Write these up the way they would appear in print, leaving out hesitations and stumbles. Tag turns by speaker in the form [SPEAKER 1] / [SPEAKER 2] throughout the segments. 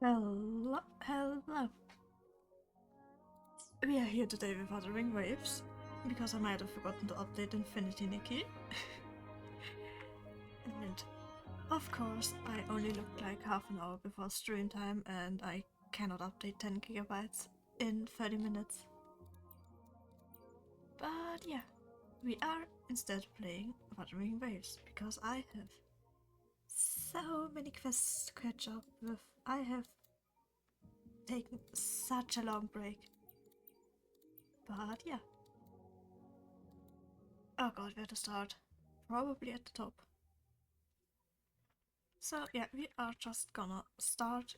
[SPEAKER 1] Hello, hello. We are here today with Wuthering Waves, because I might have forgotten to update Infinity Nikki. And of course, I only looked like half an hour before stream time, and I cannot update 10 gigabytes in 30 minutes. But yeah, we are instead playing Wuthering Waves, because I have so many quests to catch up with. I have taken such a long break. But yeah. Oh god, where to start? Probably at the top. So yeah, we are just gonna start.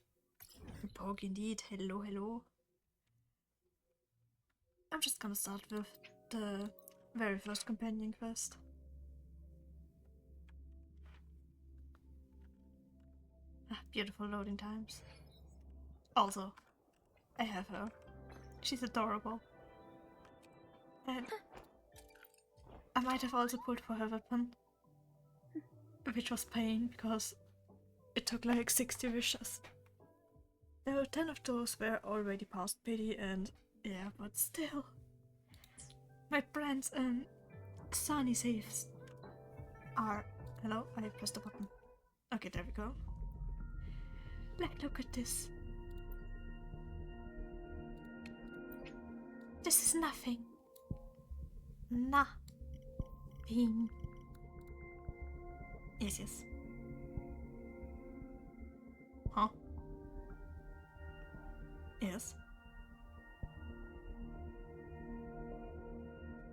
[SPEAKER 1] Pog indeed, hello, hello. I'm just gonna start with the very first companion quest. Ah, beautiful loading times. Also, I have her. She's adorable. And I might have also pulled for her weapon, which was pain because it took like 60 wishes. There were 10 of those were already past pity, and yeah, but still. My friends and Sunny saves are... Hello? I pressed the button. Okay, there we go. Like, look at this. This is nothing. Nothing. Yes, yes. Huh? Yes.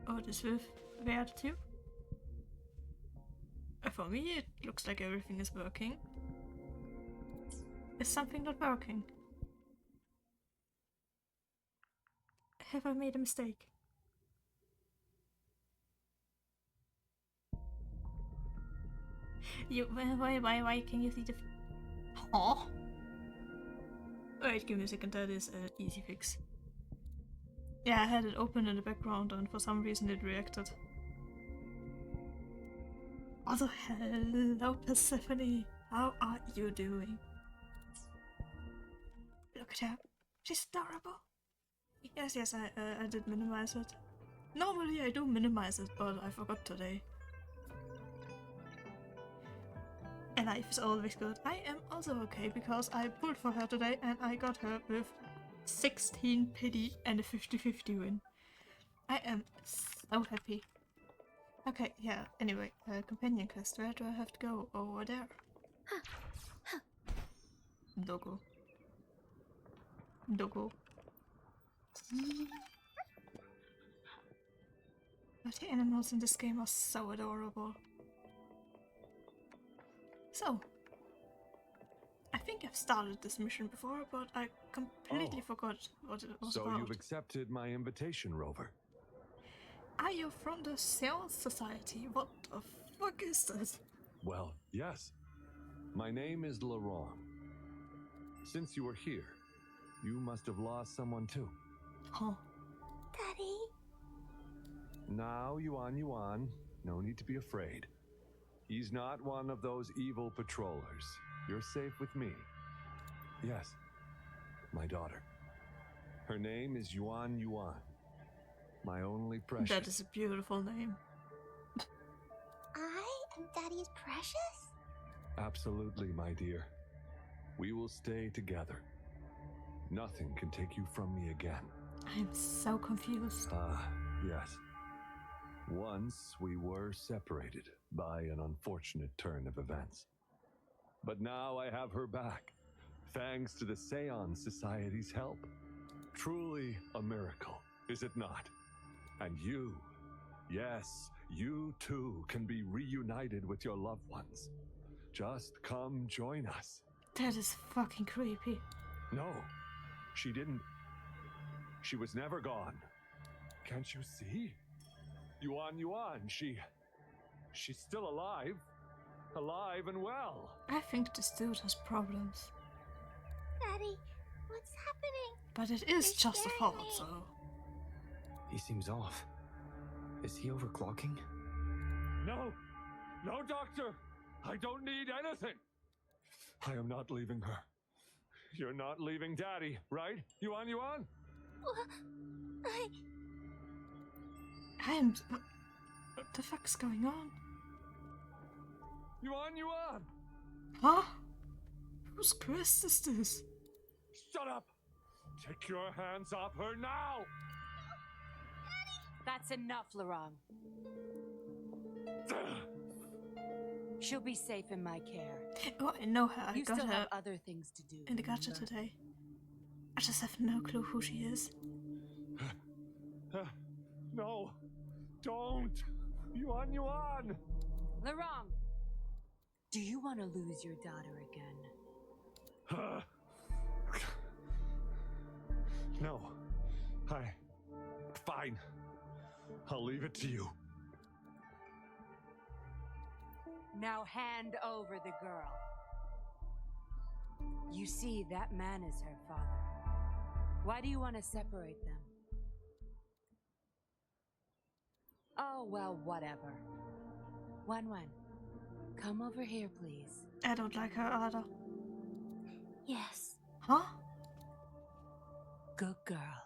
[SPEAKER 1] Oh, this with weird too? For me, it looks like everything is working. Is something not working? Have I made a mistake? Why can you see the... Huh? Wait, give me a second, that is an easy fix. Yeah, I had it open in the background and for some reason it reacted. Also, hello Persephone! How are you doing? Look at her. She's adorable. Yes, I did minimize it. Normally I do minimize it, but I forgot today. And life is always good. I am also okay because I pulled for her today and I got her with 16 pity and a 50-50 win. I am so happy. Okay, yeah, anyway, companion quest. Where do I have to go? Over there. Dogo. Dogo. But the animals in this game are so adorable. So, I think I've started this mission before, but I completely forgot what it was about.
[SPEAKER 2] So you've accepted my invitation, Rover?
[SPEAKER 1] Are you from the Science Society? What the fuck is this?
[SPEAKER 2] Well, yes. My name is Laurent. Since you were here, you must have lost someone too.
[SPEAKER 1] Huh.
[SPEAKER 3] Daddy?
[SPEAKER 2] Now, Yuan, no need to be afraid. He's not one of those evil patrollers. You're safe with me. Yes, my daughter. Her name is Yuan. My only precious.
[SPEAKER 1] That is a beautiful name.
[SPEAKER 3] I am Daddy's precious?
[SPEAKER 2] Absolutely, my dear. We will stay together. Nothing can take you from me again.
[SPEAKER 1] I am so confused.
[SPEAKER 2] Yes. Once we were separated by an unfortunate turn of events. But now I have her back, thanks to the Seance Society's help. Truly a miracle, is it not? And you, yes, you too can be reunited with your loved ones. Just come join us.
[SPEAKER 1] That is fucking creepy.
[SPEAKER 2] No, she didn't. She was never gone. Can't you see? Yuan, she's still alive. Alive and well.
[SPEAKER 1] I think this dude has problems.
[SPEAKER 3] Daddy, what's happening?
[SPEAKER 1] But it is
[SPEAKER 3] You're
[SPEAKER 1] just a
[SPEAKER 3] scaring
[SPEAKER 1] thought,
[SPEAKER 3] me.
[SPEAKER 1] so...
[SPEAKER 4] He seems off. Is he overclocking?
[SPEAKER 2] No, doctor. I don't need anything. I am not leaving her. You're not leaving Daddy, right? Yuan?
[SPEAKER 3] I...
[SPEAKER 1] I am. What the fuck's going on?
[SPEAKER 2] Yuan!
[SPEAKER 1] Huh? Whose quest is this?
[SPEAKER 2] Shut up! Take your hands off her now!
[SPEAKER 5] That's enough, Laurent. She'll be safe in my care.
[SPEAKER 1] Oh, I know her. I
[SPEAKER 5] You
[SPEAKER 1] got
[SPEAKER 5] still
[SPEAKER 1] her
[SPEAKER 5] have other things to do.
[SPEAKER 1] in the gacha today. I just have no clue who she is.
[SPEAKER 2] No! Don't! Yuan!
[SPEAKER 5] Laurent! Do you want to lose your daughter again?
[SPEAKER 2] No. Fine. I'll leave it to you.
[SPEAKER 5] Now hand over the girl. You see, that man is her father. Why do you want to separate them? Oh, well, whatever. Wan, come over here, please.
[SPEAKER 1] I don't like her either.
[SPEAKER 3] Yes.
[SPEAKER 1] Huh?
[SPEAKER 5] Good girl.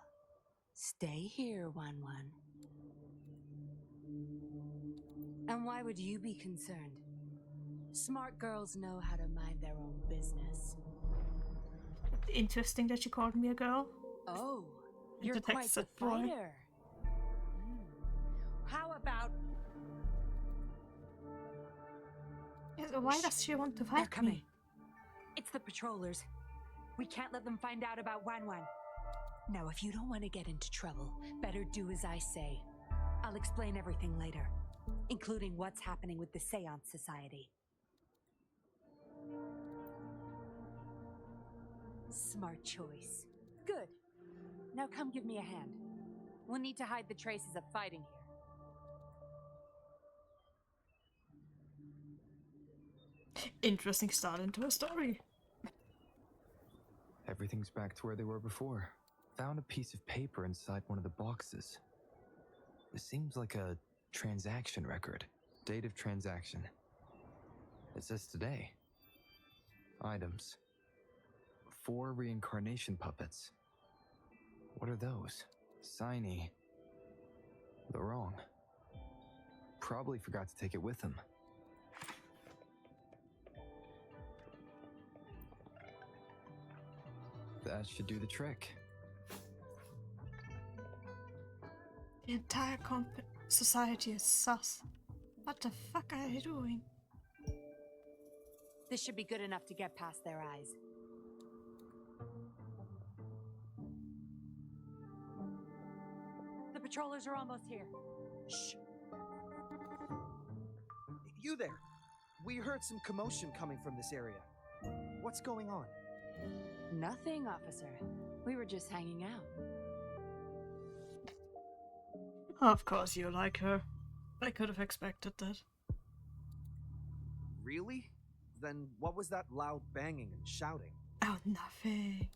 [SPEAKER 5] Stay here, Wan. And why would you be concerned? Smart girls know how to mind their own business.
[SPEAKER 1] Interesting that you called me a girl.
[SPEAKER 5] Oh,
[SPEAKER 1] And
[SPEAKER 5] you're
[SPEAKER 1] the
[SPEAKER 5] quite
[SPEAKER 1] text
[SPEAKER 5] the
[SPEAKER 1] said boy.
[SPEAKER 5] fighter. How about...
[SPEAKER 1] Yes, why does she want to
[SPEAKER 5] They're
[SPEAKER 1] fight
[SPEAKER 5] coming.
[SPEAKER 1] me?
[SPEAKER 5] It's the patrollers. We can't let them find out about Wan. Now, if you don't want to get into trouble, better do as I say. I'll explain everything later, including what's happening with the Seance Society. Smart choice. Good. Now come give me a hand. We'll need to hide the traces of fighting here.
[SPEAKER 1] Interesting start into a story.
[SPEAKER 4] Everything's back to where they were before. Found a piece of paper inside one of the boxes. It seems like a transaction record. Date of transaction. It says today. Items. 4 reincarnation puppets. What are those? Signy. The wrong. Probably forgot to take it with him. That should do the trick.
[SPEAKER 1] The entire society is sus. What the fuck are they doing?
[SPEAKER 5] This should be good enough to get past their eyes. The patrollers are almost here. Shh.
[SPEAKER 6] You there! We heard some commotion coming from this area. What's going on?
[SPEAKER 5] Nothing, officer. We were just hanging out.
[SPEAKER 1] Of course you like her. I could have expected that.
[SPEAKER 6] Really? Then what was that loud banging and shouting?
[SPEAKER 1] Oh, nothing.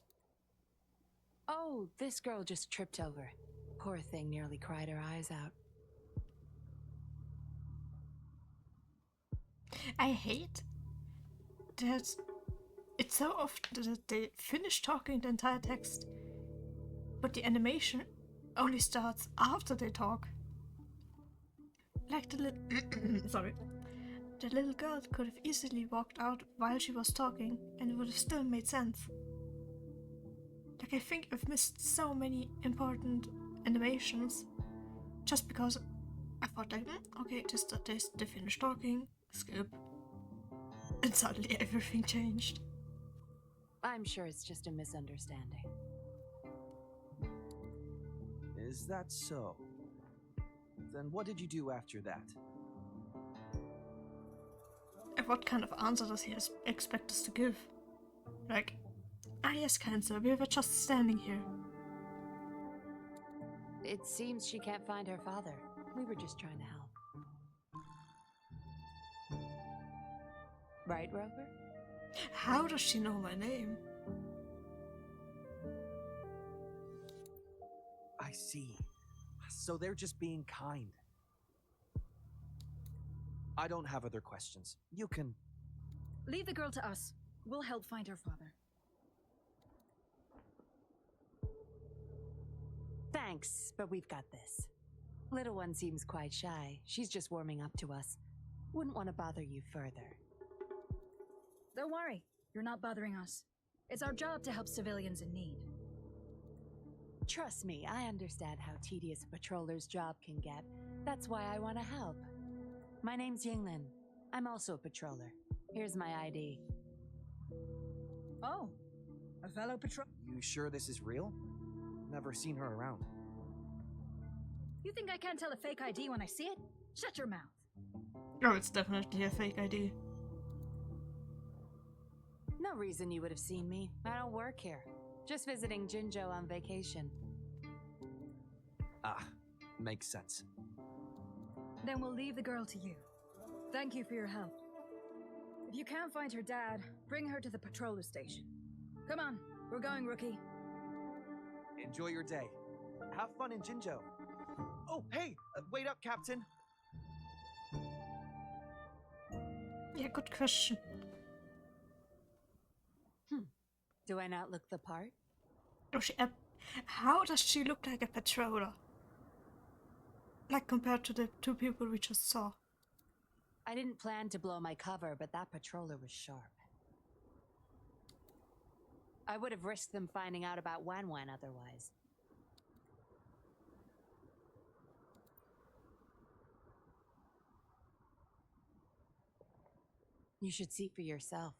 [SPEAKER 5] Oh, this girl just tripped over. Poor thing nearly cried her eyes out.
[SPEAKER 1] I hate that it's so often that they finish talking the entire text, but the animation only starts after they talk. Like the little sorry. The little girl could have easily walked out while she was talking and it would have still made sense. Like, I think I've missed so many important animations just because I thought like, okay, they finished talking, skip. And suddenly everything changed.
[SPEAKER 5] I'm sure it's just a misunderstanding.
[SPEAKER 6] Is that so? Then what did you do after that?
[SPEAKER 1] And what kind of answer does he expect us to give? Like, yes, cancer, we were just standing here.
[SPEAKER 5] It seems she can't find her father. We were just trying to help. Right, Rover?
[SPEAKER 1] How does she know my name?
[SPEAKER 6] I see. So they're just being kind. I don't have other questions. You can...
[SPEAKER 7] Leave the girl to us. We'll help find her father.
[SPEAKER 5] Thanks, but we've got this. Little one seems quite shy. She's just warming up to us. Wouldn't want to bother you further.
[SPEAKER 7] Don't worry, you're not bothering us. It's our job to help civilians in need.
[SPEAKER 5] Trust me, I understand how tedious a patroller's job can get. That's why I want to help. My name's Yinglin. I'm also a patroller. Here's my ID.
[SPEAKER 7] Oh, a fellow patrol.
[SPEAKER 6] You sure this is real? Never seen her around.
[SPEAKER 7] You think I can't tell a fake ID when I see it? Shut your mouth.
[SPEAKER 1] Oh, it's definitely a fake ID.
[SPEAKER 5] No reason you would have seen me. I don't work here. Just visiting Jinjo on vacation.
[SPEAKER 6] Ah, makes sense.
[SPEAKER 7] Then we'll leave the girl to you. Thank you for your help. If you can't find her dad, bring her to the patroller station. Come on, we're going, rookie.
[SPEAKER 6] Enjoy your day. Have fun in Jinjo. Oh, hey! Wait up, Captain!
[SPEAKER 1] Yeah, good question.
[SPEAKER 5] Do I not look the part?
[SPEAKER 1] Oh, how does she look like a patroller? Like compared to the two people we just saw.
[SPEAKER 5] I didn't plan to blow my cover, but that patroller was sharp. I would have risked them finding out about Wan Wan otherwise. You should see for yourself.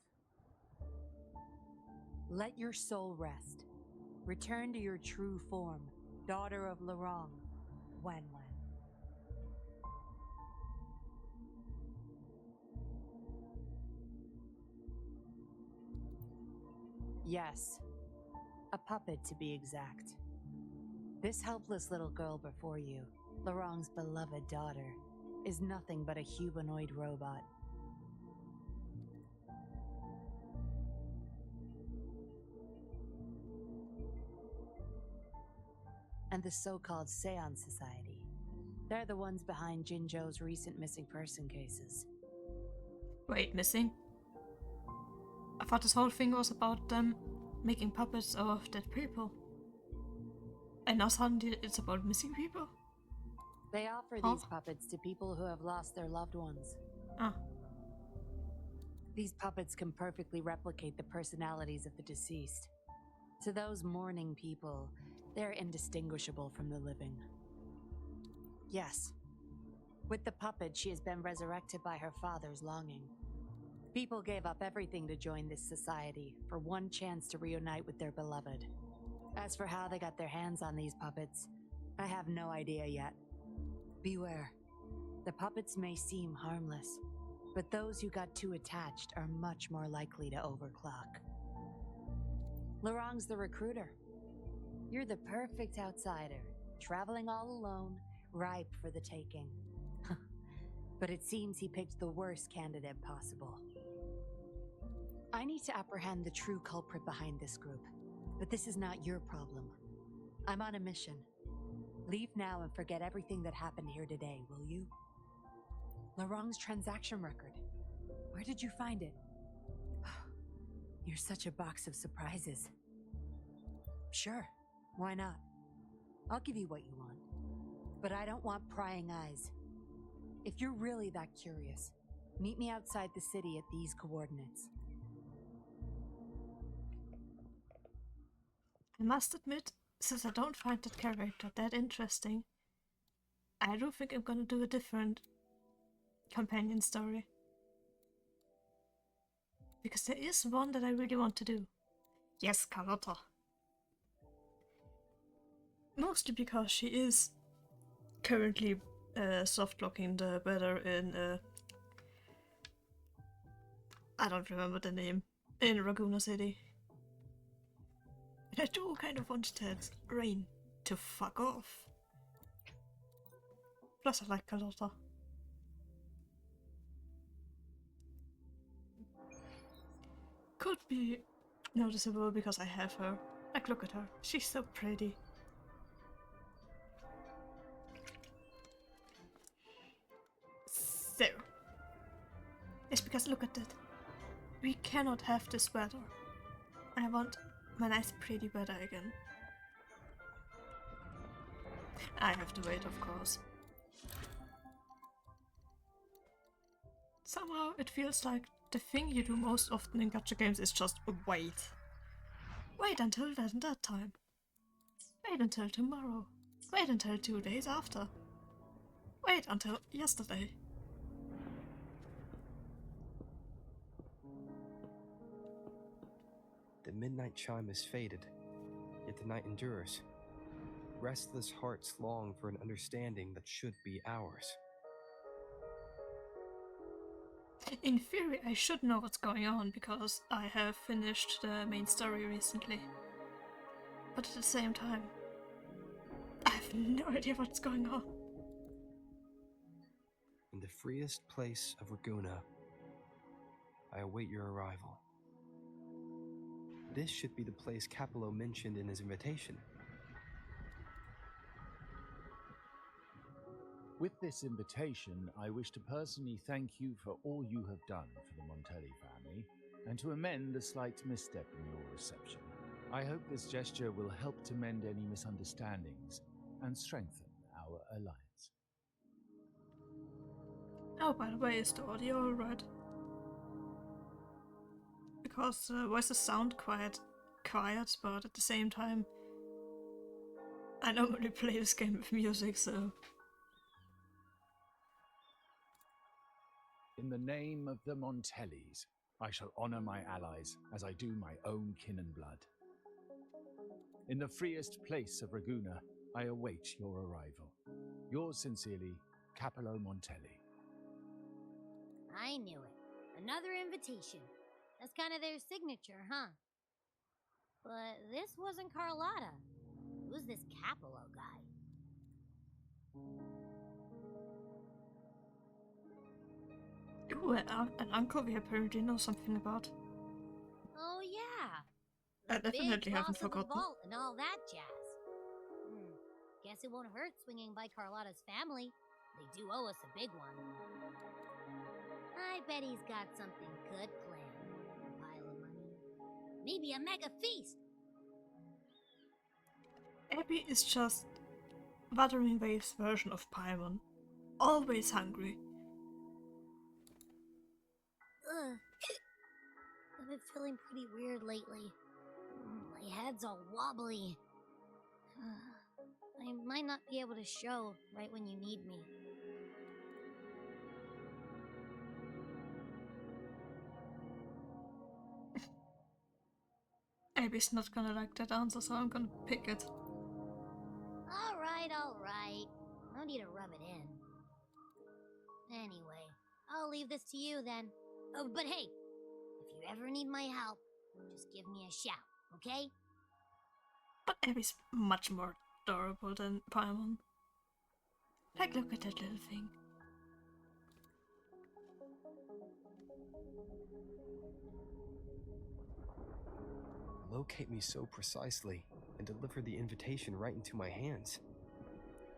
[SPEAKER 5] Let your soul rest. Return to your true form, daughter of Lorong, Wan Wan. Yes, a puppet to be exact. This helpless little girl before you, Lorong's beloved daughter, is nothing but a humanoid robot. And the so-called Seance Society. They're the ones behind Jinjo's recent missing person cases.
[SPEAKER 1] Wait, missing? I thought this whole thing was about them making puppets of dead people. And now suddenly it's about missing people?
[SPEAKER 5] They offer these puppets to people who have lost their loved ones.
[SPEAKER 1] Ah.
[SPEAKER 5] These puppets can perfectly replicate the personalities of the deceased. To those mourning people, they're indistinguishable from the living. Yes. With the puppet, she has been resurrected by her father's longing. People gave up everything to join this society for one chance to reunite with their beloved. As for how they got their hands on these puppets, I have no idea yet. Beware. The puppets may seem harmless, but those who got too attached are much more likely to overclock. Lorong's the recruiter. You're the perfect outsider, traveling all alone, ripe for the taking. But it seems he picked the worst candidate possible. I need to apprehend the true culprit behind this group, but this is not your problem. I'm on a mission. Leave now and forget everything that happened here today, will you? Lorong's transaction record. Where did you find it? You're such a box of surprises. Sure, why not? I'll give you what you want. But I don't want prying eyes. If you're really that curious, meet me outside the city at these coordinates.
[SPEAKER 1] I must admit, since I don't find that character that interesting, I do think I'm gonna do a different companion story. Because there is one that I really want to do. Yes, Carlotta. Mostly because she is currently soft-locking the better in I don't remember the name, in Raguna City. And I do kind of want that Rain to fuck off. Plus I like Carlotta. Could be noticeable because I have her. Like, look at her. She's so pretty. So. It's because look at that. We cannot have this weather. I want my nice pretty weather again. I have to wait, of course. Somehow it feels like the thing you do most often in gacha games is just wait. Wait until that time. Wait until tomorrow. Wait until 2 days after. Wait until yesterday.
[SPEAKER 8] The midnight chime has faded, yet the night endures. Restless hearts long for an understanding that should be ours.
[SPEAKER 1] In theory, I should know what's going on because I have finished the main story recently. But at the same time, I have no idea what's going on.
[SPEAKER 8] In the freest place of Raguna, I await your arrival. This should be the place Capello mentioned in his invitation.
[SPEAKER 9] With this invitation, I wish to personally thank you for all you have done for the Montelli family, and to amend a slight misstep in your reception. I hope this gesture will help to mend any misunderstandings and strengthen our alliance.
[SPEAKER 1] Oh, by the way, is the audio alright? Because voices sound quite quiet, but at the same time, I normally play this game with music, so...
[SPEAKER 9] In the name of the Montellis, I shall honor my allies as I do my own kin and blood. In the freest place of Raguna, I await your arrival. Yours sincerely, Capello Montelli.
[SPEAKER 3] I knew it. Another invitation. That's kind of their signature, huh? But this wasn't Carlotta. It was this Capello guy.
[SPEAKER 1] Ooh, an uncle we apparently know something about.
[SPEAKER 3] Oh yeah.
[SPEAKER 1] I
[SPEAKER 3] The
[SPEAKER 1] definitely
[SPEAKER 3] big
[SPEAKER 1] haven't
[SPEAKER 3] boss of the
[SPEAKER 1] forgotten.
[SPEAKER 3] vault and all that jazz. Guess it won't hurt swinging by Carlotta's family. They do owe us a big one. I bet he's got something good planned. A pile of money. Maybe a mega feast.
[SPEAKER 1] Abby is just Wuthering Waves' version of Paimon. Always hungry.
[SPEAKER 3] Ugh. I've been feeling pretty weird lately. My head's all wobbly. I might not be able to show right when you need me.
[SPEAKER 1] Abby's not gonna like that answer, so I'm gonna pick it.
[SPEAKER 3] Alright. No need to rub it in. Anyway, I'll leave this to you then. Oh, but hey, if you ever need my help, just give me a shout, okay?
[SPEAKER 1] But Abby's much more adorable than Paimon. Like, look at that little thing.
[SPEAKER 8] Locate me so precisely and deliver the invitation right into my hands.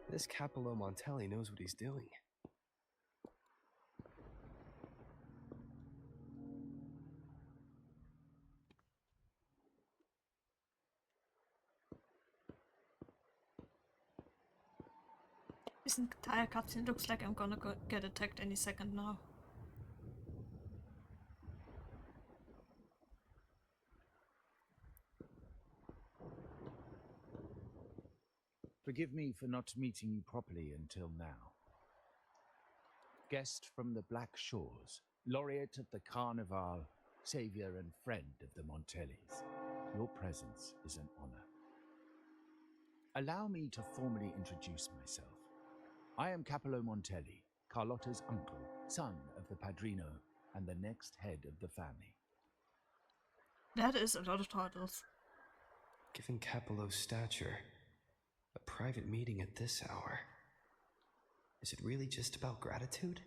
[SPEAKER 8] This Capello Montelli knows what he's doing.
[SPEAKER 1] This entire cutscene looks like I'm gonna get attacked any second now.
[SPEAKER 9] Forgive me for not meeting you properly until now. Guest from the Black Shores, laureate of the Carnival, savior and friend of the Montellis. Your presence is an honor. Allow me to formally introduce myself. I am Capello Montelli, Carlotta's uncle, son of the Padrino, and the next head of the family.
[SPEAKER 1] That is a lot of titles.
[SPEAKER 8] Given Capello's stature, a private meeting at this hour. Is it really just about gratitude?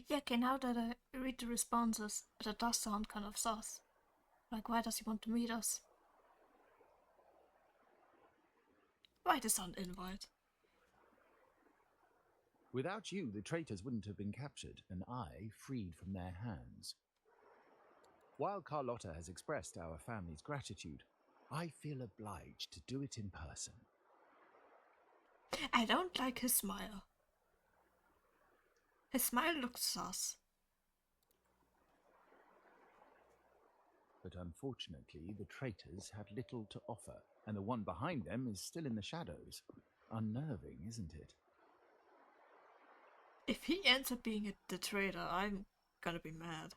[SPEAKER 1] Yeah, okay, now that I read the responses, that does sound kind of sus. Like, why does he want to meet us? Why this on invite?
[SPEAKER 9] Without you, the traitors wouldn't have been captured, and I freed from their hands. While Carlotta has expressed our family's gratitude, I feel obliged to do it in person.
[SPEAKER 1] I don't like his smile. His smile looks sus.
[SPEAKER 9] But unfortunately, the traitors had little to offer, and the one behind them is still in the shadows. Unnerving, isn't it?
[SPEAKER 1] If he ends up being the traitor, I'm gonna be mad.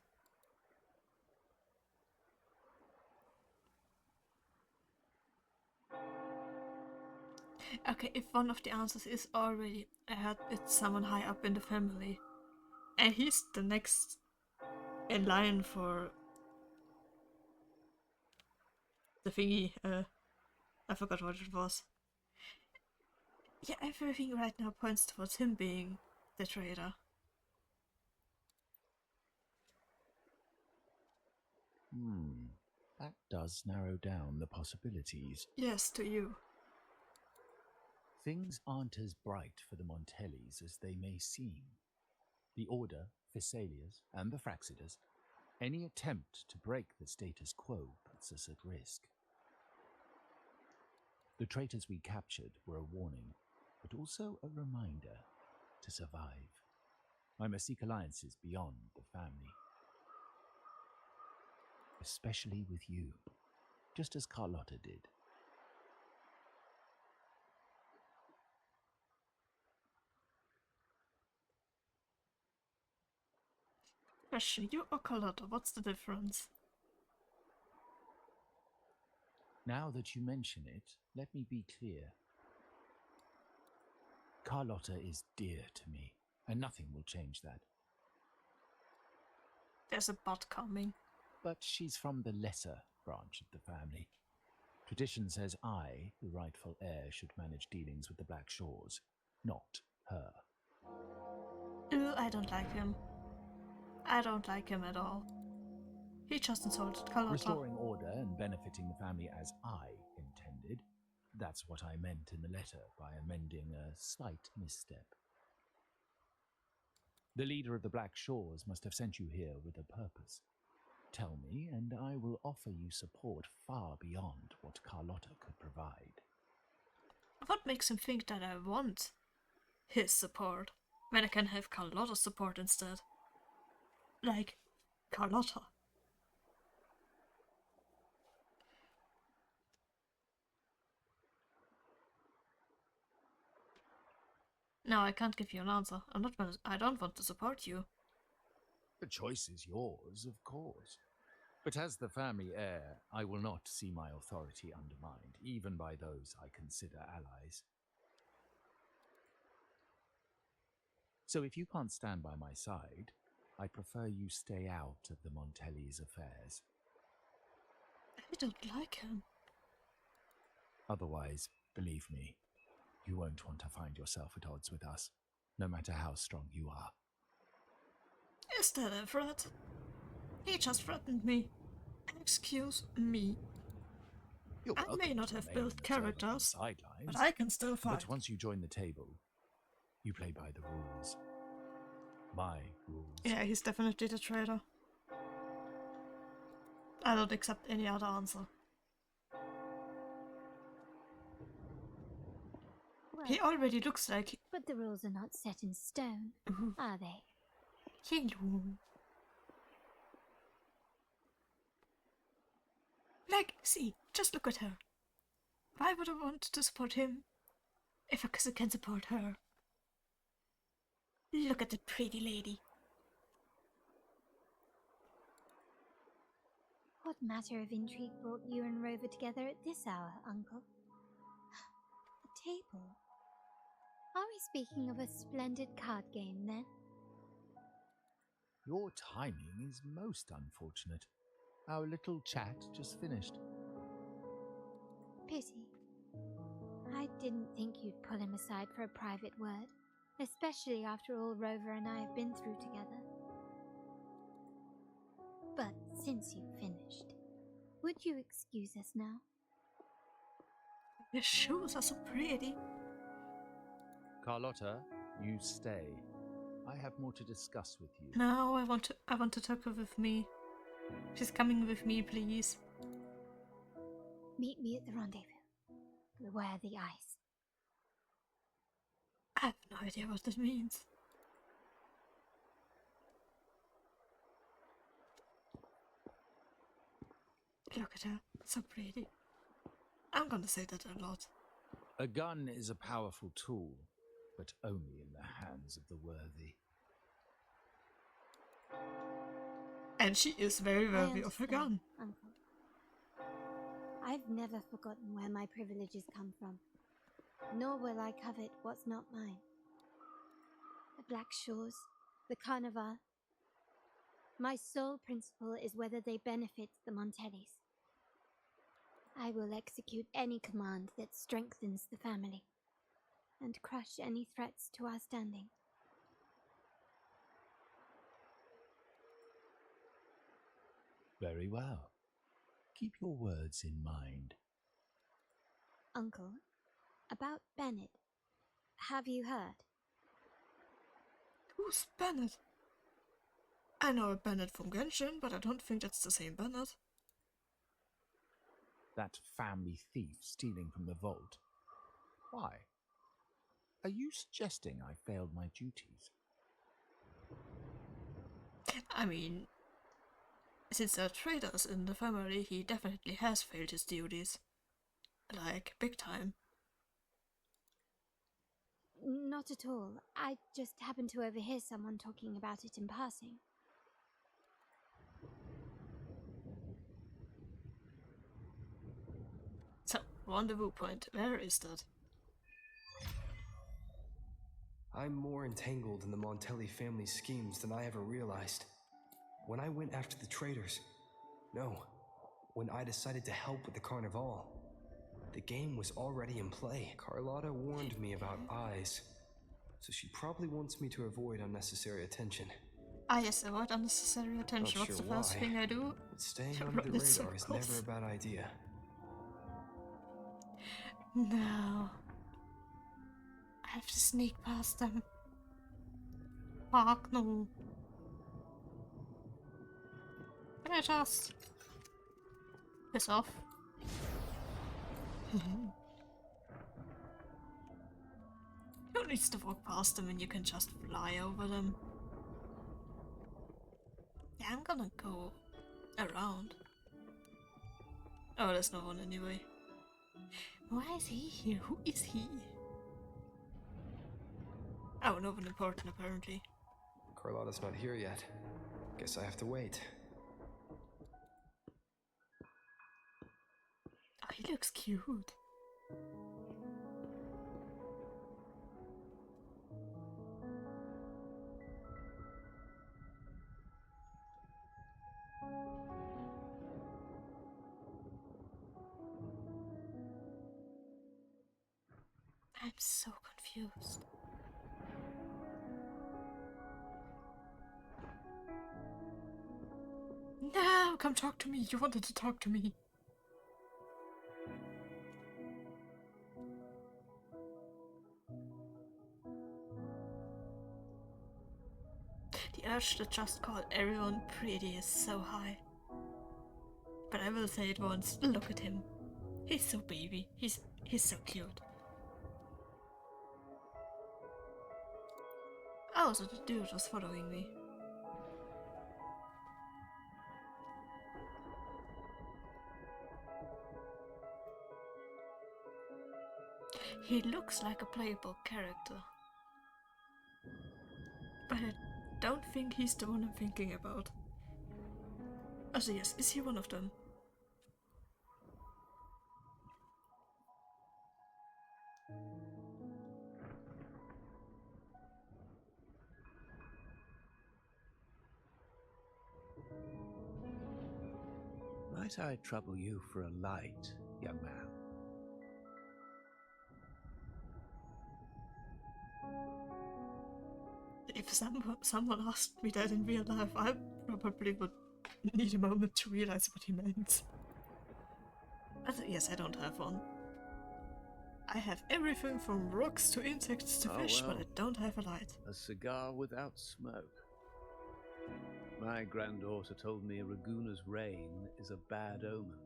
[SPEAKER 1] Okay, if one of the answers is already it's someone high up in the family, and he's the next in line for the thingy, I forgot what it was. Yeah, everything right now points towards him being the traitor.
[SPEAKER 9] That does narrow down the possibilities.
[SPEAKER 1] Yes, to you.
[SPEAKER 9] Things aren't as bright for the Montellis as they may seem. The Order, Thessalias, and the Fraxidas, any attempt to break the status quo puts us at risk. The traitors we captured were a warning, but also a reminder to survive. I must seek alliances beyond the family. Especially with you, just as Carlotta did.
[SPEAKER 1] Question, you or Carlotta, what's the difference?
[SPEAKER 9] Now that you mention it, let me be clear. Carlotta is dear to me, and nothing will change that.
[SPEAKER 1] There's a but coming.
[SPEAKER 9] But she's from the lesser branch of the family. Tradition says I, the rightful heir, should manage dealings with the Black Shores, not her.
[SPEAKER 1] Ew, I don't like him. I don't like him at all. He just insulted Carlotta.
[SPEAKER 9] Restoring order and benefiting the family as I intended, that's what I meant in the letter by amending a slight misstep. The leader of the Black Shores must have sent you here with a purpose. Tell me, and I will offer you support far beyond what Carlotta could provide.
[SPEAKER 1] What makes him think that I want his support when I can have Carlotta's support instead? Like, Carlotta. No, I can't give you an answer. I don't want to support you.
[SPEAKER 9] The choice is yours, of course. But as the family heir, I will not see my authority undermined, even by those I consider allies. So if you can't stand by my side, I prefer you stay out of the Montellis' affairs.
[SPEAKER 1] I don't like him.
[SPEAKER 9] Otherwise, believe me, you won't want to find yourself at odds with us, no matter how strong you are.
[SPEAKER 1] Is that a threat? He just threatened me. Excuse me. I may not have built characters, but I can still fight.
[SPEAKER 9] But once you join the table, you play by the rules. My rules.
[SPEAKER 1] Yeah, he's definitely the traitor. I don't accept any other answer.
[SPEAKER 3] Well,
[SPEAKER 1] He already looks like...
[SPEAKER 3] but the rules are not set in stone, are they?
[SPEAKER 1] Hello. Like, see, just look at her. Why would I want to support him if I can support her? Look at the pretty lady.
[SPEAKER 3] What matter of intrigue brought you and Rover together at this hour, Uncle? A table? Are we speaking of a splendid card game, then?
[SPEAKER 9] Your timing is most unfortunate. Our little chat just finished.
[SPEAKER 3] Pity. I didn't think you'd pull him aside for a private word, especially after all Rover and I have been through together. But since you've finished, would you excuse us now?
[SPEAKER 1] Your shoes are so pretty.
[SPEAKER 9] Carlotta, you stay. I have more to discuss with you.
[SPEAKER 1] No, I want to talk with me. She's coming with me, please.
[SPEAKER 3] Meet me at the rendezvous. Beware the ice.
[SPEAKER 1] I have no idea what that means. Look at her, so pretty. I'm gonna say that a lot.
[SPEAKER 9] A gun is a powerful tool, but only in the hands of the worthy.
[SPEAKER 1] And she is very
[SPEAKER 3] I
[SPEAKER 1] worthy of her
[SPEAKER 3] understand,
[SPEAKER 1] gun.
[SPEAKER 3] Uncle. I've never forgotten where my privileges come from, nor will I covet what's not mine. The Black Shores, the Carnival. My sole principle is whether they benefit the Montellis. I will execute any command that strengthens the family, and crush any threats to our standing.
[SPEAKER 9] Very well. Keep your words in mind.
[SPEAKER 3] Uncle, about Bennett. Have you heard?
[SPEAKER 1] Who's Bennett? I know a Bennett from Genshin, but I don't think that's the same Bennett.
[SPEAKER 9] That family thief stealing from the vault. Why? Are you suggesting I failed my duties?
[SPEAKER 1] I mean, since there are traitors in the family, he definitely has failed his duties. Like, big time.
[SPEAKER 3] Not at all. I just happened to overhear someone talking about it in passing.
[SPEAKER 1] So, rendezvous point, where is that?
[SPEAKER 8] I'm more entangled in the Montelli family schemes than I ever realized. When I went after the traitors, no, when I decided to help with the Carnival, the game was already in play. Carlotta warned me about eyes, so she probably wants me to avoid unnecessary attention.
[SPEAKER 1] Ah yes, avoid unnecessary attention.
[SPEAKER 8] Not
[SPEAKER 1] What's
[SPEAKER 8] sure
[SPEAKER 1] the first
[SPEAKER 8] why,
[SPEAKER 1] thing I do?
[SPEAKER 8] but staying
[SPEAKER 1] Run
[SPEAKER 8] under the
[SPEAKER 1] in
[SPEAKER 8] radar is
[SPEAKER 1] circles.
[SPEAKER 8] never a bad idea.
[SPEAKER 1] No. I have to sneak past them. Fuck no. Can I just piss off? Who needs to walk past them when you can just fly over them? Yeah, I'm gonna go around. Oh, there's no one anyway. Why is he here? Who is he? Oh, no one important apparently.
[SPEAKER 8] Carlotta's not here yet. Guess I have to wait.
[SPEAKER 1] Oh, he looks cute. I'm so confused. No, come talk to me. You wanted to talk to me. The urge to just call everyone pretty is so high. But I will say it once. Look at him. He's so baby. He's so cute. Oh, so the dude was following me. He looks like a playable character. But I don't think he's the one I'm thinking about. Also yes, is he one of them?
[SPEAKER 9] Might I trouble you for a light, young man?
[SPEAKER 1] If someone asked me that in real life, I probably would need a moment to realize what he meant. Yes, I don't have one. I have everything from rocks to insects to fish, but I don't have a light.
[SPEAKER 9] A cigar without smoke.
[SPEAKER 10] My granddaughter told me Raguna's rain is a bad omen.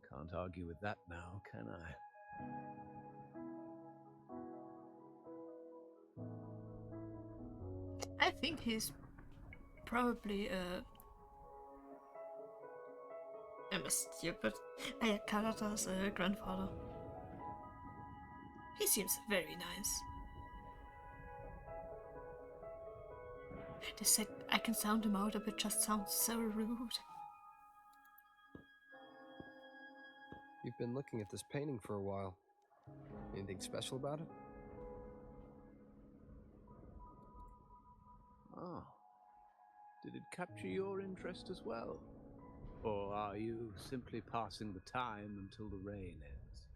[SPEAKER 10] Can't argue with that now, can I?
[SPEAKER 1] I think he's probably I'm a stupid. Carlotta's grandfather. He seems very nice. They said I can sound him out, but it just sounds so rude.
[SPEAKER 8] You've been looking at this painting for a while. Anything special about it?
[SPEAKER 10] Oh. Did it capture your interest as well? Or are you simply passing the time until the rain ends?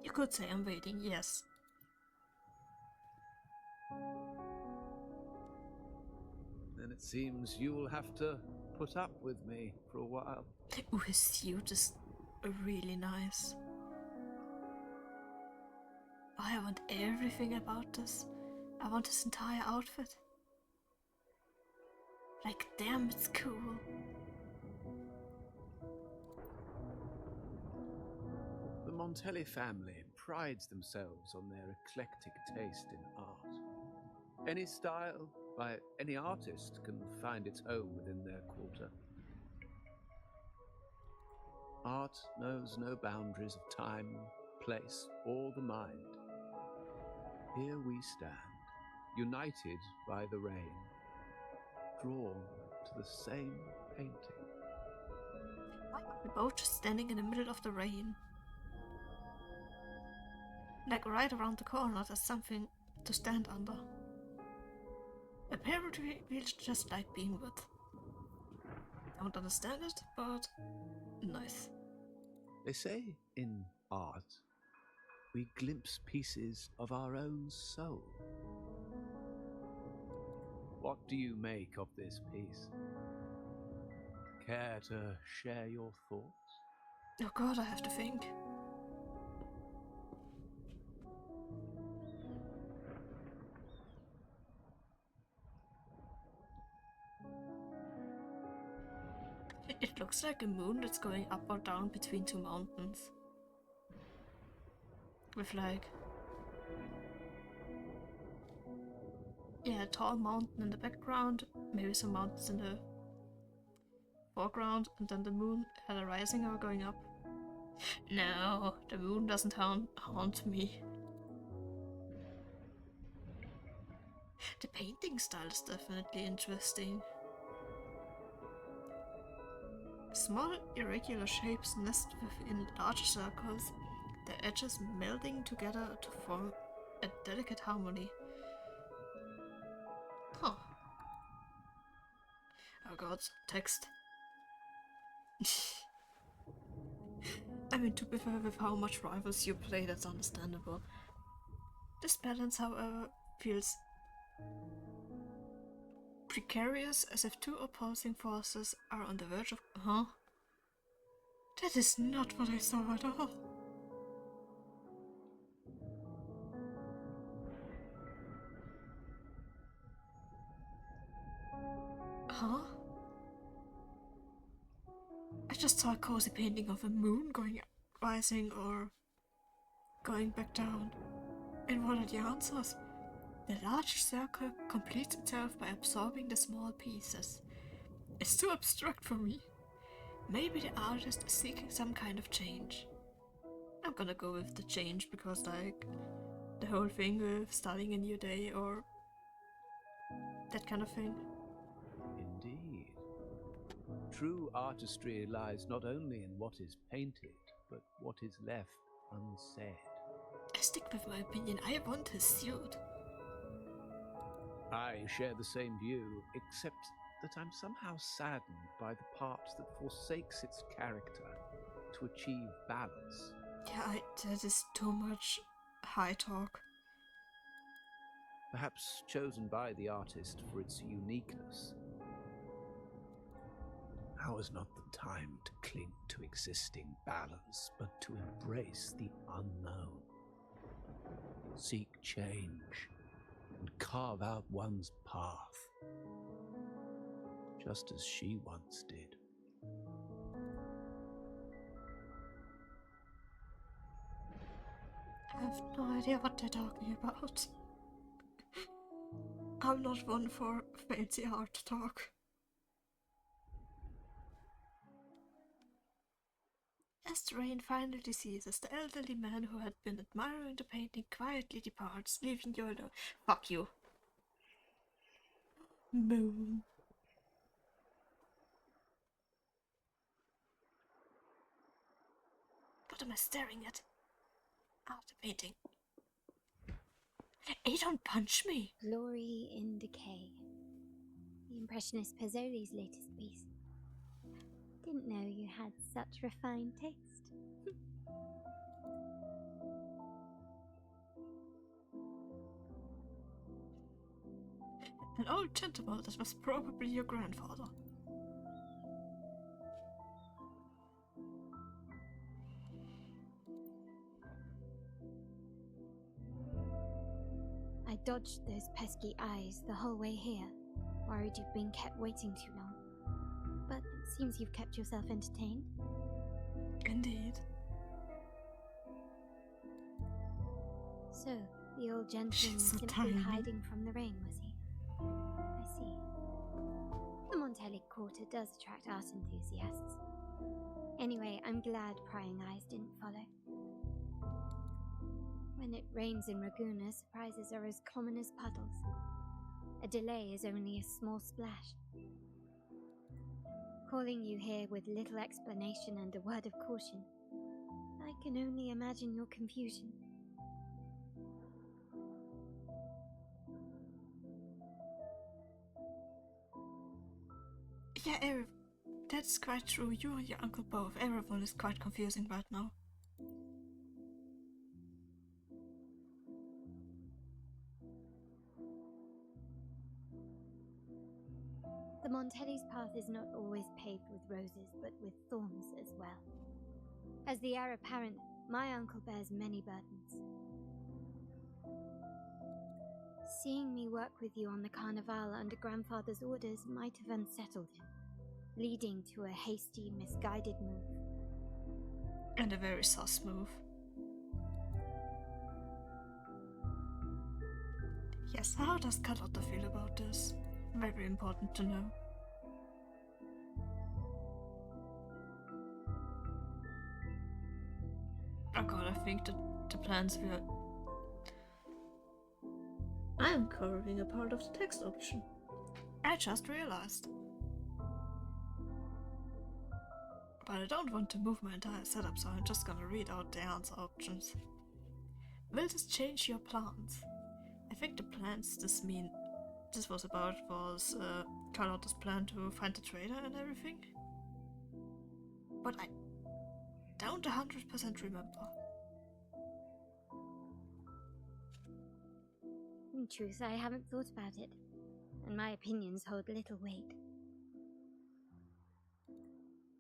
[SPEAKER 1] You could say I'm waiting, yes.
[SPEAKER 10] Then it seems you will have to put up with me for a while.
[SPEAKER 1] Ooh, his suit is really nice. I want everything about this. I want his entire outfit. Like, damn, it's cool.
[SPEAKER 10] The Montelli family prides themselves on their eclectic taste in art. Any style by any artist can find its home within their quarter. Art knows no boundaries of time, place, or the mind. Here we stand, united by the rain, drawn to the same painting.
[SPEAKER 1] Why are we both just standing in the middle of the rain? Like right around the corner, there's something to stand under. Apparently, we just like being with. Don't understand it, but nice.
[SPEAKER 10] They say in art, we glimpse pieces of our own soul. What do you make of this piece? Care to share your thoughts?
[SPEAKER 1] Oh god, I have to think. It looks like a moon that's going up or down between two mountains. With like... yeah, a tall mountain in the background, maybe some mountains in the foreground, and then the moon either rising or going up. No, the moon doesn't haunt me. The painting style is definitely interesting. Small, irregular shapes nest within larger circles, their edges melding together to form a delicate harmony. Huh. Oh god, text. I mean, to be fair, with how much Rivals you play, that's understandable. This balance, however, feels precarious, as if two opposing forces are on the verge of... Huh? That is not what I saw at all. Huh? I just saw a cozy painting of a moon rising or going back down. And what are the answers? The large circle completes itself by absorbing the small pieces. It's too abstract for me. Maybe the artist is seeking some kind of change. I'm gonna go with the change because, like, the whole thing with starting a new day or that kind of thing.
[SPEAKER 10] Indeed. True artistry lies not only in what is painted, but what is left unsaid.
[SPEAKER 1] I stick with my opinion. I want his suit.
[SPEAKER 10] I share the same view, except that I'm somehow saddened by the part that forsakes its character to achieve balance.
[SPEAKER 1] Yeah, that is too much high talk.
[SPEAKER 10] Perhaps chosen by the artist for its uniqueness. Now is not the time to cling to to existing balance, but to embrace the unknown. Seek change and carve out one's path, just as she once did.
[SPEAKER 1] I have no idea what they're talking about. I'm not one for fancy art talk. As the rain finally ceases, the elderly man who had been admiring the painting quietly departs, leaving you alone. Fuck you. Moon. What am I staring at? Ah, the painting. Hey, don't punch me!
[SPEAKER 11] Glory in Decay. The Impressionist Pazzoli's latest piece. Didn't know you had such refined taste.
[SPEAKER 1] An old gentleman that was probably your grandfather.
[SPEAKER 11] I dodged those pesky eyes the whole way here, worried you'd been kept waiting too long. But it seems you've kept yourself entertained.
[SPEAKER 1] Indeed.
[SPEAKER 11] So, the old gentleman
[SPEAKER 1] She's
[SPEAKER 11] was
[SPEAKER 1] so
[SPEAKER 11] simply
[SPEAKER 1] tiny.
[SPEAKER 11] hiding from the rain, was he? I see. The Montelli Quarter does attract art enthusiasts. Anyway, I'm glad prying eyes didn't follow. When it rains in Ragusa, surprises are as common as puddles. A delay is only a small splash. Calling you here with little explanation and a word of caution, I can only imagine your confusion.
[SPEAKER 1] Yeah, that's quite true. You and your uncle both. Everyone is quite confusing right now.
[SPEAKER 11] The Montelli's path is not always paved with roses, but with thorns as well. As the heir apparent, my uncle bears many burdens. Seeing me work with you on the Carnival under grandfather's orders might have unsettled him, leading to a hasty, misguided move.
[SPEAKER 1] And a very sus move. Yes, how does Carlotta feel about this? Very important to know. Oh god, I think that the plans were... I'm covering a part of the text option. I just realized. But I don't want to move my entire setup, so I'm just gonna read out the answer options. Will this change your plans? I think the plans this was about was Carlotta's plan to find the trader and everything. But I don't 100% remember.
[SPEAKER 11] In truth, I haven't thought about it, and my opinions hold little weight.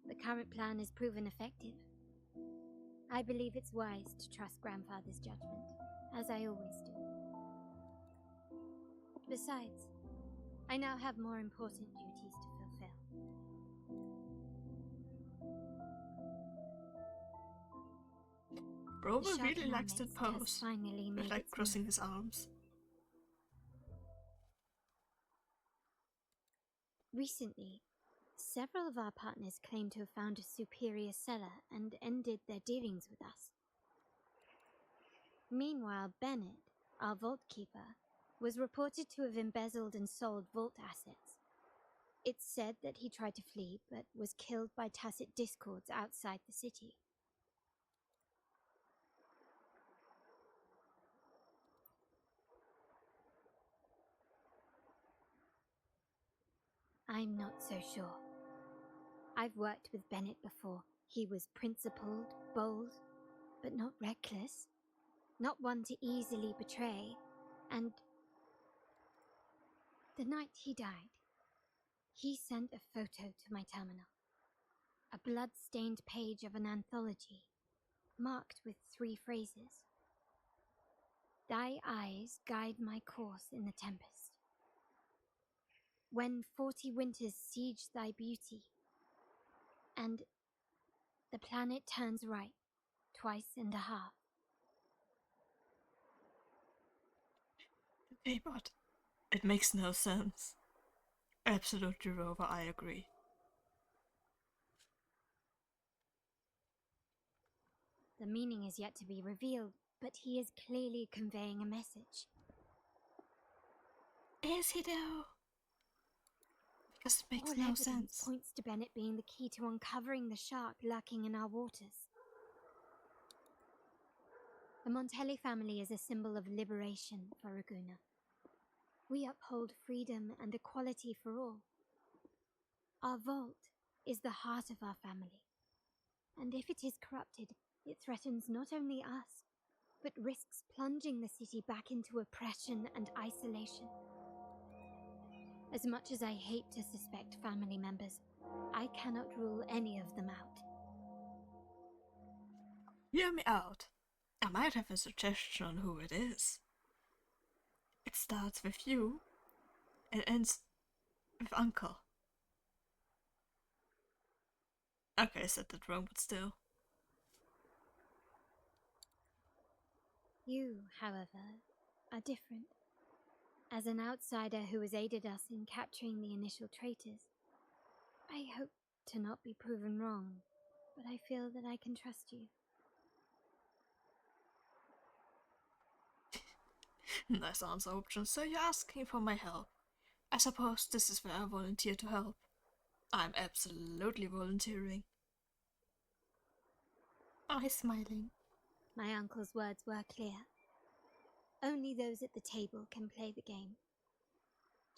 [SPEAKER 11] The current plan has proven effective. I believe it's wise to trust grandfather's judgment, as I always do. Besides, I now have more important duties to fulfill.
[SPEAKER 1] Bro
[SPEAKER 11] The
[SPEAKER 1] really
[SPEAKER 11] Sharkman
[SPEAKER 1] likes that
[SPEAKER 11] Mist has
[SPEAKER 1] pose.
[SPEAKER 11] finally
[SPEAKER 1] With
[SPEAKER 11] made
[SPEAKER 1] like
[SPEAKER 11] its
[SPEAKER 1] crossing
[SPEAKER 11] move.
[SPEAKER 1] his arms.
[SPEAKER 11] Recently, several of our partners claimed to have found a superior seller and ended their dealings with us. Meanwhile, Bennett, our vault keeper, was reported to have embezzled and sold vault assets. It's said that he tried to flee, but was killed by tacit discords outside the city. I'm not so sure. I've worked with Bennett before. He was principled, bold, but not reckless. Not one to easily betray. And the night he died, he sent a photo to my terminal. a blood-stained page of an anthology, marked with 3 phrases. Thy eyes guide my course in the tempest. When 40 winters siege thy beauty, and the planet turns right, 2.5 times.
[SPEAKER 1] Okay, but it makes no sense. Absolutely, Rover, I agree.
[SPEAKER 11] The meaning is yet to be revealed, but he is clearly conveying a message.
[SPEAKER 1] Is he though? Because it makes
[SPEAKER 11] All
[SPEAKER 1] no
[SPEAKER 11] evidence
[SPEAKER 1] sense.
[SPEAKER 11] points to Bennett being the key to uncovering the shark lurking in our waters. The Montelli family is a symbol of liberation for Raguna. We uphold freedom and equality for all. Our vault is the heart of our family, and if it is corrupted, it threatens not only us, but risks plunging the city back into oppression and isolation. As much as I hate to suspect family members, I cannot rule any of them out.
[SPEAKER 1] Hear me out. I might have a suggestion on who it is. It starts with you and ends with Uncle. Okay, I said that wrong, but still.
[SPEAKER 11] You, however, are different. As an outsider who has aided us in capturing the initial traitors, I hope to not be proven wrong, but I feel that I can trust you.
[SPEAKER 1] Nice answer option. So you're asking for my help. I suppose this is where I volunteer to help. I'm absolutely volunteering. I'm smiling.
[SPEAKER 11] My uncle's words were clear. Only those at the table can play the game.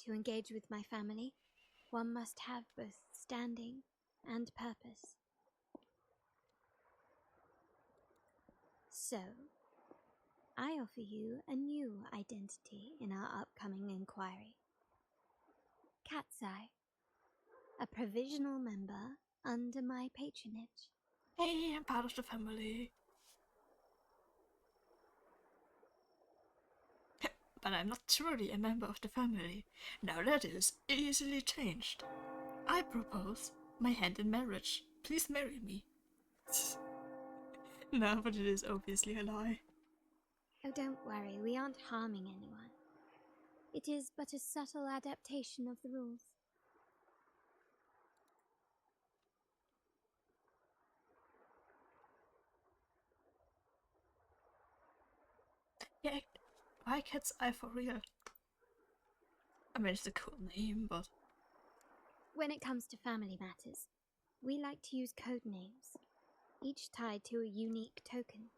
[SPEAKER 11] To engage with my family, one must have both standing and purpose. So, I offer you a new identity in our upcoming inquiry. Cat's Eye, a provisional member under my patronage.
[SPEAKER 1] Hey, I'm part of the family. But I'm not truly a member of the family. Now that is easily changed. I propose my hand in marriage. Please marry me. No, but it is obviously a lie.
[SPEAKER 11] Oh, don't worry, we aren't harming anyone. It is but a subtle adaptation of the rules.
[SPEAKER 1] Yeah, why Cat's Eye for real? I mean, it's a cool name, but...
[SPEAKER 11] When it comes to family matters, we like to use code names, each tied to a unique token.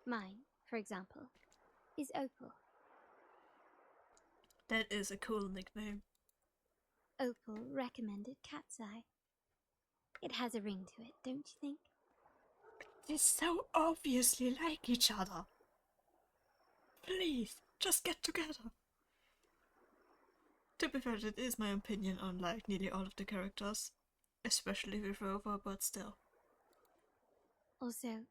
[SPEAKER 11] Mine, for example, is Opal.
[SPEAKER 1] That is a cool nickname.
[SPEAKER 11] Opal recommended Cat's Eye. It has a ring to it, don't you think?
[SPEAKER 1] They so obviously like each other. Please, just get together. To be fair, that is my opinion on like nearly all of the characters. Especially with Rover, but still.
[SPEAKER 11] Also,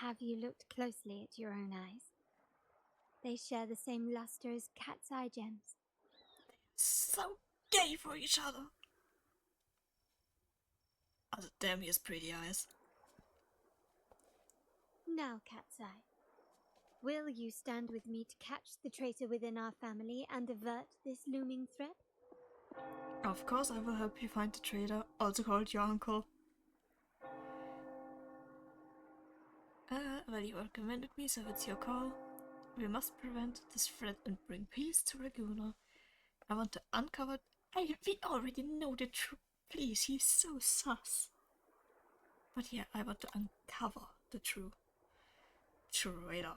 [SPEAKER 11] have you looked closely at your own eyes? They share the same luster as Cat's Eye gems.
[SPEAKER 1] So gay for each other. Also, damn, he has pretty eyes.
[SPEAKER 11] Now, Cat's Eye, will you stand with me to catch the traitor within our family and avert this looming threat?
[SPEAKER 1] Of course, I will help you find the traitor, also called your uncle. Well, you recommended me, so it's your call. We must prevent this threat and bring peace to Laguna. I want to uncover... we already know the truth. Please, he's so sus. But yeah, I want to uncover the true traitor.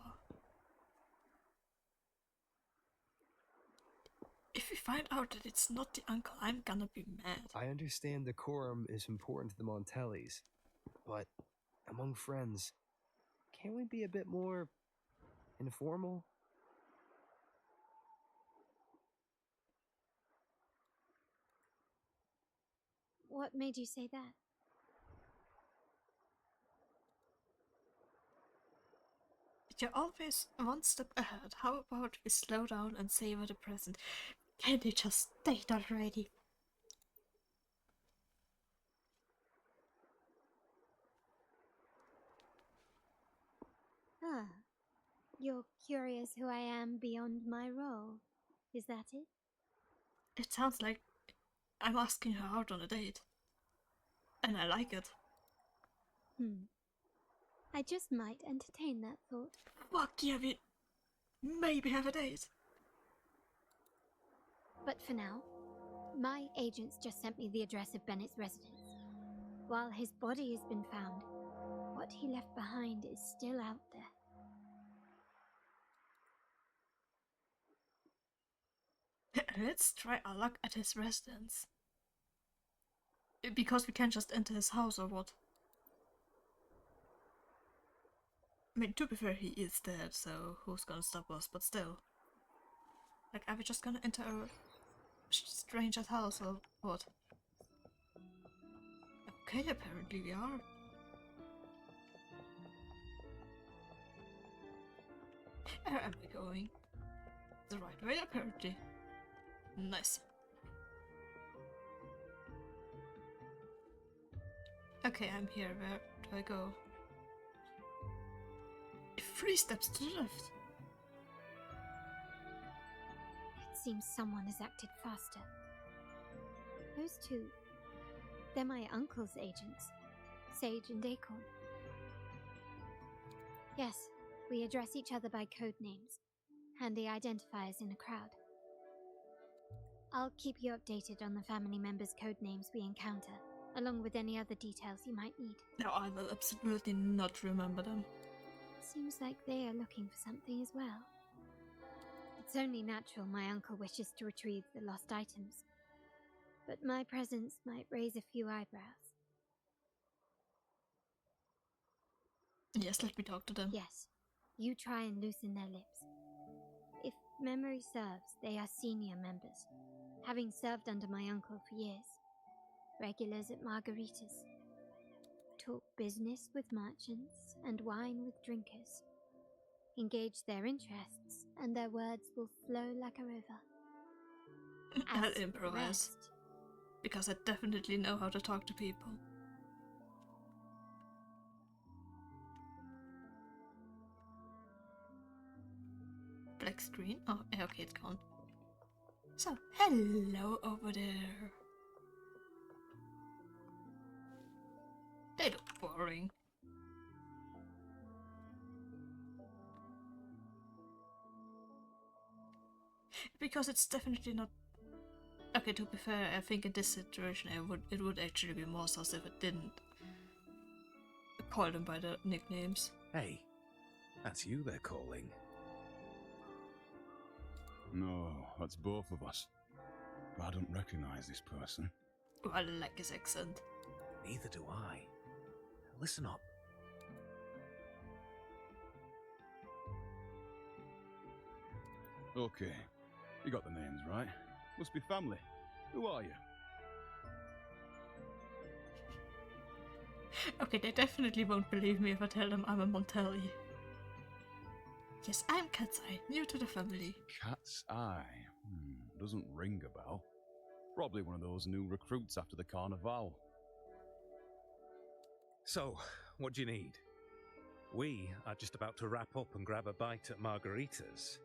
[SPEAKER 1] If we find out that it's not the uncle, I'm gonna be mad.
[SPEAKER 8] I understand decorum is important to the Montellis, but among friends, can't we be a bit more informal?
[SPEAKER 11] What made you say that?
[SPEAKER 1] You're always one step ahead. How about we slow down and savor the present? Can you just state already?
[SPEAKER 11] Ah, you're curious who I am beyond my role. Is that it?
[SPEAKER 1] It sounds like I'm asking her out on a date. And I like it.
[SPEAKER 11] I just might entertain that thought.
[SPEAKER 1] Fuck yeah, we maybe have a date.
[SPEAKER 11] But for now, my agents just sent me the address of Bennett's residence. While his body has been found, what he left behind is still out there.
[SPEAKER 1] Let's try our luck at his residence. Because we can't just enter his house or what? I mean, to be fair, he is dead, so who's gonna stop us? But still. Like, are we just gonna enter a stranger's house or what? Okay, apparently we are. Where am I going? The right way, apparently. Nice. Okay, I'm here. Where do I go? 3 steps to the left.
[SPEAKER 11] It seems someone has acted faster. Those two, they're my uncle's agents, Sage and Acorn. Yes, we address each other by code names, handy identifiers in a crowd. I'll keep you updated on the family members' code names we encounter, along with any other details you might need.
[SPEAKER 1] No, I will absolutely not remember them.
[SPEAKER 11] Seems like they are looking for something as well. It's only natural my uncle wishes to retrieve the lost items, but my presence might raise a few eyebrows.
[SPEAKER 1] Yes, let me talk to them.
[SPEAKER 11] Yes, you try and loosen their lips. If memory serves, they are senior members, having served under my uncle for years. Regulars at margaritas. Talk business with merchants and wine with drinkers. Engage their interests, and their words will flow like a river.
[SPEAKER 1] I'll improvise. Because I definitely know how to talk to people. Black screen? Oh, okay, it's gone. So, hello over there. They look boring. Because it's definitely not... Okay, to be fair, I think in this situation it would actually be more sus if it didn't call them by the nicknames.
[SPEAKER 12] Hey, that's you they're calling.
[SPEAKER 13] No, that's both of us. But I don't recognize this person.
[SPEAKER 1] Oh, I like his accent.
[SPEAKER 12] Neither do I. Listen up.
[SPEAKER 13] Okay, you got the names right. Must be family. Who are you?
[SPEAKER 1] Okay, they definitely won't believe me if I tell them I'm a Montelli. Yes, I'm Cat's Eye, new to the family.
[SPEAKER 13] Cat's Eye? Doesn't ring a bell. Probably one of those new recruits after the Carnival.
[SPEAKER 12] So, what do you need? We are just about to wrap up and grab a bite at margaritas.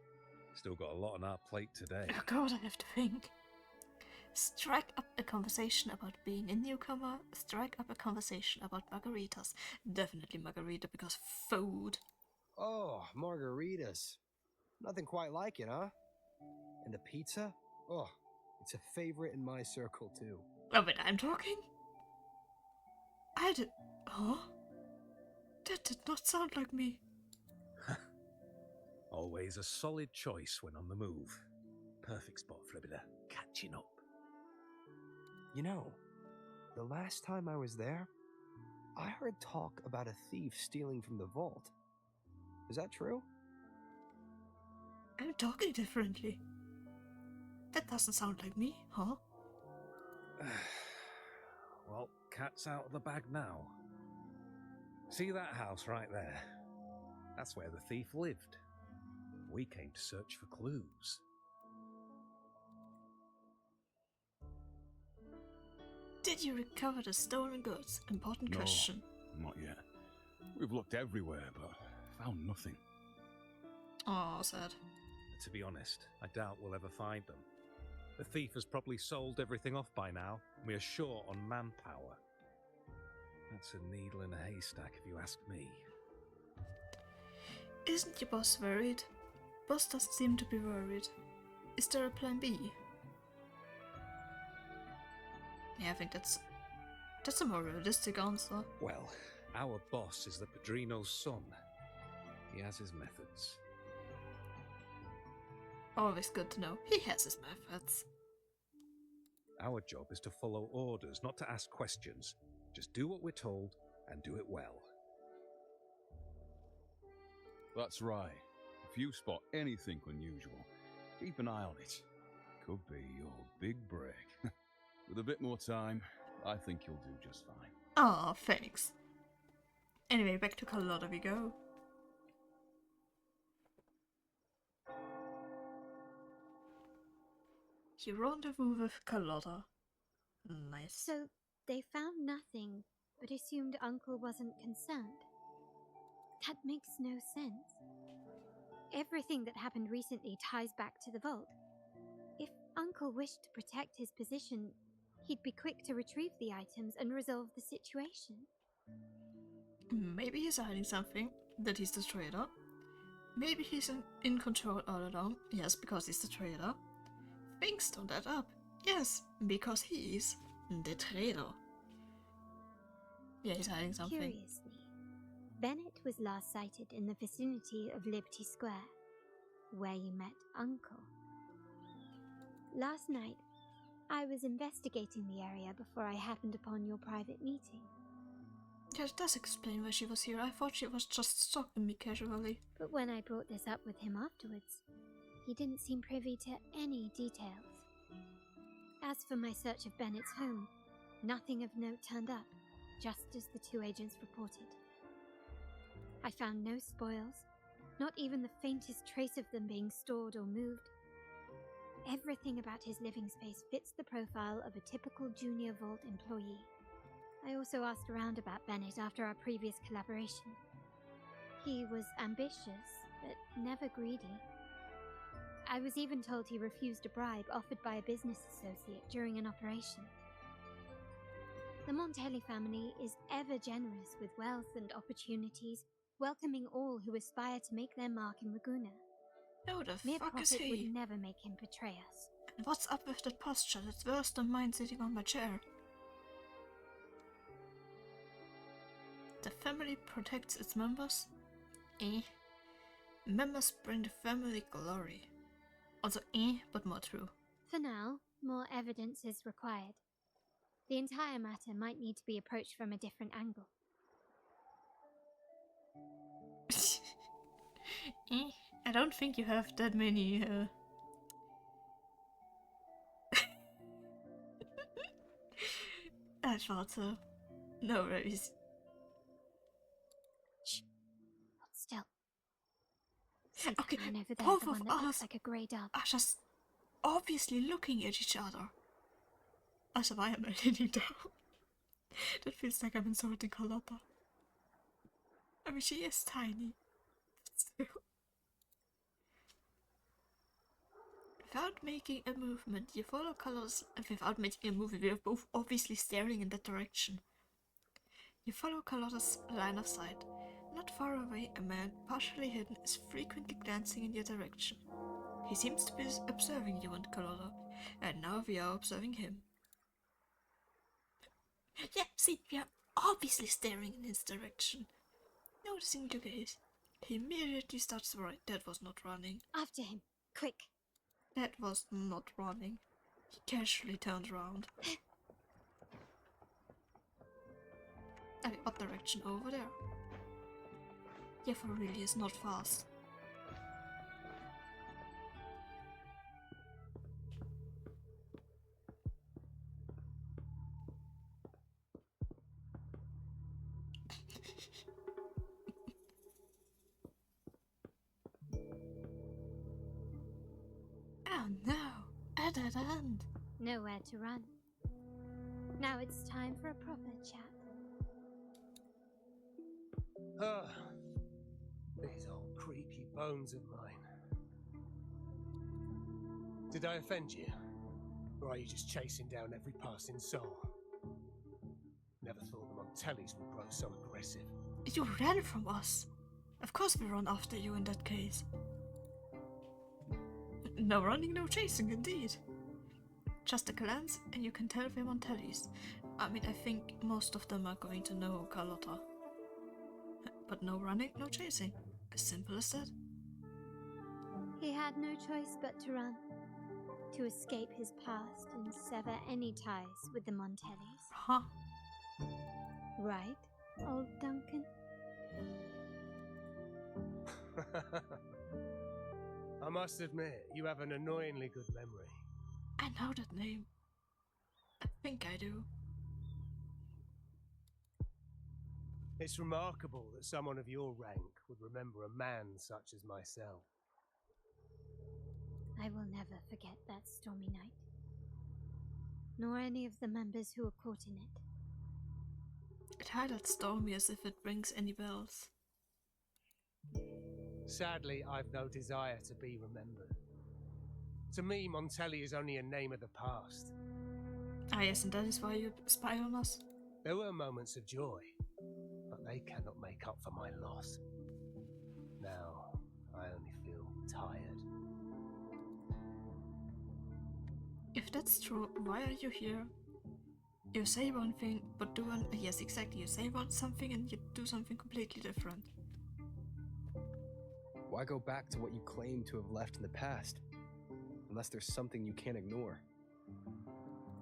[SPEAKER 12] Still got a lot on our plate today.
[SPEAKER 1] Oh god, I have to think. Strike up a conversation about being a newcomer. Strike up a conversation about margaritas. Definitely margarita because food.
[SPEAKER 8] Oh, margaritas. Nothing quite like it, huh? And a pizza? Oh, it's a favorite in my circle, too.
[SPEAKER 1] Oh, but I'm talking? I did... Huh? That did not sound like me.
[SPEAKER 12] Always a solid choice when on the move. Perfect spot for a bit of catching up.
[SPEAKER 8] You know, the last time I was there, I heard talk about a thief stealing from the vault. Is that true?
[SPEAKER 1] I'm talking differently. That doesn't sound like me, huh?
[SPEAKER 12] Well, cat's out of the bag now. See that house right there? That's where the thief lived. We came to search for clues.
[SPEAKER 1] Did you recover the stolen goods? Important
[SPEAKER 13] No,
[SPEAKER 1] question.
[SPEAKER 13] not yet. We've looked everywhere, but found nothing.
[SPEAKER 1] Oh, sad.
[SPEAKER 12] To be honest, I doubt we'll ever find them. The thief has probably sold everything off by now. We are short on manpower. That's a needle in a haystack, if you ask me.
[SPEAKER 1] Isn't your boss worried? Boss doesn't seem to be worried. Is there a plan B? Yeah, I think that's a more realistic answer.
[SPEAKER 12] Well, our boss is the Padrino's son. He has his methods.
[SPEAKER 1] Always good to know. He has his methods.
[SPEAKER 12] Our job is to follow orders, not to ask questions. Just do what we're told and do it well.
[SPEAKER 13] That's right. If you spot anything unusual, keep an eye on it. Could be your big break. With a bit more time, I think you'll do just fine.
[SPEAKER 1] Aw, thanks. Anyway, back to Carlotta we go. You rendezvous with Carlotta. Nice.
[SPEAKER 11] So, they found nothing, but assumed Uncle wasn't concerned. That makes no sense. Everything that happened recently ties back to the vault. If Uncle wished to protect his position, he'd be quick to retrieve the items and resolve the situation.
[SPEAKER 1] Maybe he's hiding something, that he's the traitor. Maybe he's in control all along. Yes, because he's the traitor. Things don't add up. Yes, because he's the traitor. Yeah, he's hiding something.
[SPEAKER 11] Curiously, Bennett was last sighted in the vicinity of Liberty Square, where you met Uncle. Last night, I was investigating the area before I happened upon your private meeting.
[SPEAKER 1] Yeah, it does explain why she was here. I thought she was just stalking me casually.
[SPEAKER 11] But when I brought this up with him afterwards, he didn't seem privy to any details. As for my search of Bennett's home, nothing of note turned up, just as the two agents reported. I found no spoils, not even the faintest trace of them being stored or moved. Everything about his living space fits the profile of a typical junior vault employee. I also asked around about Bennett after our previous collaboration. He was ambitious, but never greedy. I was even told he refused a bribe offered by a business associate during an operation. The Montelli family is ever generous with wealth and opportunities, welcoming all who aspire to make their mark in Laguna.
[SPEAKER 1] No, the
[SPEAKER 11] Mere
[SPEAKER 1] fuck is
[SPEAKER 11] profit
[SPEAKER 1] he?
[SPEAKER 11] would never make him betray us.
[SPEAKER 1] And what's up with that posture? That's worse than mine sitting on my chair. The family protects its members? Members bring the family glory. Also but more true.
[SPEAKER 11] For now, more evidence is required. The entire matter might need to be approached from a different angle.
[SPEAKER 1] I don't think you have that many, I thought so. No worries.
[SPEAKER 11] Shh. Hold still. See that
[SPEAKER 1] Okay,
[SPEAKER 11] man over there,
[SPEAKER 1] both
[SPEAKER 11] the one
[SPEAKER 1] of
[SPEAKER 11] that
[SPEAKER 1] us
[SPEAKER 11] looks like a grey dove.
[SPEAKER 1] are just obviously looking at each other. Also, why am I leaning down? That feels like I'm insulting Carlotta. I mean, she is tiny. But still. Without making a movement, you follow colors. Without making a movement, we are both obviously staring in that direction. You follow Carlotta's line of sight. Not far away, a man, partially hidden, is frequently glancing in your direction. He seems to be observing you and Carlotta, and now we are observing him. Yeah, see, we are obviously staring in his direction. Noticing your gaze, he immediately starts running. That was not running.
[SPEAKER 11] After him, quick.
[SPEAKER 1] That was not running. He casually turned around. Okay, what direction? Over there. Yeah, for really is not fast. Oh no, a dead end.
[SPEAKER 11] Nowhere to run. Now it's time for a proper chat.
[SPEAKER 14] Ah, these old creaky bones of mine. Did I offend you? Or are you just chasing down every passing soul? Never thought the Montellis would grow so aggressive.
[SPEAKER 1] You ran from us. Of course we run after you in that case. No running, no chasing, indeed. Just a glance and you can tell we're Montellis. I mean, I think most of them are going to know Carlotta. But no running, no chasing. As simple as that.
[SPEAKER 11] He had no choice but to run. To escape his past and sever any ties with the Montellis.
[SPEAKER 1] Huh?
[SPEAKER 11] Right, old Duncan?
[SPEAKER 14] I must admit, you have an annoyingly good memory.
[SPEAKER 1] I know that name. I think I do.
[SPEAKER 14] It's remarkable that someone of your rank would remember a man such as myself.
[SPEAKER 11] I will never forget that stormy night. Nor any of the members who were caught in it.
[SPEAKER 1] It highlights stormy as if it rings any bells.
[SPEAKER 14] Sadly, I've no desire to be remembered. To me, Montelli is only a name of the past.
[SPEAKER 1] Ah yes, and that is why you spy on us?
[SPEAKER 14] There were moments of joy, but they cannot make up for my loss. Now, I only feel tired.
[SPEAKER 1] If that's true, why are you here? You say one thing, but do one... Yes, exactly. You say something and you do something completely different.
[SPEAKER 8] Why go back to what you claim to have left in the past? Unless there's something you can't ignore.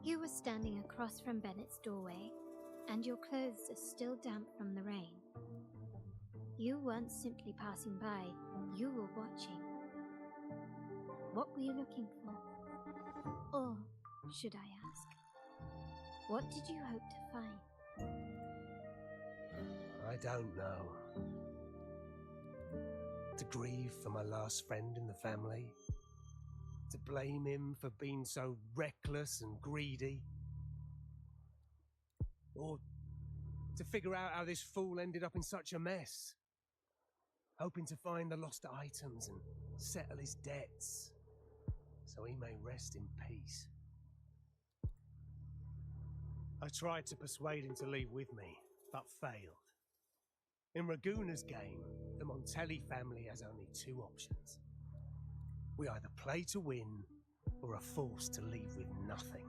[SPEAKER 11] You were standing across from Bennett's doorway, and your clothes are still damp from the rain. You weren't simply passing by, you were watching. What were you looking for? Or, should I ask, what did you hope to find?
[SPEAKER 14] I don't know. To grieve for my last friend in the family? To blame him for being so reckless and greedy? Or to figure out how this fool ended up in such a mess? Hoping to find the lost items and settle his debts, so he may rest in peace. I tried to persuade him to leave with me, but failed. In Raguna's game, the Montelli family has only two options. We either play to win, or are forced to leave with nothing.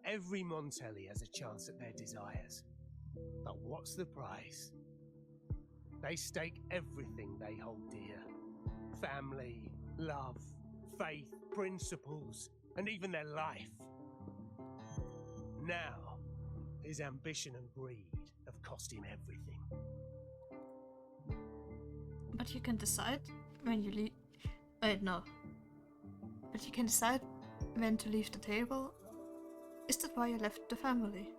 [SPEAKER 14] Every Montelli has a chance at their desires. But what's the price? They stake everything they hold dear. Family, love, faith, principles, and even their life. Now, his ambition and greed have cost him everything.
[SPEAKER 1] But you can decide when you leave... no. But you can decide when to leave the table. Is that why you left the family?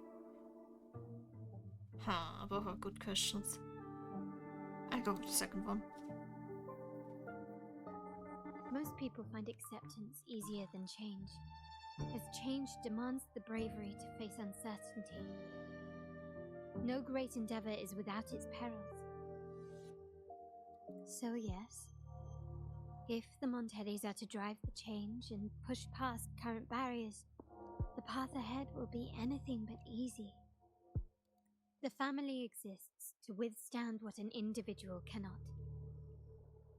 [SPEAKER 1] Huh, both are good questions. I'll go with the second one.
[SPEAKER 11] Most people find acceptance easier than change, as change demands the bravery to face uncertainty. No great endeavor is without its perils. So yes, if the Montellis are to drive the change and push past current barriers, the path ahead will be anything but easy. The family exists to withstand what an individual cannot,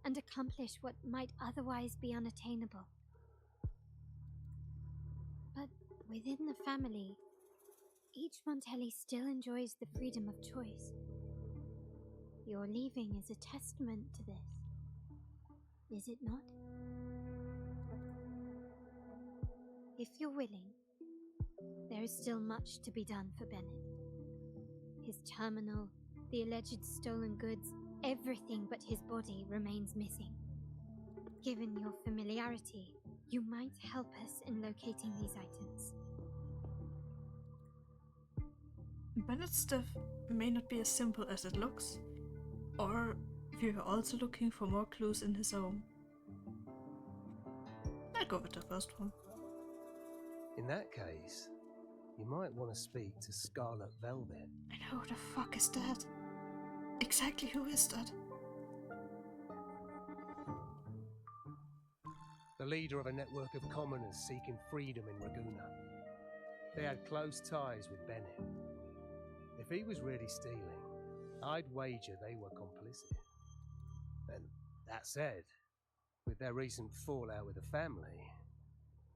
[SPEAKER 11] and accomplish what might otherwise be unattainable. But within the family, each Montelli still enjoys the freedom of choice. Your leaving is a testament to this, is it not? If you're willing, there is still much to be done for Bennett. His terminal, the alleged stolen goods, everything but his body remains missing. Given your familiarity, you might help us in locating these items.
[SPEAKER 1] Bennett's stuff may not be as simple as it looks, or we were also looking for more clues in his home. I'll go with the first one.
[SPEAKER 14] In that case, you might want to speak to Scarlet Velvet.
[SPEAKER 1] And who the fuck is that? Exactly who is that?
[SPEAKER 14] The leader of a network of commoners seeking freedom in Raguna. They had close ties with Bennett. If he was really stealing, I'd wager they were complicit. And that said, with their recent fallout with the family,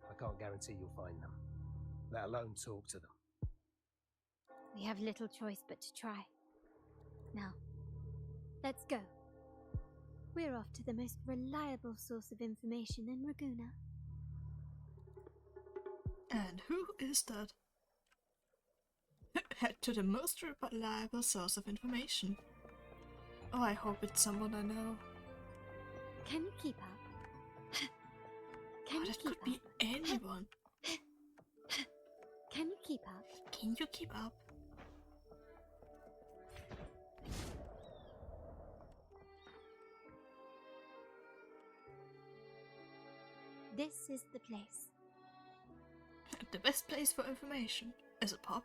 [SPEAKER 14] I can't guarantee you'll find them, let alone talk to them.
[SPEAKER 11] We have little choice but to try. Now, let's go. We're off to the most reliable source of information in Raguna.
[SPEAKER 1] And who is that? Head to the most reliable source of information. Oh, I hope it's someone I know.
[SPEAKER 11] Can you keep up? Can you
[SPEAKER 1] that
[SPEAKER 11] keep
[SPEAKER 1] could be anyone.
[SPEAKER 11] Can you keep up?
[SPEAKER 1] Can you keep up?
[SPEAKER 11] This is the place.
[SPEAKER 1] The best place for information is a pub.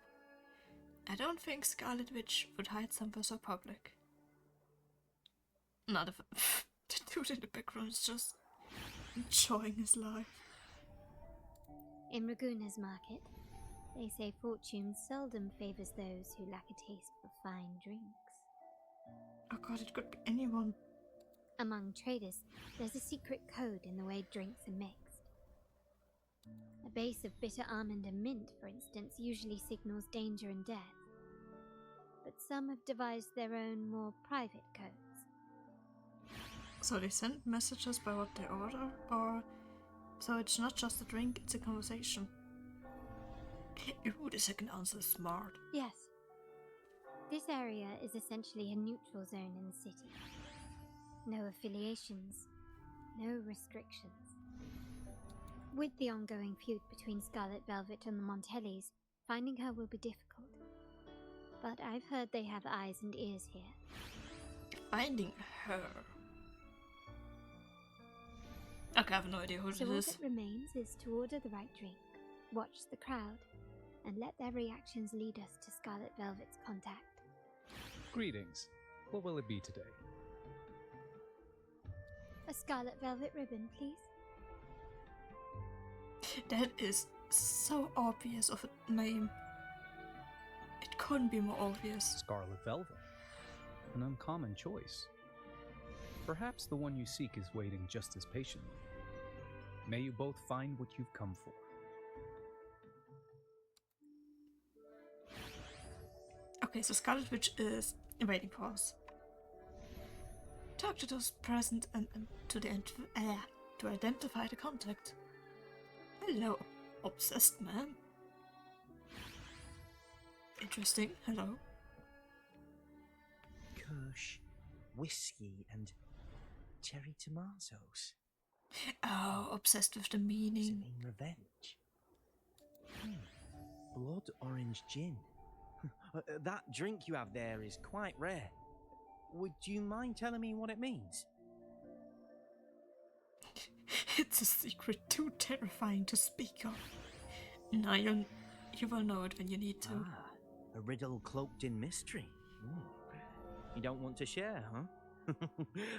[SPEAKER 1] I don't think Scarlet Witch would hide somewhere so public. Not if the dude in the background is just enjoying his life.
[SPEAKER 11] In Raguna's market, they say fortune seldom favors those who lack a taste for fine drinks.
[SPEAKER 1] Oh god, it could be anyone.
[SPEAKER 11] Among traders, there's a secret code in the way drinks are mixed. A base of bitter almond and mint, for instance, usually signals danger and death. But some have devised their own, more private codes.
[SPEAKER 1] So they send messages by what they order, or... So it's not just a drink, it's a conversation. Ooh, the second answer is smart.
[SPEAKER 11] Yes. This area is essentially a neutral zone in the city. No affiliations, no restrictions. With the ongoing feud between Scarlet Velvet and the Montellis, finding her will be difficult. But I've heard they have eyes and ears here.
[SPEAKER 1] Finding her. Okay, I have no idea who
[SPEAKER 11] So
[SPEAKER 1] it
[SPEAKER 11] all
[SPEAKER 1] is.
[SPEAKER 11] that remains is to order the right drink, watch the crowd, and let their reactions lead us to Scarlet Velvet's contact.
[SPEAKER 15] Greetings. What will it be today?
[SPEAKER 11] A Scarlet Velvet ribbon, please.
[SPEAKER 1] That is so obvious of a name. It couldn't be more obvious.
[SPEAKER 15] Scarlet Velvet. An uncommon choice. Perhaps the one you seek is waiting just as patiently. May you both find what you've come for.
[SPEAKER 1] Okay, so Scarlet Witch is waiting for us. Talk to those present and to identify the contact. Hello, obsessed man. Interesting. Hello.
[SPEAKER 16] Kirsch, whiskey, and cherry tomatoes.
[SPEAKER 1] Oh, obsessed with the meaning.
[SPEAKER 16] Does it mean revenge? Blood orange gin. That drink you have there is quite rare. Would you mind telling me what it means?
[SPEAKER 1] It's a secret too terrifying to speak of. Now you will know it when you need to.
[SPEAKER 16] Ah, a riddle cloaked in mystery. You don't want to share, huh?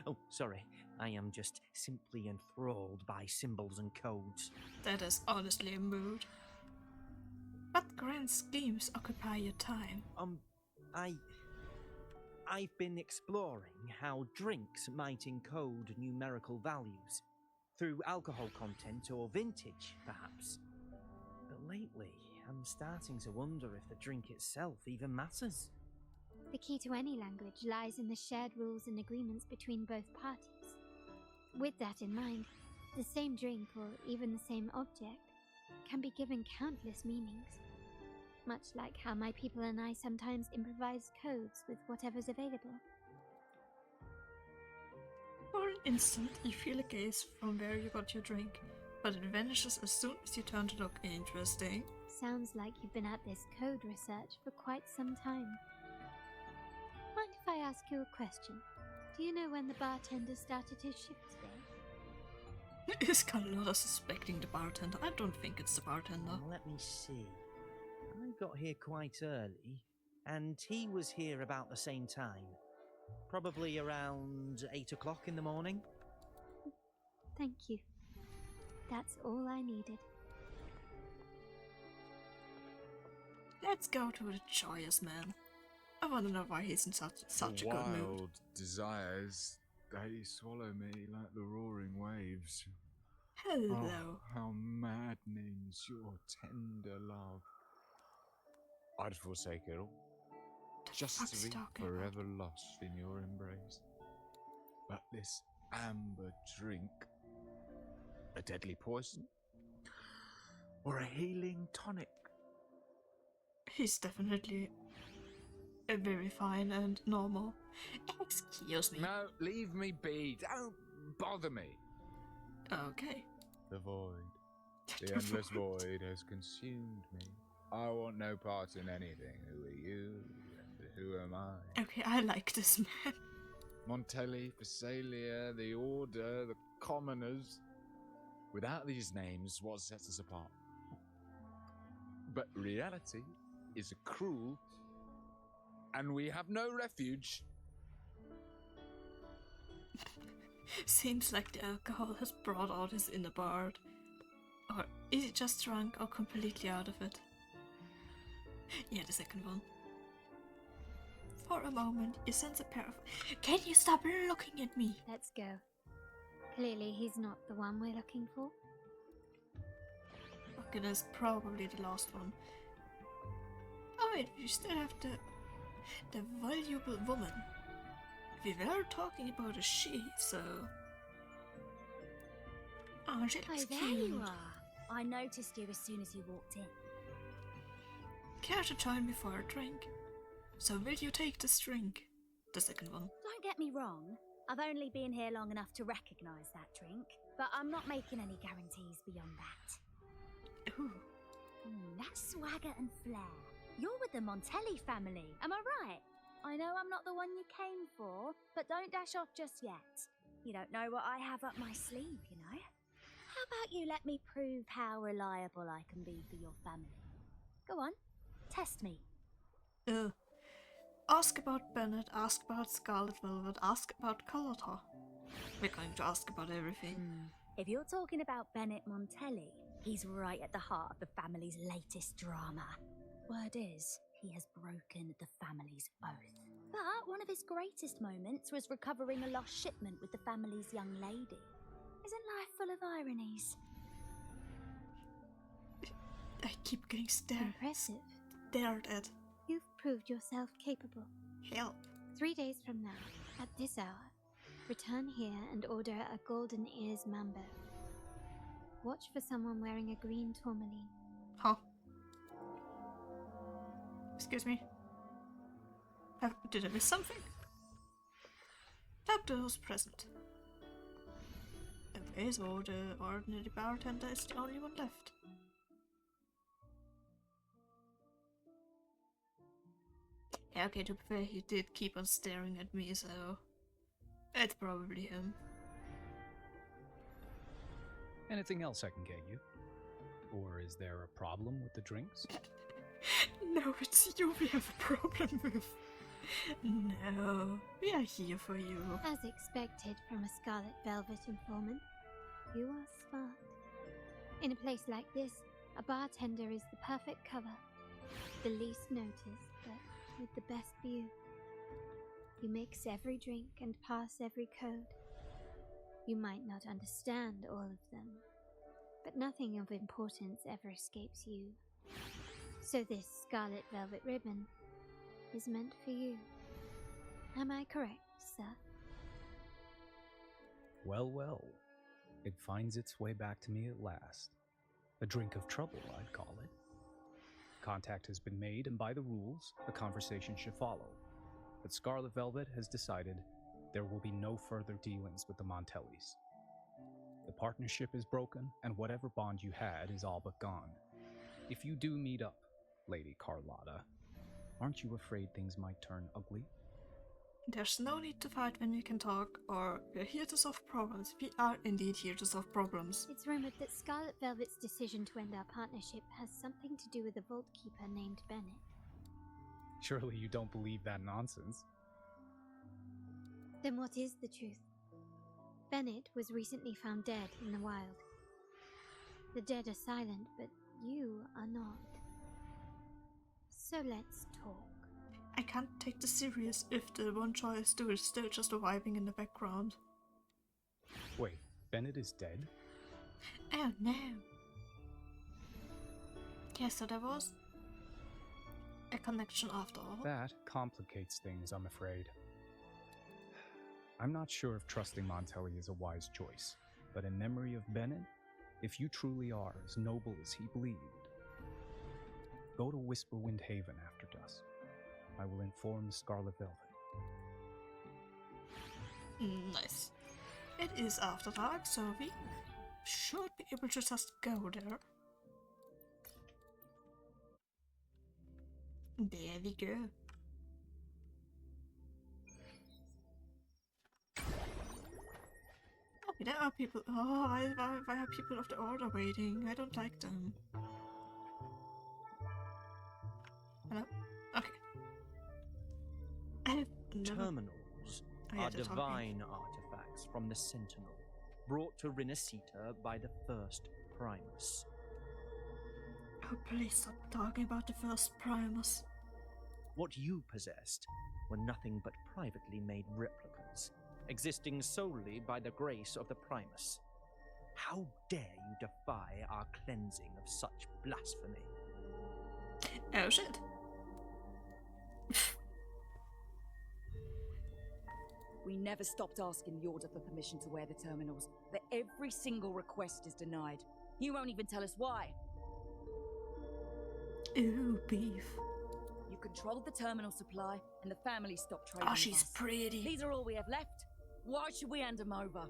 [SPEAKER 16] Oh, sorry. I am just simply enthralled by symbols and codes.
[SPEAKER 1] That is honestly a mood. What grand schemes occupy your time?
[SPEAKER 16] I've been exploring how drinks might encode numerical values. Through alcohol content or vintage, perhaps. But lately, I'm starting to wonder if the drink itself even matters.
[SPEAKER 11] The key to any language lies in the shared rules and agreements between both parties. With that in mind, the same drink, or even the same object, can be given countless meanings. Much like how my people and I sometimes improvise codes with whatever's available.
[SPEAKER 1] For an instant, you feel a gaze from where you got your drink, but it vanishes as soon as you turn to look. Interesting.
[SPEAKER 11] Sounds like you've been at this code research for quite some time. Mind if I ask you a question? Do you know when the bartender started his shift today?
[SPEAKER 1] Is Carlotta suspecting the bartender? I don't think it's the bartender.
[SPEAKER 16] Let me see. I got here quite early, and he was here about the same time. Probably around 8 o'clock in the morning.
[SPEAKER 11] Thank you. That's all I needed.
[SPEAKER 1] Let's go to the joyous man. I want to know why he's in such a good mood.
[SPEAKER 13] Wild desires, they swallow me like the roaring waves.
[SPEAKER 1] Hello.
[SPEAKER 13] Oh, how maddening's your tender love. I'd forsake it all, just to be forever lost in your embrace. But this amber drink, a deadly poison, or a healing tonic?
[SPEAKER 1] He's definitely a very fine and normal. Excuse me.
[SPEAKER 13] No, leave me be. Don't bother me.
[SPEAKER 1] Okay.
[SPEAKER 13] The void, the endless void has consumed me. I want no part in anything. Who are you and who am I?
[SPEAKER 1] Okay, I like this man.
[SPEAKER 13] Montelli, Phasalia, the Order, the Commoners. Without these names, what sets us apart? But reality is cruel, and we have no refuge.
[SPEAKER 1] Seems like the alcohol has brought out his inner bard. Or is he just drunk or completely out of it? Yeah, the second one. For a moment, you sense a pair of... Can you stop looking at me?
[SPEAKER 11] Let's go. Clearly he's not the one we're looking for.
[SPEAKER 1] Okay, that's probably the last one. Oh wait, we still have the valuable woman. We were talking about a she, so... Oh, she looks
[SPEAKER 3] there
[SPEAKER 1] cute.
[SPEAKER 3] you are. I noticed you as soon as you walked in.
[SPEAKER 1] Care to join me for a drink? So will you take this drink? The second one.
[SPEAKER 3] Don't get me wrong. I've only been here long enough to recognise that drink, but I'm not making any guarantees beyond that.
[SPEAKER 1] Ooh.
[SPEAKER 3] That swagger and flair. You're with the Montelli family, am I right? I know I'm not the one you came for, but don't dash off just yet. You don't know what I have up my sleeve, you know? How about you let me prove how reliable I can be for your family? Go on, test me.
[SPEAKER 1] Ask about Bennett, ask about Scarlet Velvet, ask about Carlotta. We're going to ask about everything.
[SPEAKER 3] If you're talking about Bennett Montelli, he's right at the heart of the family's latest drama. Word is, he has broken the family's oath. But one of his greatest moments was recovering a lost shipment with the family's young lady. Isn't life full of ironies?
[SPEAKER 1] I keep getting
[SPEAKER 11] Impressive.
[SPEAKER 1] stared at.
[SPEAKER 11] You've proved yourself capable.
[SPEAKER 1] Help.
[SPEAKER 11] 3 days from now, at this hour, return here and order a golden ears mambo. Watch for someone wearing a green tourmaline.
[SPEAKER 1] Huh? Excuse me. Did I miss something? Doctor was present. Okay, so the ordinary bartender is the only one left. Yeah, okay, to be fair, he did keep on staring at me, so it's probably him.
[SPEAKER 15] Anything else I can get you? Or is there a problem with the drinks?
[SPEAKER 1] No, it's you we have a problem with. No, we are here for you.
[SPEAKER 11] As expected from a Scarlet Velvet informant, you are smart. In a place like this, a bartender is the perfect cover. The least noticed, but with the best view. You mix every drink and pass every code. You might not understand all of them, but nothing of importance ever escapes you. So this Scarlet Velvet ribbon is meant for you. Am I correct, sir?
[SPEAKER 15] Well, well. It finds its way back to me at last. A drink of trouble, I'd call it. Contact has been made, and by the rules, a conversation should follow. But Scarlet Velvet has decided there will be no further dealings with the Montellis. The partnership is broken, and whatever bond you had is all but gone. If you do meet up, Lady Carlotta, aren't you afraid things might turn ugly?
[SPEAKER 1] There's no need to fight when we can talk, or we're here to solve problems. We are indeed here to solve problems.
[SPEAKER 11] It's rumored that Scarlet Velvet's decision to end our partnership has something to do with a Vault Keeper named Bennett.
[SPEAKER 15] Surely you don't believe that nonsense.
[SPEAKER 11] Then what is the truth? Bennett was recently found dead in the wild. The dead are silent, but you are not. So let's talk.
[SPEAKER 1] I can't take this serious if the one choice to is still just arriving in the background.
[SPEAKER 15] Wait, Bennett is dead?
[SPEAKER 1] Oh no. Yeah, so there was a connection after all.
[SPEAKER 15] That complicates things, I'm afraid. I'm not sure if trusting Montelli is a wise choice, but in memory of Bennett, if you truly are as noble as he believed, go to Whisperwind Haven after dusk. I will inform Scarlet Velvet.
[SPEAKER 1] Nice. It is after dark, so we should be able to just go there. There we go. Oh, there are people. Oh, why are people of the Order waiting? I don't like them. Hello? Okay.
[SPEAKER 16] Terminals are divine artifacts from the Sentinel, brought to Rinasita by the first Primus.
[SPEAKER 1] Oh, please stop talking about the first Primus.
[SPEAKER 16] What you possessed were nothing but privately made replicas, existing solely by the grace of the Primus. How dare you defy our cleansing of such blasphemy?
[SPEAKER 1] Oh shit.
[SPEAKER 17] We never stopped asking the Order for permission to wear the terminals, but every single request is denied. You won't even tell us why.
[SPEAKER 1] Ooh, beef.
[SPEAKER 17] You controlled the terminal supply, and the family stopped trading.
[SPEAKER 1] Oh, she's
[SPEAKER 17] us.
[SPEAKER 1] pretty.
[SPEAKER 17] These are all we have left. Why should we hand them over?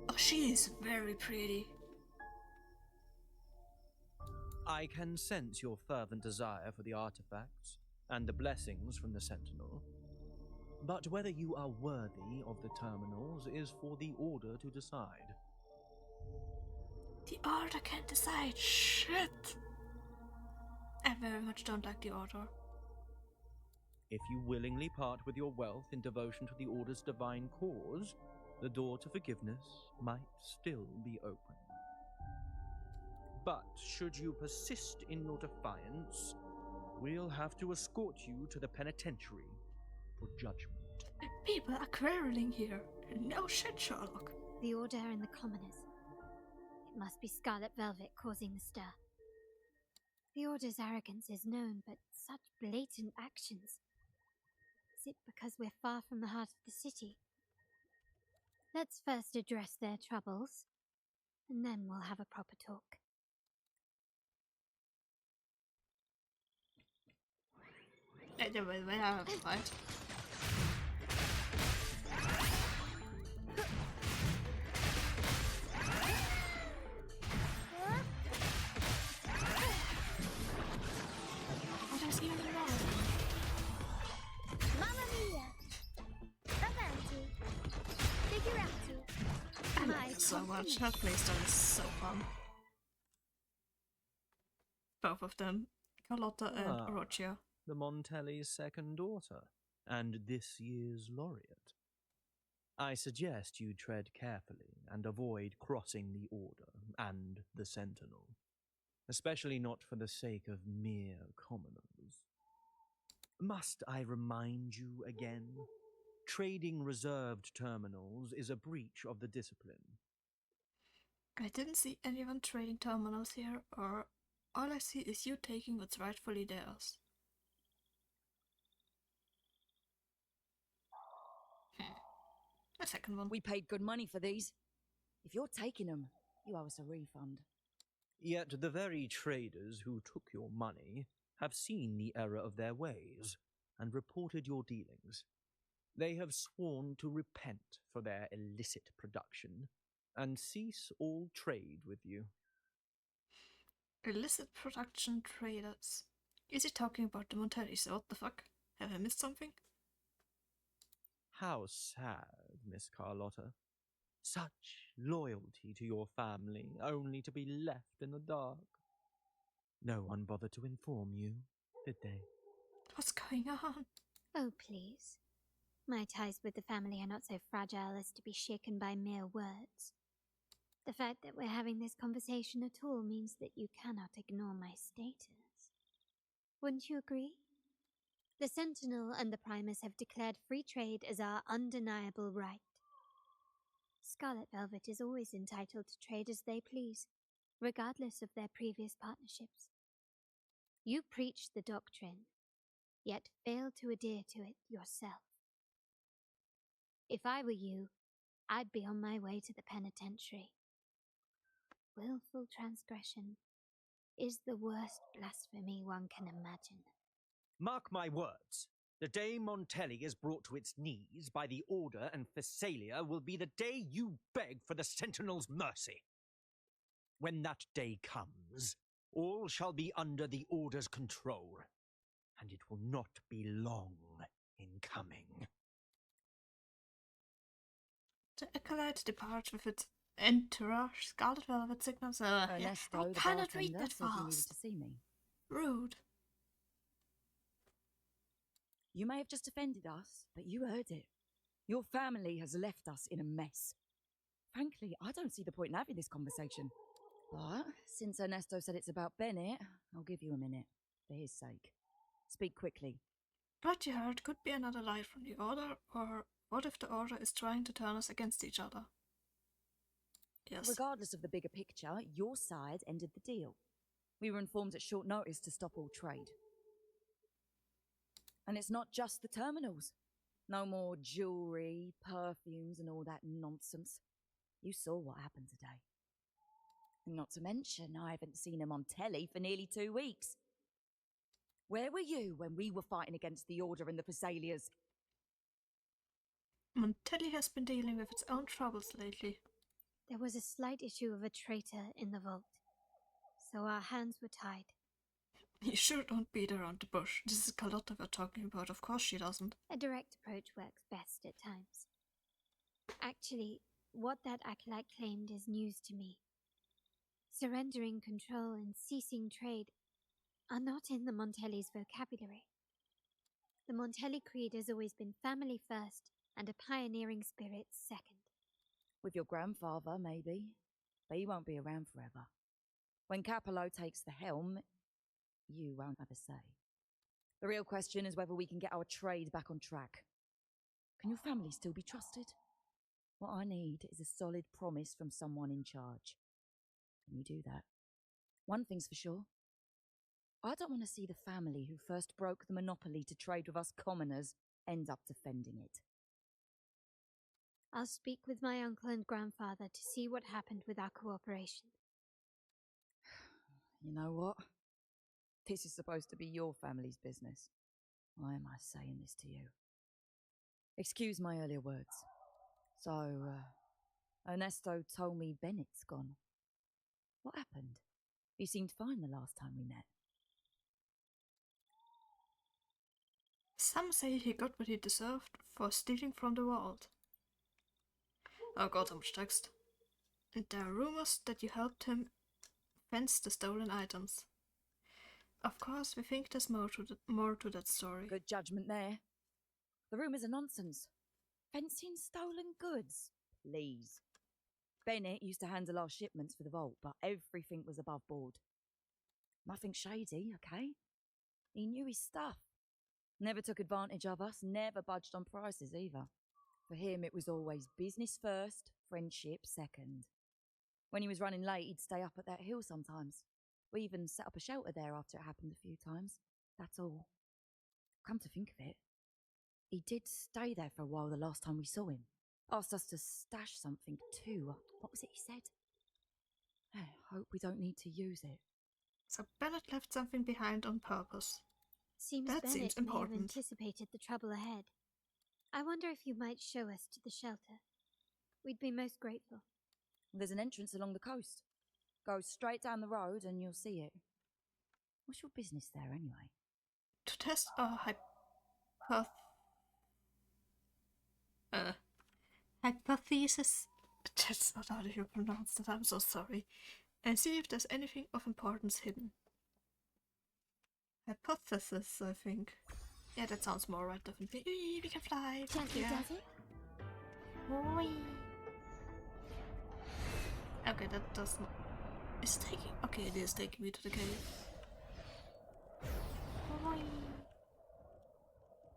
[SPEAKER 1] Oh, she is very pretty.
[SPEAKER 16] I can sense your fervent desire for the artifacts and the blessings from the Sentinel. But whether you are worthy of the terminals is for the Order to decide.
[SPEAKER 1] The Order can't decide. Shit. I very much don't like the Order.
[SPEAKER 16] If you willingly part with your wealth in devotion to the Order's divine cause, the door to forgiveness might still be open. But should you persist in your defiance, we'll have to escort you to the penitentiary for judgment.
[SPEAKER 1] People are quarreling here. No shit, Sherlock.
[SPEAKER 11] The Order and the Commoners. It must be Scarlet Velvet causing the stir. The Order's arrogance is known, but such blatant actions. Is it because we're far from the heart of the city? Let's first address their troubles, and then we'll have a proper talk.
[SPEAKER 1] Anyway, we have a fight. What is even wrong?
[SPEAKER 3] Mamma mia! Avanti! Figurati!
[SPEAKER 1] I like it so much. Her playstyle is so fun. Both of them, Carlotta and Orochia.
[SPEAKER 16] The Montelli's second daughter, and this year's laureate. I suggest you tread carefully and avoid crossing the Order and the Sentinel, especially not for the sake of mere commoners. Must I remind you again? Trading reserved terminals is a breach of the discipline.
[SPEAKER 1] I didn't see anyone trading terminals here, or all I see is you taking what's rightfully theirs. A second one.
[SPEAKER 17] We paid good money for these. If you're taking them, you owe us a refund.
[SPEAKER 16] Yet the very traders who took your money have seen the error of their ways and reported your dealings. They have sworn to repent for their illicit production and cease all trade with you.
[SPEAKER 1] Illicit production traders. Is he talking about the Montellis? What the fuck? Have I missed something?
[SPEAKER 16] How sad, Miss Carlotta. Such loyalty to your family, only to be left in the dark. No one bothered to inform you, did they?
[SPEAKER 1] What's going on?
[SPEAKER 11] Oh, please. My ties with the family are not so fragile as to be shaken by mere words. The fact that we're having this conversation at all means that you cannot ignore my status. Wouldn't you agree? The Sentinel and the Primus have declared free trade as our undeniable right. Scarlet Velvet is always entitled to trade as they please, regardless of their previous partnerships. You preach the doctrine, yet fail to adhere to it yourself. If I were you, I'd be on my way to the penitentiary. Willful transgression is the worst blasphemy one can imagine.
[SPEAKER 16] Mark my words. The day Montelli is brought to its knees by the Order and Phasalia will be the day you beg for the Sentinel's mercy. When that day comes, all shall be under the Order's control, and it will not be long in coming.
[SPEAKER 1] The acolyte departs with its entourage. Scarlet Velvet signals.
[SPEAKER 17] Ernesto,
[SPEAKER 1] I
[SPEAKER 17] the
[SPEAKER 1] cannot read
[SPEAKER 17] bartender,
[SPEAKER 1] that
[SPEAKER 17] said you needed
[SPEAKER 1] fast.
[SPEAKER 17] to see me.
[SPEAKER 1] Rude.
[SPEAKER 17] You may have just offended us, but you heard it. Your family has left us in a mess. Frankly, I don't see the point in having this conversation. But since Ernesto said it's about Bennett, I'll give you a minute, for his sake. Speak quickly.
[SPEAKER 1] What you heard could be another lie from the Order, or what if the Order is trying to turn us against each other? Yes.
[SPEAKER 17] Regardless of the bigger picture, your side ended the deal. We were informed at short notice to stop all trade. And it's not just the terminals. No more jewelry, perfumes, and all that nonsense. You saw what happened today. And not to mention, I haven't seen a Montelli for nearly 2 weeks. Where were you when we were fighting against the Order and the Phasalias?
[SPEAKER 1] Montelli has been dealing with its own troubles lately.
[SPEAKER 11] There was a slight issue of a traitor in the vault, so our hands were tied.
[SPEAKER 1] You sure don't beat around the bush. This is Carlotta we're talking about. Of course she doesn't.
[SPEAKER 11] A direct approach works best at times. Actually, what that acolyte claimed is news to me. Surrendering control and ceasing trade are not in the Montelli's vocabulary. The Montelli creed has always been family first and a pioneering spirit second.
[SPEAKER 17] With your grandfather, maybe. But he won't be around forever. When Capello takes the helm, you won't have a say. The real question is whether we can get our trade back on track. Can your family still be trusted? What I need is a solid promise from someone in charge. Can you do that? One thing's for sure. I don't want to see the family who first broke the monopoly to trade with us commoners end up defending it.
[SPEAKER 11] I'll speak with my uncle and grandfather to see what happened with our cooperation.
[SPEAKER 17] You know what? This is supposed to be your family's business. Why am I saying this to you? Excuse my earlier words. So, Ernesto told me Bennett's gone. What happened? He seemed fine the last time we met.
[SPEAKER 1] Some say he got what he deserved for stealing from the vault. Oh god, so much text. And there are rumors that you helped him fence the stolen items. Of course, we think there's more to that story.
[SPEAKER 17] Good judgment there. The rumours are nonsense. Fencing stolen goods? Please. Bennett used to handle our shipments for the vault, but everything was above board. Nothing shady, okay? He knew his stuff. Never took advantage of us, never budged on prices either. For him, it was always business first, friendship second. When he was running late, he'd stay up at that hill sometimes. We even set up a shelter there after it happened a few times. That's all. Come to think of it, he did stay there for a while the last time we saw him. Asked us to stash something too. What was it he said? I hope we don't need to use it.
[SPEAKER 1] So Bennett left something behind on purpose.
[SPEAKER 11] Seems
[SPEAKER 1] that
[SPEAKER 11] Bennett
[SPEAKER 1] seems
[SPEAKER 11] may have
[SPEAKER 1] important.
[SPEAKER 11] anticipated the trouble ahead. I wonder if you might show us to the shelter. We'd be most grateful.
[SPEAKER 17] There's an entrance along the coast. Go straight down the road and you'll see it. What's your business there anyway?
[SPEAKER 1] To test our Hypothesis. That's not how you pronounce that. I'm so sorry. And see if there's anything of importance hidden. Hypothesis, I think. Yeah, that sounds more right, definitely. We can fly.
[SPEAKER 11] Gently
[SPEAKER 1] Yeah.
[SPEAKER 11] does it.
[SPEAKER 1] Okay, that doesn't. It's taking. Okay, it is taking me to the cave.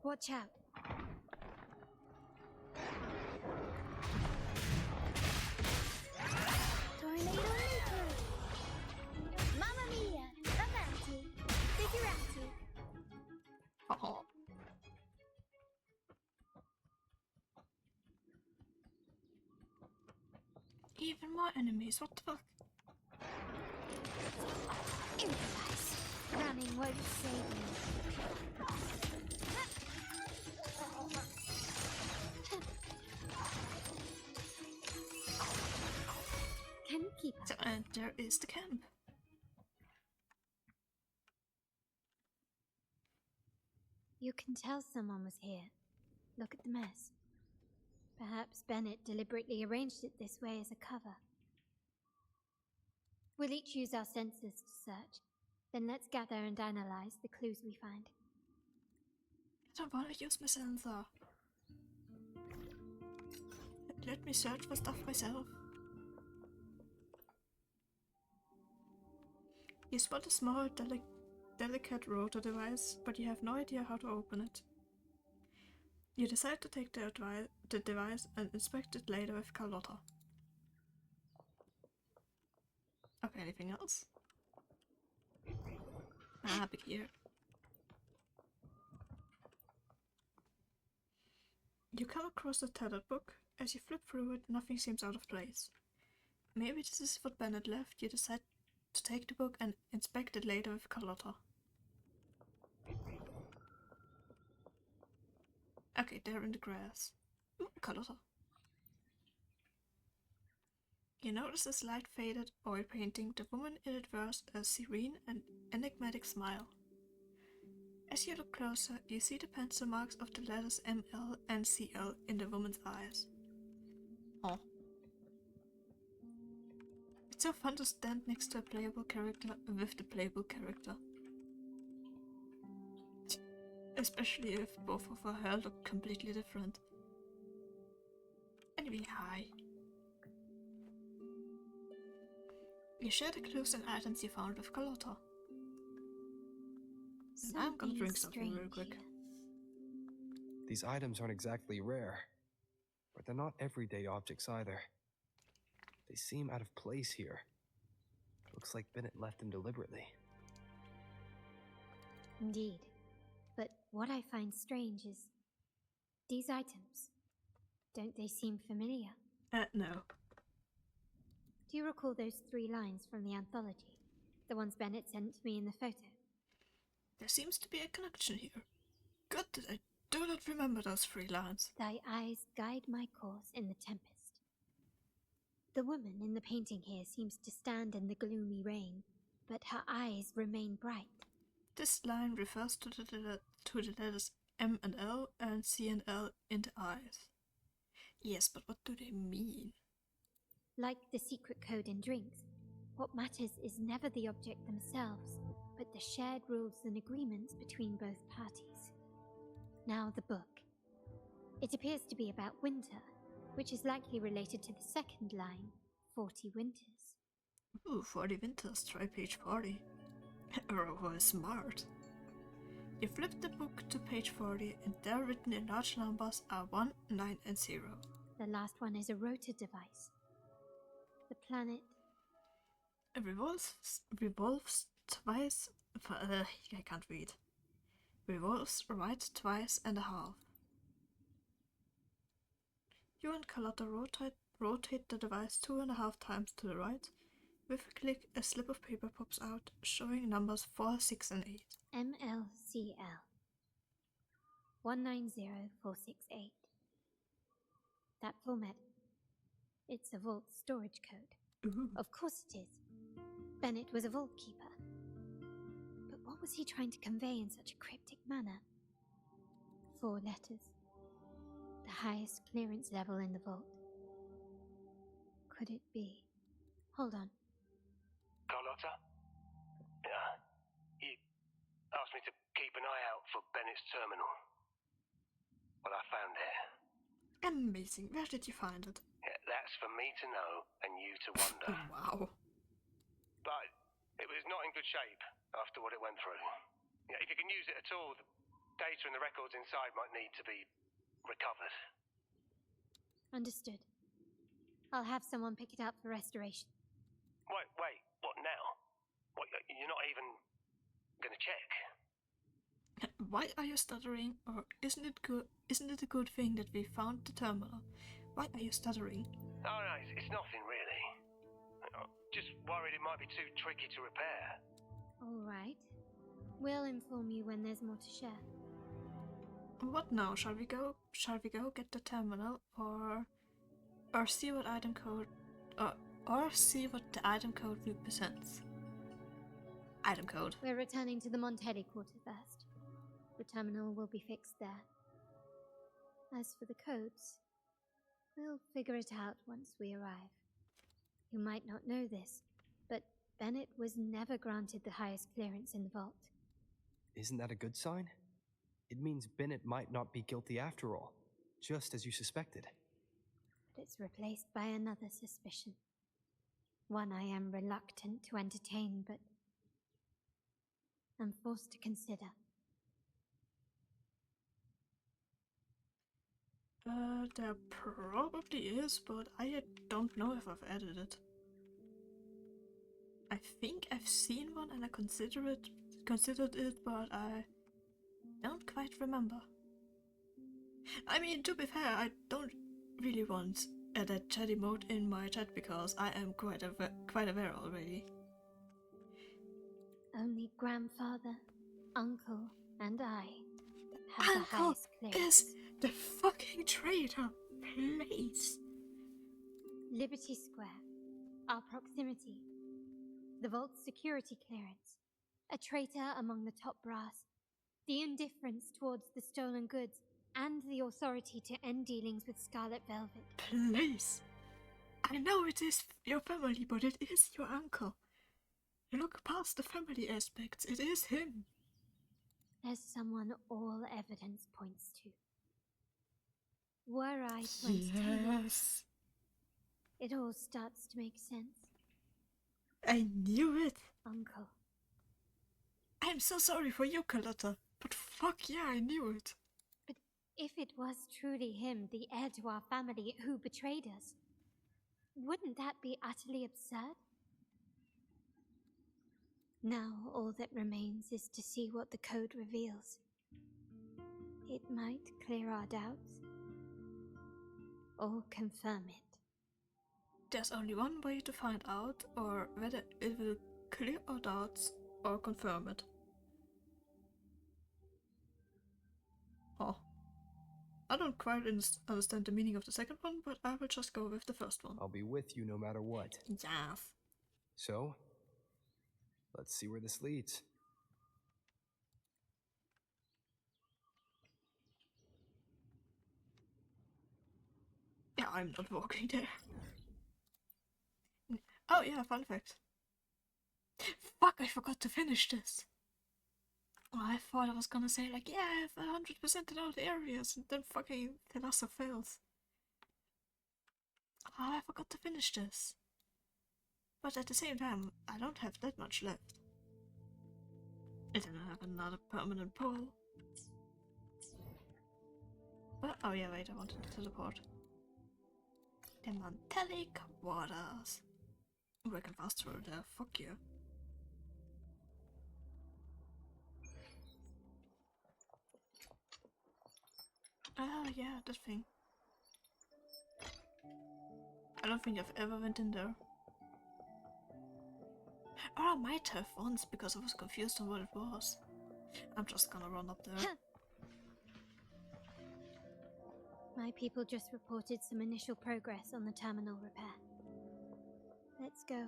[SPEAKER 11] Watch out. Tornado Maker! Mamma mia! Avanti! Figurati!
[SPEAKER 1] Oh. Even more enemies, what the fuck?
[SPEAKER 11] Improvise. Running won't save me. Can keep up.
[SPEAKER 1] So, and there is the camp.
[SPEAKER 11] You can tell someone was here. Look at the mess. Perhaps Bennett deliberately arranged it this way as a cover. We'll each use our senses to search. Then let's gather and analyze the clues we find.
[SPEAKER 1] I don't want to use my sensor. Let me search for stuff myself. You spot a small, delicate rotor device, but you have no idea how to open it. You decide to take the device and inspect it later with Carlotta. Okay, anything else? Ah, big ear. You come across a tethered book. As you flip through it, nothing seems out of place. Maybe this is what Bennett left. You decide to take the book and inspect it later with Carlotta. Okay, they're in the grass. Ooh, Carlotta. You notice a slight faded oil painting. The woman in it wears a serene and enigmatic smile. As you look closer, you see the pencil marks of the letters ML and CL in the woman's eyes. Oh. It's so fun to stand next to a playable character with the playable character. Especially if both of our hair look completely different. Anyway, hi. You share the clues and items you found with Carlotta. And I'm gonna drink something real quick.
[SPEAKER 8] These items aren't exactly rare, but they're not everyday objects either. They seem out of place here. Looks like Bennett left them deliberately.
[SPEAKER 11] Indeed. But what I find strange is these items. Don't they seem familiar?
[SPEAKER 1] No.
[SPEAKER 11] Do you recall those 3 lines from the anthology? The ones Bennett sent me in the photo?
[SPEAKER 1] There seems to be a connection here. Good that I do not remember those 3 lines.
[SPEAKER 11] Thy eyes guide my course in the tempest. The woman in the painting here seems to stand in the gloomy rain, but her eyes remain bright.
[SPEAKER 1] This line refers to the letters M and L and C and L in the eyes. Yes, but what do they mean?
[SPEAKER 11] Like the secret code in drinks, what matters is never the object themselves, but the shared rules and agreements between both parties. Now the book. It appears to be about winter, which is likely related to the second line, 40 winters.
[SPEAKER 1] Ooh, 40 winters, try page 40. Oh, smart. You flip the book to page 40 and there written in large numbers are 1, 9 and 0.
[SPEAKER 11] The last one is a rotor device. The planet
[SPEAKER 1] revolves twice. I can't read. Revolves right twice and a half. You and Carlotta rotate the device 2.5 times to the right. With a click, a slip of paper pops out, showing numbers 4, 6 and 8.
[SPEAKER 11] MLCL 190468. That format. It's a vault storage code.
[SPEAKER 1] Ooh.
[SPEAKER 11] Of course it is. Bennett was a vault keeper. But what was he trying to convey in such a cryptic manner? 4 letters. The highest clearance level in the vault. Could it be? Hold on.
[SPEAKER 18] Carlotta? Yeah. You asked me to keep an eye out for Bennett's terminal. Well, I found it.
[SPEAKER 1] Amazing. Where did you find it?
[SPEAKER 18] Yeah, that's for me to know and you to wonder.
[SPEAKER 1] Wow.
[SPEAKER 18] But it was not in good shape after what it went through. Yeah, if you can use it at all, the data and the records inside might need to be recovered.
[SPEAKER 11] Understood. I'll have someone pick it up for restoration.
[SPEAKER 18] Wait, what now? What, you're not even gonna check?
[SPEAKER 1] Why are you stuttering? Or isn't it good? Isn't it a good thing that we found the terminal? Why are you stuttering?
[SPEAKER 18] Oh no, it's nothing really. I'm just worried it might be too tricky to repair.
[SPEAKER 11] All right. We'll inform you when there's more to share.
[SPEAKER 1] What now? Shall we go get the terminal, or see what item code, or see what the item code represents? Item code.
[SPEAKER 11] We're returning to the Montelli quarter first. The terminal will be fixed there. As for the codes, we'll figure it out once we arrive. You might not know this, but Bennett was never granted the highest clearance in the vault.
[SPEAKER 8] Isn't that a good sign? It means Bennett might not be guilty after all, just as you suspected.
[SPEAKER 11] But it's replaced by another suspicion. One I am reluctant to entertain, but I'm forced to consider.
[SPEAKER 1] There probably is, but I don't know if I've added it. I think I've seen one and I considered it, but I don't quite remember. I mean, to be fair, I don't really want that chatty mode in my chat because I am quite aware already.
[SPEAKER 11] Only grandfather, uncle, and I have the
[SPEAKER 1] Uncle
[SPEAKER 11] highest clearance.
[SPEAKER 1] is the fucking traitor, please.
[SPEAKER 11] Liberty Square, our proximity, the vault's security clearance, a traitor among the top brass, the indifference towards the stolen goods, and the authority to end dealings with Scarlet Velvet.
[SPEAKER 1] Please. I know it is your family, but it is your uncle. You look past the family aspects, it is him.
[SPEAKER 11] There's someone all evidence points to. Were I 22,
[SPEAKER 1] Yes.
[SPEAKER 11] it all starts to make sense.
[SPEAKER 1] I knew it.
[SPEAKER 11] Uncle.
[SPEAKER 1] I'm so sorry for you, Carlotta, but fuck yeah, I knew it.
[SPEAKER 11] But if it was truly him, the heir to our family, who betrayed us, wouldn't that be utterly absurd? Now all that remains is to see what the code reveals. It might clear our doubts, or confirm it.
[SPEAKER 1] There's only one way to find out, or whether it will clear our doubts or confirm it. Oh. I don't quite understand the meaning of the second one, but I will just go with the first one.
[SPEAKER 8] I'll be with you no matter what.
[SPEAKER 1] Yes.
[SPEAKER 8] So, let's see where this leads.
[SPEAKER 1] Yeah, I'm not walking there. Oh yeah, fun fact. Fuck, I forgot to finish this. I thought I was gonna say like, yeah, I have 100% in all the areas, and then fucking the lasso fails. I forgot to finish this. But at the same time, I don't have that much left. I don't have another permanent pole. But, oh yeah, wait, I wanted to teleport. The Montelli Waters. Ooh, I can fast through there, fuck you. Oh yeah, that thing. I don't think I've ever went in there. Or I might have once because I was confused on what it was. I'm just gonna run up there.
[SPEAKER 11] My people just reported some initial progress on the terminal repair. Let's go.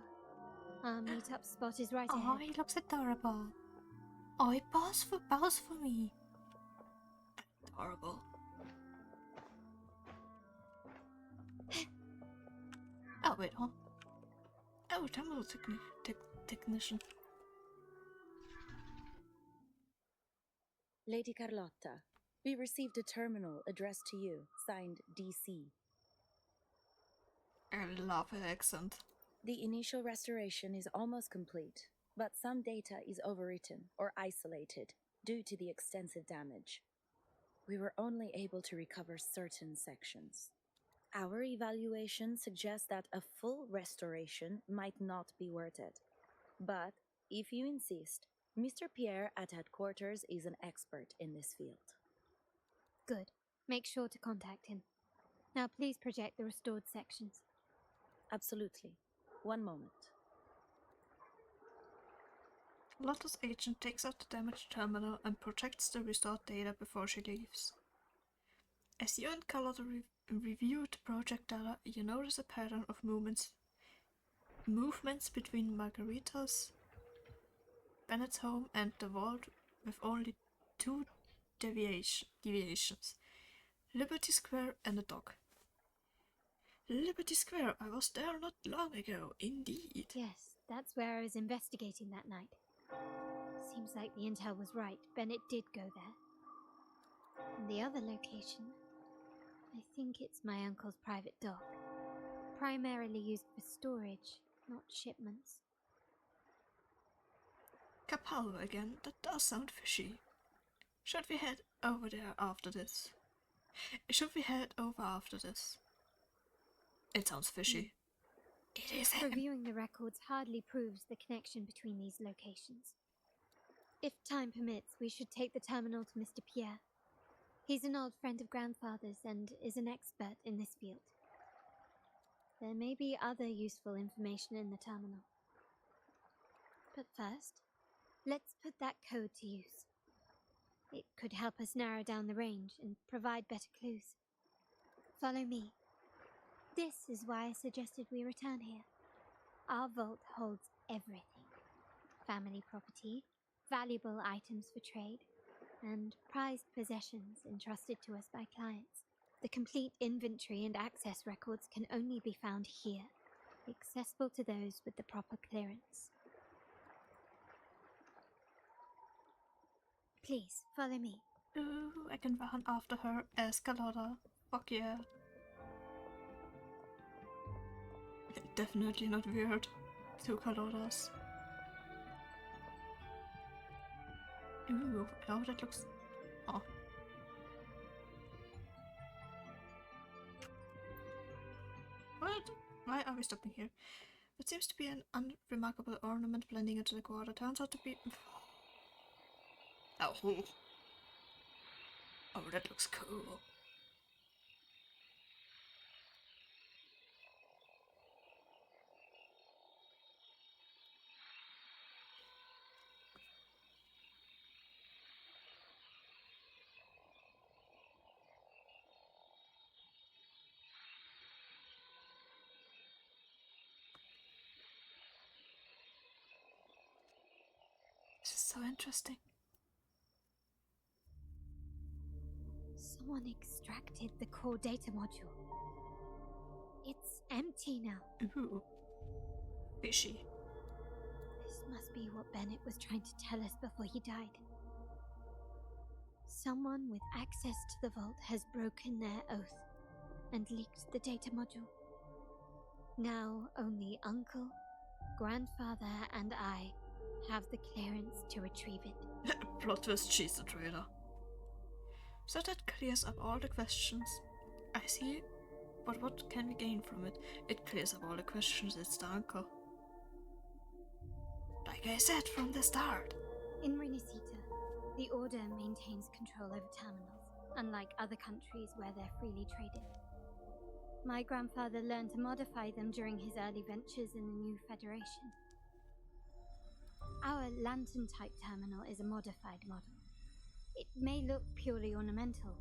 [SPEAKER 11] Our meetup spot is right ahead.
[SPEAKER 1] Oh, he looks adorable. Oh, he bows for me. Adorable. wait, huh? Oh, terminal technician.
[SPEAKER 17] Lady Carlotta, we received a terminal addressed to you, signed DC.
[SPEAKER 1] I love her accent.
[SPEAKER 17] The initial restoration is almost complete, but some data is overwritten or isolated due to the extensive damage. We were only able to recover certain sections. Our evaluation suggests that a full restoration might not be worth it. But, if you insist, Mr. Pierre at headquarters is an expert in this field.
[SPEAKER 11] Good. Make sure to contact him. Now please project the restored sections.
[SPEAKER 17] Absolutely. One moment.
[SPEAKER 1] Lotta's agent takes out the damaged terminal and projects the restored data before she leaves. As you and Carlotta review the project data, you notice a pattern of movements between Margarita's, Bennett's home, and the vault with only 2 deviations. Liberty Square and a dock. Liberty Square, I was there not long ago, indeed.
[SPEAKER 11] Yes, that's where I was investigating that night. Seems like the intel was right. Bennett did go there. And the other location, I think it's my uncle's private dock. Primarily used for storage, not shipments.
[SPEAKER 1] Capalvo again, that does sound fishy. Should we head over after this? It sounds fishy. It is him.
[SPEAKER 11] Reviewing the records hardly proves the connection between these locations. If time permits, we should take the terminal to Mr. Pierre. He's an old friend of Grandfather's and is an expert in this field. There may be other useful information in the terminal. But first, let's put that code to use. It could help us narrow down the range and provide better clues. Follow me. This is why I suggested we return here. Our vault holds everything. Family property, valuable items for trade, and prized possessions entrusted to us by clients. The complete inventory and access records can only be found here, accessible to those with the proper clearance. Please, follow me.
[SPEAKER 1] Ooh, I can run after her as Carlotta. Fuck yeah. Definitely not weird. 2 Carlottas. Ooh, oh, that looks... Oh. What? Why are we stopping here? What seems to be an unremarkable ornament blending into the quarter turns out to be... Oh. Oh, that looks cool. This is so interesting.
[SPEAKER 11] Someone extracted the core data module. It's empty now.
[SPEAKER 1] Ooh. Fishy.
[SPEAKER 11] This must be what Bennett was trying to tell us before he died. Someone with access to the vault has broken their oath and leaked the data module. Now only Uncle, Grandfather, and I have the clearance to retrieve it.
[SPEAKER 1] Plot twist, she's the traitor. So that clears up all the questions. I see, but what can we gain from it? It clears up all the questions, it's the uncle. Like I said from the start.
[SPEAKER 11] In Renacita, the Order maintains control over terminals, unlike other countries where they're freely traded. My grandfather learned to modify them during his early ventures in the new Federation. Our lantern-type terminal is a modified model. It may look purely ornamental,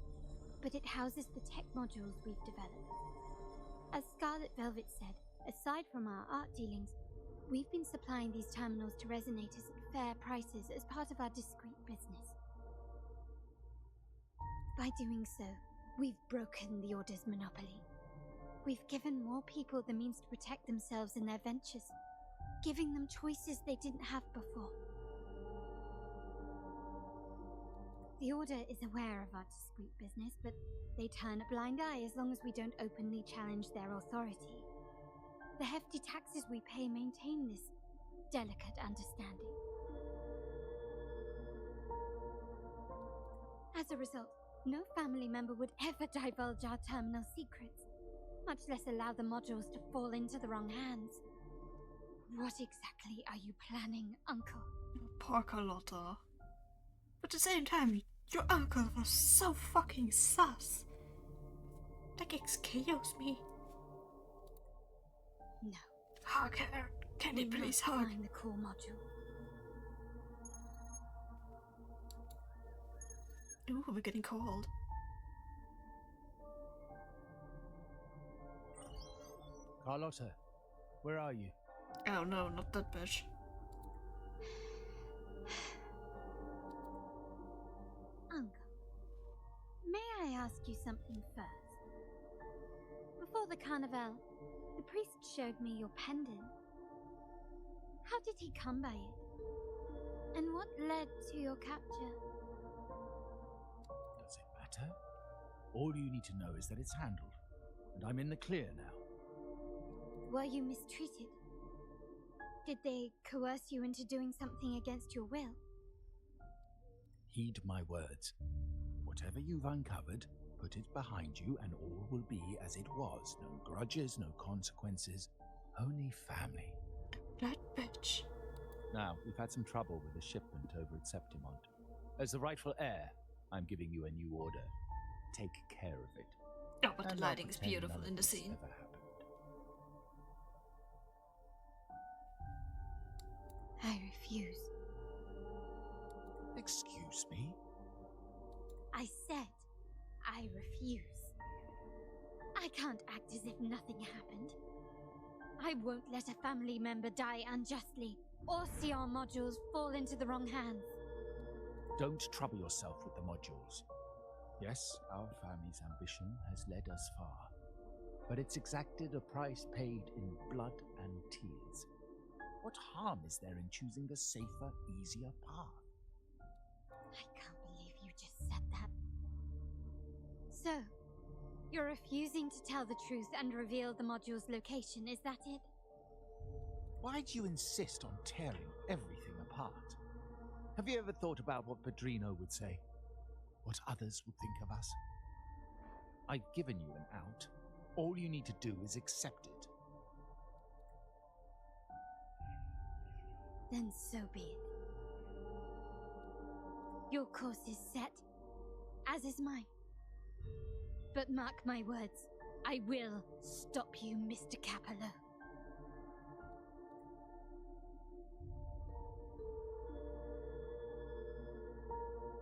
[SPEAKER 11] but it houses the tech modules we've developed. As Scarlet Velvet said, aside from our art dealings, we've been supplying these terminals to resonators at fair prices as part of our discreet business. By doing so, we've broken the Order's monopoly. We've given more people the means to protect themselves in their ventures, giving them choices they didn't have before. The Order is aware of our discreet business, but they turn a blind eye as long as we don't openly challenge their authority. The hefty taxes we pay maintain this delicate understanding. As a result, no family member would ever divulge our terminal secrets, much less allow the modules to fall into the wrong hands. What exactly are you planning, Uncle?
[SPEAKER 1] Poor Carlotta. But at the same time, your uncle was so fucking sus. That excuse me.
[SPEAKER 11] No.
[SPEAKER 1] Hug her. Can you please hug?
[SPEAKER 11] Find the core module.
[SPEAKER 1] Ooh, we're getting cold.
[SPEAKER 9] Carlotta, where are you?
[SPEAKER 1] Oh no, not that bitch.
[SPEAKER 11] Uncle, may I ask you something first? Before the carnival, the priest showed me your pendant. How did he come by it? And what led to your capture?
[SPEAKER 9] Does it matter? All you need to know is that it's handled, and I'm in the clear now.
[SPEAKER 11] Were you mistreated? Did they coerce you into doing something against your will?
[SPEAKER 9] Heed my words. Whatever you've uncovered, put it behind you and all will be as it was. No grudges, no consequences, only family.
[SPEAKER 1] That bitch.
[SPEAKER 9] Now, we've had some trouble with a shipment over at Septimont. As the rightful heir, I'm giving you a new order. Take care of it.
[SPEAKER 1] Oh, but the lighting is beautiful in the scene.
[SPEAKER 11] I refuse.
[SPEAKER 9] Excuse me?
[SPEAKER 11] I said I refuse. I can't act as if nothing happened. I won't let a family member die unjustly, or see our modules fall into the wrong hands.
[SPEAKER 9] Don't trouble yourself with the modules. Yes, our family's ambition has led us far, but it's exacted a price paid in blood and tears. What harm is there in choosing a safer, easier path?
[SPEAKER 11] I can't believe you just said that. So, you're refusing to tell the truth and reveal the module's location, is that it?
[SPEAKER 9] Why do you insist on tearing everything apart? Have you ever thought about what Padrino would say? What others would think of us? I've given you an out. All you need to do is accept it.
[SPEAKER 11] Then so be it. Your course is set, as is mine. But mark my words, I will stop you, Mr. Capello.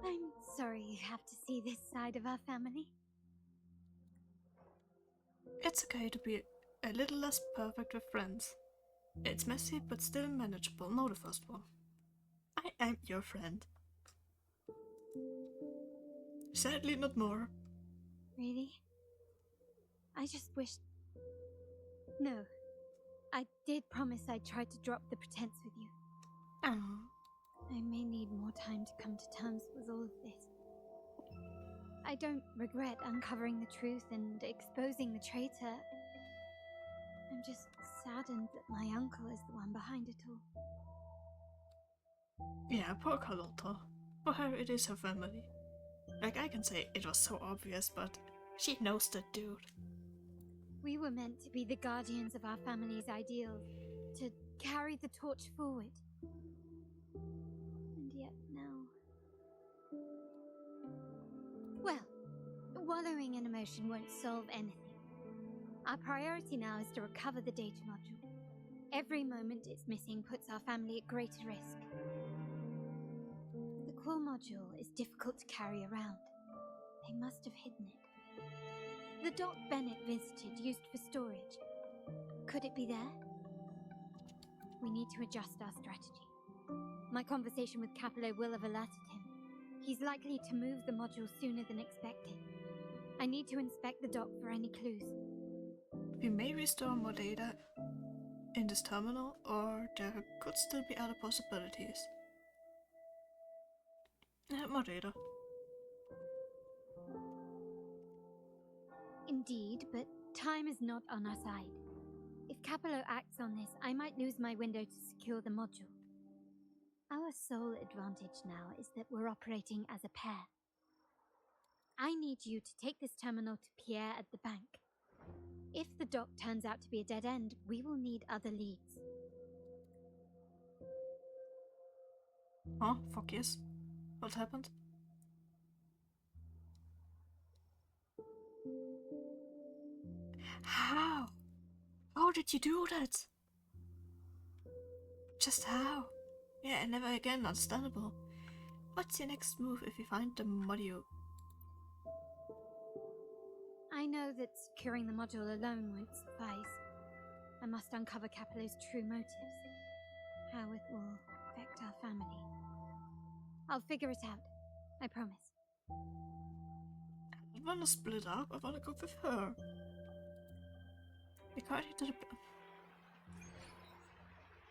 [SPEAKER 11] I'm sorry you have to see this side of our family.
[SPEAKER 1] It's okay to be a little less perfect with friends. It's messy, but still manageable. Know the first one. I am your friend. Sadly, not more.
[SPEAKER 11] Really? I just wished... No. I did promise I'd try to drop the pretense with you.
[SPEAKER 1] Oh.
[SPEAKER 11] I may need more time to come to terms with all of this. I don't regret uncovering the truth and exposing the traitor. I'm just saddened that my uncle is the one behind it all.
[SPEAKER 1] Yeah, poor Carlotta. For her, it is her family. Like, I can say it was so obvious, but she knows that dude.
[SPEAKER 11] We were meant to be the guardians of our family's ideals, to carry the torch forward. And yet now... Well, wallowing in emotion won't solve anything. Our priority now is to recover the data module. Every moment it's missing puts our family at greater risk. The core module is difficult to carry around. They must have hidden it. The dock Bennett visited used for storage. Could it be there? We need to adjust our strategy. My conversation with Capello will have alerted him. He's likely to move the module sooner than expected. I need to inspect the dock for any clues.
[SPEAKER 1] We may restore more data in this terminal, or there could still be other possibilities. More data.
[SPEAKER 11] Indeed, but time is not on our side. If Capello acts on this, I might lose my window to secure the module. Our sole advantage now is that we're operating as a pair. I need you to take this terminal to Pierre at the bank. If the dock turns out to be a dead end, we will need other leads.
[SPEAKER 1] Oh, fuck yes. What happened? How? How did you do that? Just how? Yeah, never again, understandable. What's your next move if you find the module?
[SPEAKER 11] I know that securing the module alone won't suffice. I must uncover Capello's true motives. How it will affect our family. I'll figure it out. I promise.
[SPEAKER 1] I don't want to split up, I want to go with her. According to the...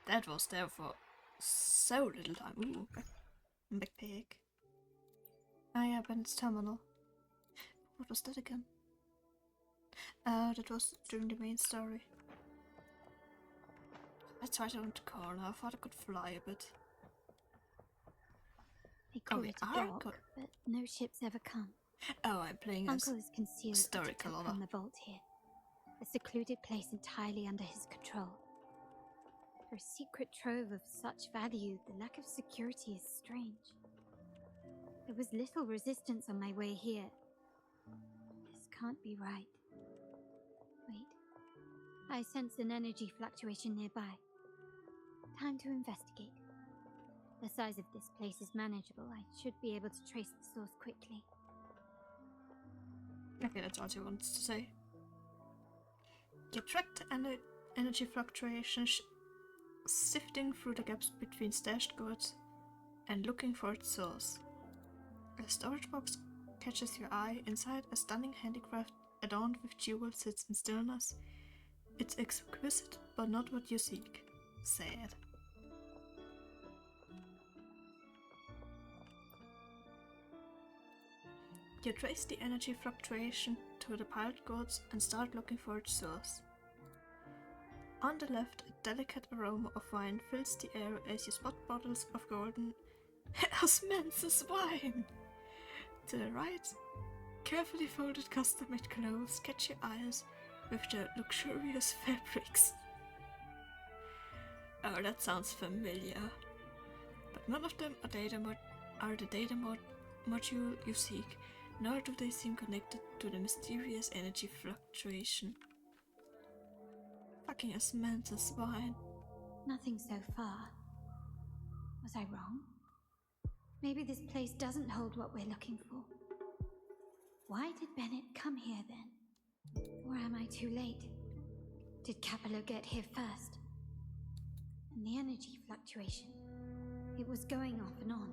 [SPEAKER 1] That was there for so little time. Ooh, backpack. Ah yeah, Bennett's terminal. What was that again? That was during the main story. Let's try around the corner. I thought I could fly a bit.
[SPEAKER 11] They call it a dock, but no ships ever come.
[SPEAKER 1] Oh, I'm playing
[SPEAKER 11] Uncle is concealed
[SPEAKER 1] story,
[SPEAKER 11] from
[SPEAKER 1] Carlotta.
[SPEAKER 11] the vault here. A secluded place entirely under his control. For a secret trove of such value, the lack of security is strange. There was little resistance on my way here. This can't be right. Wait. I sense an energy fluctuation nearby. Time to investigate. The size of this place is manageable. I should be able to trace the source quickly.
[SPEAKER 1] Okay, that's all she wants to say. You track the energy fluctuations, sifting through the gaps between stashed goods and looking for its source. A storage box catches your eye. Inside, a stunning handicraft adorned with jewels sits in stillness. It's exquisite, but not what you seek. Sad. You trace the energy fluctuation to the piled goods and start looking for its source. On the left, a delicate aroma of wine fills the air as you spot bottles of golden osmanthus wine. To the right, carefully folded custom-made clothes catch your eyes with their luxurious fabrics. Oh, that sounds familiar. But none of them are the data module you seek, nor do they seem connected to the mysterious energy fluctuation. Fucking osmanthus wine.
[SPEAKER 11] Nothing so far. Was I wrong? Maybe this place doesn't hold what we're looking for. Why did Bennett come here then? Or am I too late? Did Capello get here first? And the energy fluctuation. It was going off and on.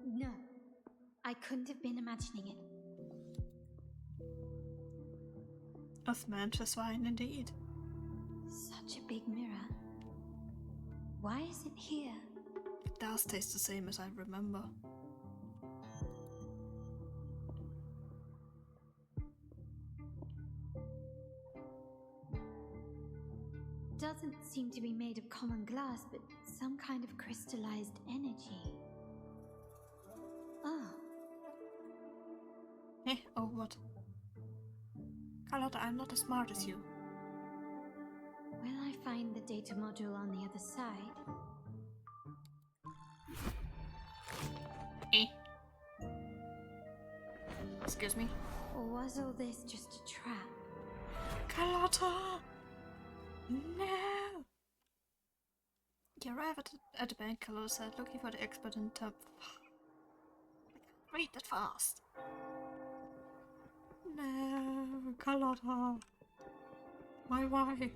[SPEAKER 11] No, I couldn't have been imagining it.
[SPEAKER 1] Osmanthus wine indeed.
[SPEAKER 11] Such a big mirror. Why is it here?
[SPEAKER 1] It does taste the same as I remember.
[SPEAKER 11] Doesn't seem to be made of common glass, but some kind of crystallized energy. Oh.
[SPEAKER 1] Eh, oh what? Carlotta, I'm not as smart as you.
[SPEAKER 11] Will I find the data module on the other side?
[SPEAKER 1] Eh. Excuse me?
[SPEAKER 11] Or was all this just a trap?
[SPEAKER 1] Carlotta! No! You arrive at the bank, Carlotta said, looking for the expert in term. I can't read that fast. No, Carlotta. My wife.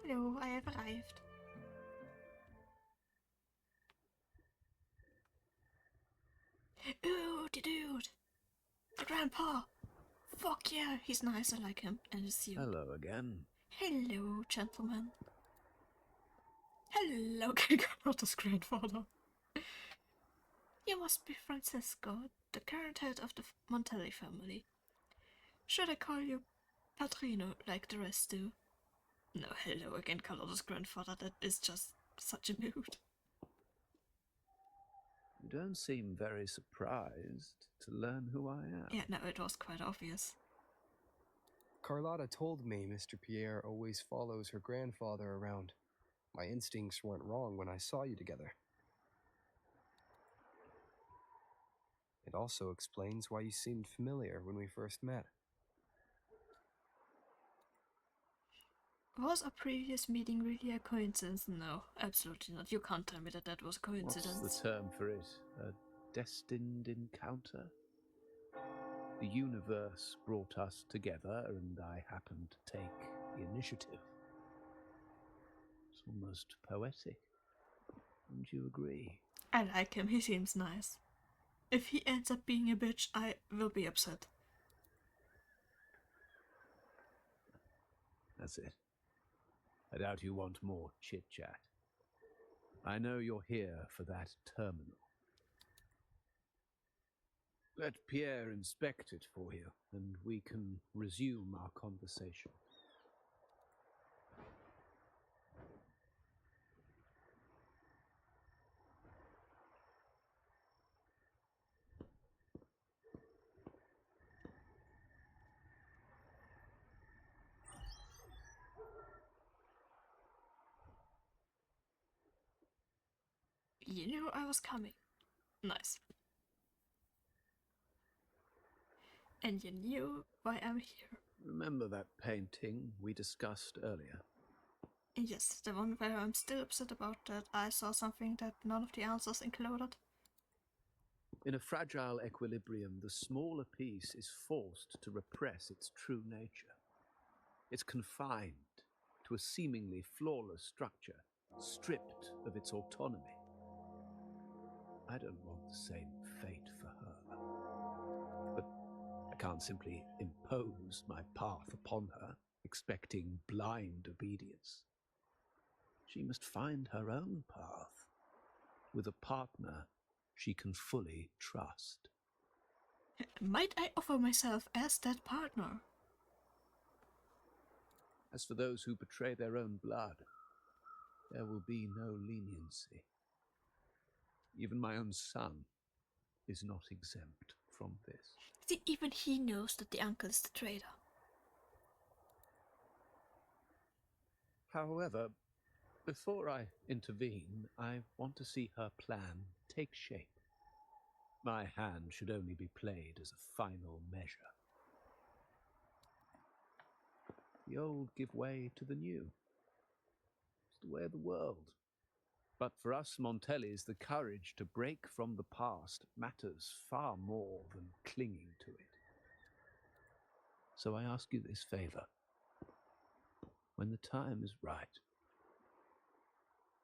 [SPEAKER 1] Hello, I have arrived. Ooh, the dude! The grandpa! Fuck yeah, he's nice, I like him, and his suit.
[SPEAKER 10] Hello again.
[SPEAKER 1] Hello, gentlemen. Hello, Carlotta's grandfather. You must be Francisco, the current head of the Montelli family. Should I call you Padrino like the rest do? No, hello again, Carlotta's grandfather. That is just such a mood.
[SPEAKER 10] You don't seem very surprised to learn who I am.
[SPEAKER 1] Yeah, no, it was quite obvious.
[SPEAKER 8] Carlotta told me Mr. Pierre always follows her grandfather around. My instincts weren't wrong when I saw you together. It also explains why you seemed familiar when we first met.
[SPEAKER 1] Was a previous meeting really a coincidence? No, absolutely not. You can't tell me that that was a coincidence.
[SPEAKER 10] What's the term for it? A destined encounter? The universe brought us together, and I happened to take the initiative. It's almost poetic. Wouldn't you agree?
[SPEAKER 1] I like him. He seems nice. If he ends up being a bitch, I will be upset.
[SPEAKER 10] That's it. I doubt you want more chit-chat. I know you're here for that terminal. Let Pierre inspect it for you, and we can resume our conversation.
[SPEAKER 1] You knew I was coming. Nice. And you knew why I'm here.
[SPEAKER 10] Remember that painting we discussed earlier?
[SPEAKER 1] Yes, the one where I'm still upset about that I saw something that none of the answers included.
[SPEAKER 10] In a fragile equilibrium, the smaller piece is forced to repress its true nature. It's confined to a seemingly flawless structure, stripped of its autonomy. I don't want the same fate for her. But I can't simply impose my path upon her, expecting blind obedience. She must find her own path, with a partner she can fully trust.
[SPEAKER 1] Might I offer myself as that partner?
[SPEAKER 10] As for those who betray their own blood, there will be no leniency. Even my own son is not exempt from this.
[SPEAKER 1] See, even he knows that the uncle is the traitor.
[SPEAKER 10] However, before I intervene, I want to see her plan take shape. My hand should only be played as a final measure. The old give way to the new. It's the way of the world. But for us Montellis, the courage to break from the past matters far more than clinging to it. So I ask you this favor. When the time is right,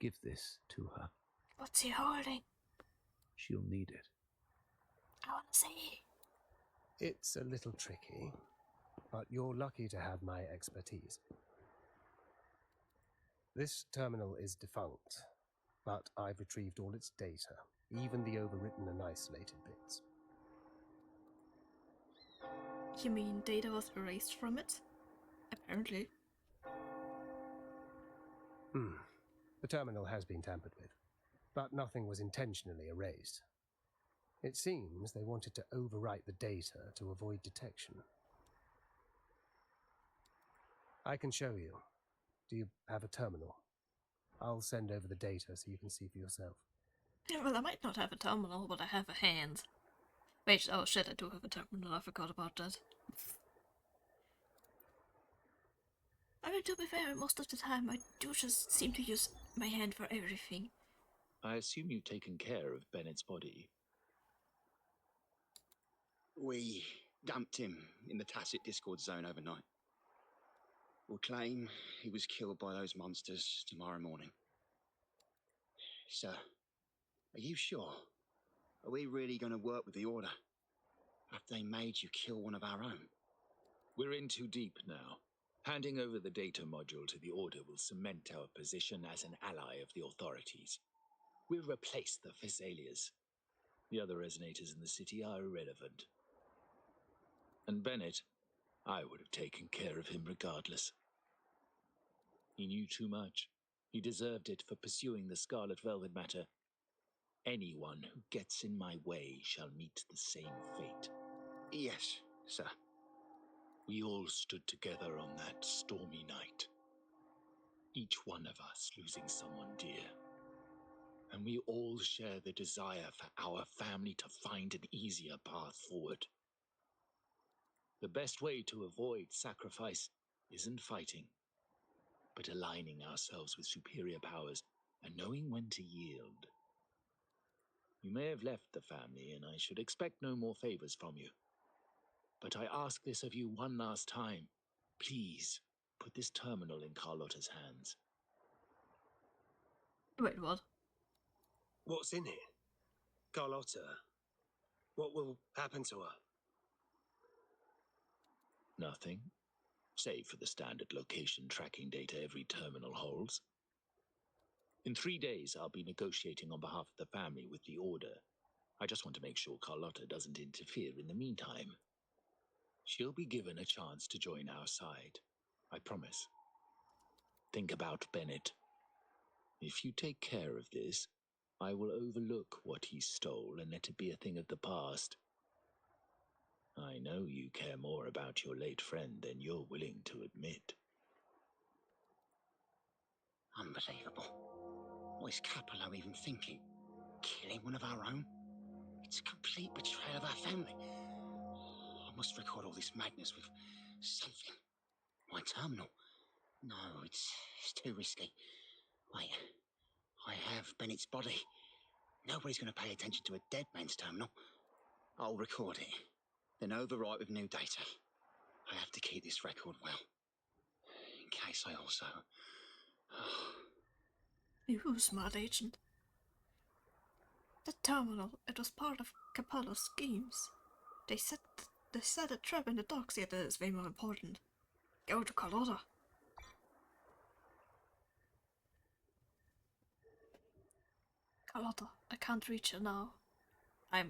[SPEAKER 10] give this to her.
[SPEAKER 1] What's he holding?
[SPEAKER 10] She'll need it.
[SPEAKER 1] I want to see.
[SPEAKER 14] It's a little tricky, but you're lucky to have my expertise. This terminal is defunct, but I've retrieved all its data, even the overwritten and isolated bits.
[SPEAKER 1] You mean data was erased from it? Apparently.
[SPEAKER 14] The terminal has been tampered with, but nothing was intentionally erased. It seems they wanted to overwrite the data to avoid detection. I can show you. Do you have a terminal? I'll send over the data so you can see for yourself.
[SPEAKER 1] Yeah, well, I might not have a terminal, but I have a hand. Wait, oh shit, I do have a terminal, I forgot about that. I mean, to be fair, most of the time I do just seem to use my hand for everything.
[SPEAKER 19] I assume you've taken care of Bennett's body.
[SPEAKER 20] We dumped him in the Tacit Discord zone overnight. We'll claim he was killed by those monsters tomorrow morning. Sir, are you sure? Are we really going to work with the Order? Have they made you kill one of our own?
[SPEAKER 19] We're in too deep now. Handing over the data module to the Order will cement our position as an ally of the authorities. We'll replace the Phasalias. The other resonators in the city are irrelevant. And Bennett, I would have taken care of him regardless. He knew too much. He deserved it for pursuing the Scarlet Velvet matter. Anyone who gets in my way shall meet the same fate.
[SPEAKER 20] Yes, sir.
[SPEAKER 19] We all stood together on that stormy night. Each one of us losing someone dear. And we all share the desire for our family to find an easier path forward. The best way to avoid sacrifice isn't fighting, but aligning ourselves with superior powers and knowing when to yield. You may have left the family, and I should expect no more favors from you. But I ask this of you one last time. Please, put this terminal in Carlotta's hands.
[SPEAKER 1] Wait, what?
[SPEAKER 14] What's in it? Carlotta. What will happen to her?
[SPEAKER 19] Nothing, save for the standard location tracking data every terminal holds. In 3 days, I'll be negotiating on behalf of the family with the Order. I just want to make sure Carlotta doesn't interfere in the meantime. She'll be given a chance to join our side. I promise. Think about Bennett. If you take care of this, I will overlook what he stole and let it be a thing of the past. I know you care more about your late friend than you're willing to admit.
[SPEAKER 20] Unbelievable. What is Capello even thinking? Killing one of our own? It's a complete betrayal of our family. I must record all this madness with something. My terminal? No, it's too risky. Wait, I have Bennett's body. Nobody's going to pay attention to a dead man's terminal. I'll record it, then overwrite with new data. I have to keep this record well, in case I also...
[SPEAKER 1] You smart agent. The terminal, it was part of Capello's schemes. They set a trap in the docks, yet that is way more important. Go to Carlotta. Carlotta, I can't reach her now.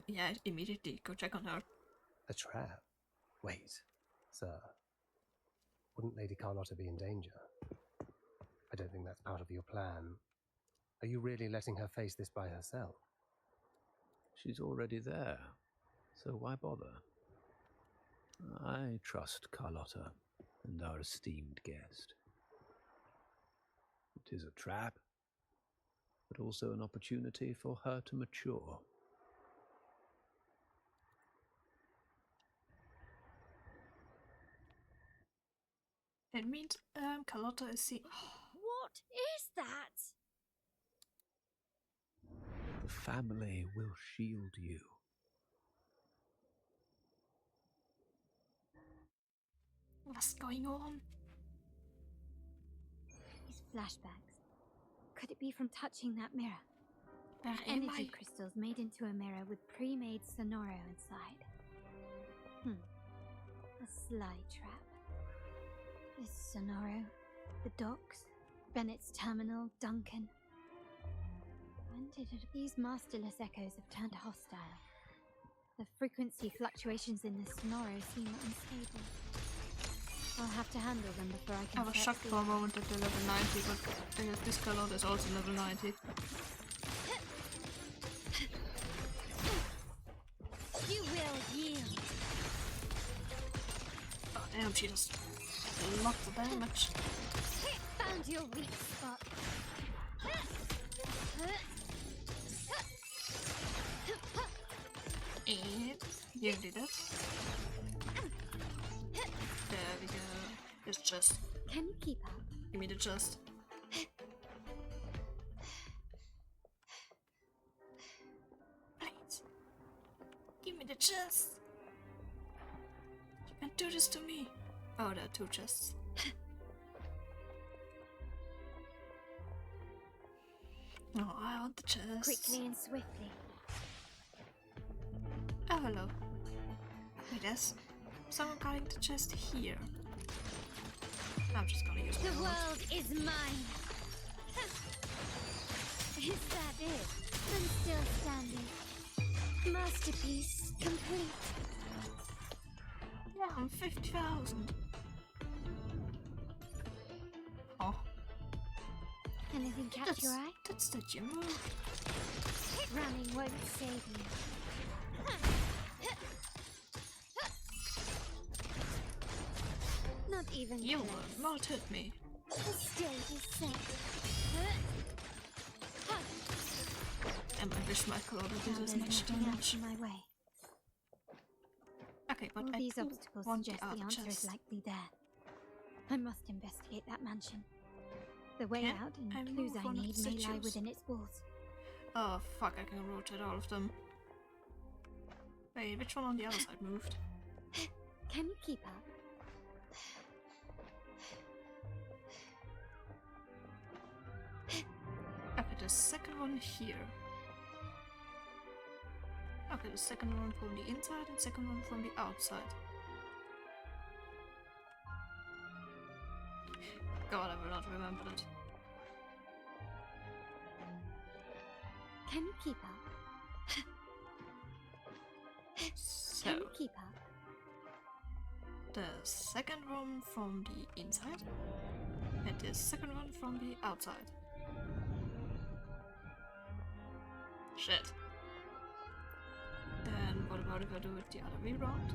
[SPEAKER 1] Yeah, immediately go check on her.
[SPEAKER 21] A trap? Wait, sir. Wouldn't Lady Carlotta be in danger? I don't think that's part of your plan. Are you really letting her face this by herself?
[SPEAKER 10] She's already there, so why bother? I trust Carlotta and our esteemed guest. It is a trap, but also an opportunity for her to mature.
[SPEAKER 1] It means Carlotta is
[SPEAKER 3] What is that?
[SPEAKER 10] The family will shield you.
[SPEAKER 1] What's going on?
[SPEAKER 11] These flashbacks. Could it be from touching that mirror?
[SPEAKER 1] Where am
[SPEAKER 11] Energy
[SPEAKER 1] I?
[SPEAKER 11] crystals made into a mirror with pre-made sonoro inside. A sly trap. This sonoro, the docks, Bennett's terminal, Duncan. When did it... These masterless echoes have turned hostile. The frequency fluctuations in the sonoro seem unstable. I'll have to handle them before I can...
[SPEAKER 1] I was shocked for a moment that they're level 90, but this Carlotta is also level 90.
[SPEAKER 3] You will yield.
[SPEAKER 1] Oh damn, she does a lot of damage.
[SPEAKER 3] Found your weak spot.
[SPEAKER 1] And you did it. There we go. It's just.
[SPEAKER 11] Can you keep up?
[SPEAKER 1] Give me the chest. Please. Give me the chest. You can't do this to me. Oh, there are 2 chests. No, I want the chest.
[SPEAKER 11] Quickly and swiftly.
[SPEAKER 1] hello. Wait, there's someone guarding the chest here. I'm just gonna use my
[SPEAKER 3] The
[SPEAKER 1] roll.
[SPEAKER 3] world is mine. Is that it? I'm still standing. Masterpiece complete.
[SPEAKER 1] Yeah, I'm 50,000. Oh.
[SPEAKER 3] Anything catch your eye?
[SPEAKER 1] That's the gym move.
[SPEAKER 3] Running won't save you. Not even
[SPEAKER 1] You
[SPEAKER 3] close.
[SPEAKER 1] will not hit me.
[SPEAKER 3] The stage is set.
[SPEAKER 1] And I wish my Carlotta did as
[SPEAKER 11] There's
[SPEAKER 1] much
[SPEAKER 11] nothing else
[SPEAKER 1] damage.
[SPEAKER 11] in my way.
[SPEAKER 1] Okay, but
[SPEAKER 11] All
[SPEAKER 1] I
[SPEAKER 11] these
[SPEAKER 1] do
[SPEAKER 11] obstacles
[SPEAKER 1] want
[SPEAKER 11] suggest
[SPEAKER 1] the
[SPEAKER 11] the
[SPEAKER 1] other
[SPEAKER 11] answer
[SPEAKER 1] chest.
[SPEAKER 11] is likely there. I must investigate that mansion. The way
[SPEAKER 1] Can
[SPEAKER 11] out and
[SPEAKER 1] I
[SPEAKER 11] clues
[SPEAKER 1] move
[SPEAKER 11] I
[SPEAKER 1] one of
[SPEAKER 11] need
[SPEAKER 1] the
[SPEAKER 11] may lie
[SPEAKER 1] statues?
[SPEAKER 11] within its walls.
[SPEAKER 1] Oh fuck, I can rotate all of them. Wait, which one on the other side moved?
[SPEAKER 11] Can you keep up?
[SPEAKER 1] Okay, the second one here. Okay, the second one from the inside and second one from the outside. God, I will not remember it.
[SPEAKER 11] Can you keep up?
[SPEAKER 1] So,
[SPEAKER 11] Can you keep up?
[SPEAKER 1] the second one from the inside and the second one from the outside. Shit. Then what about if I do it the other way around?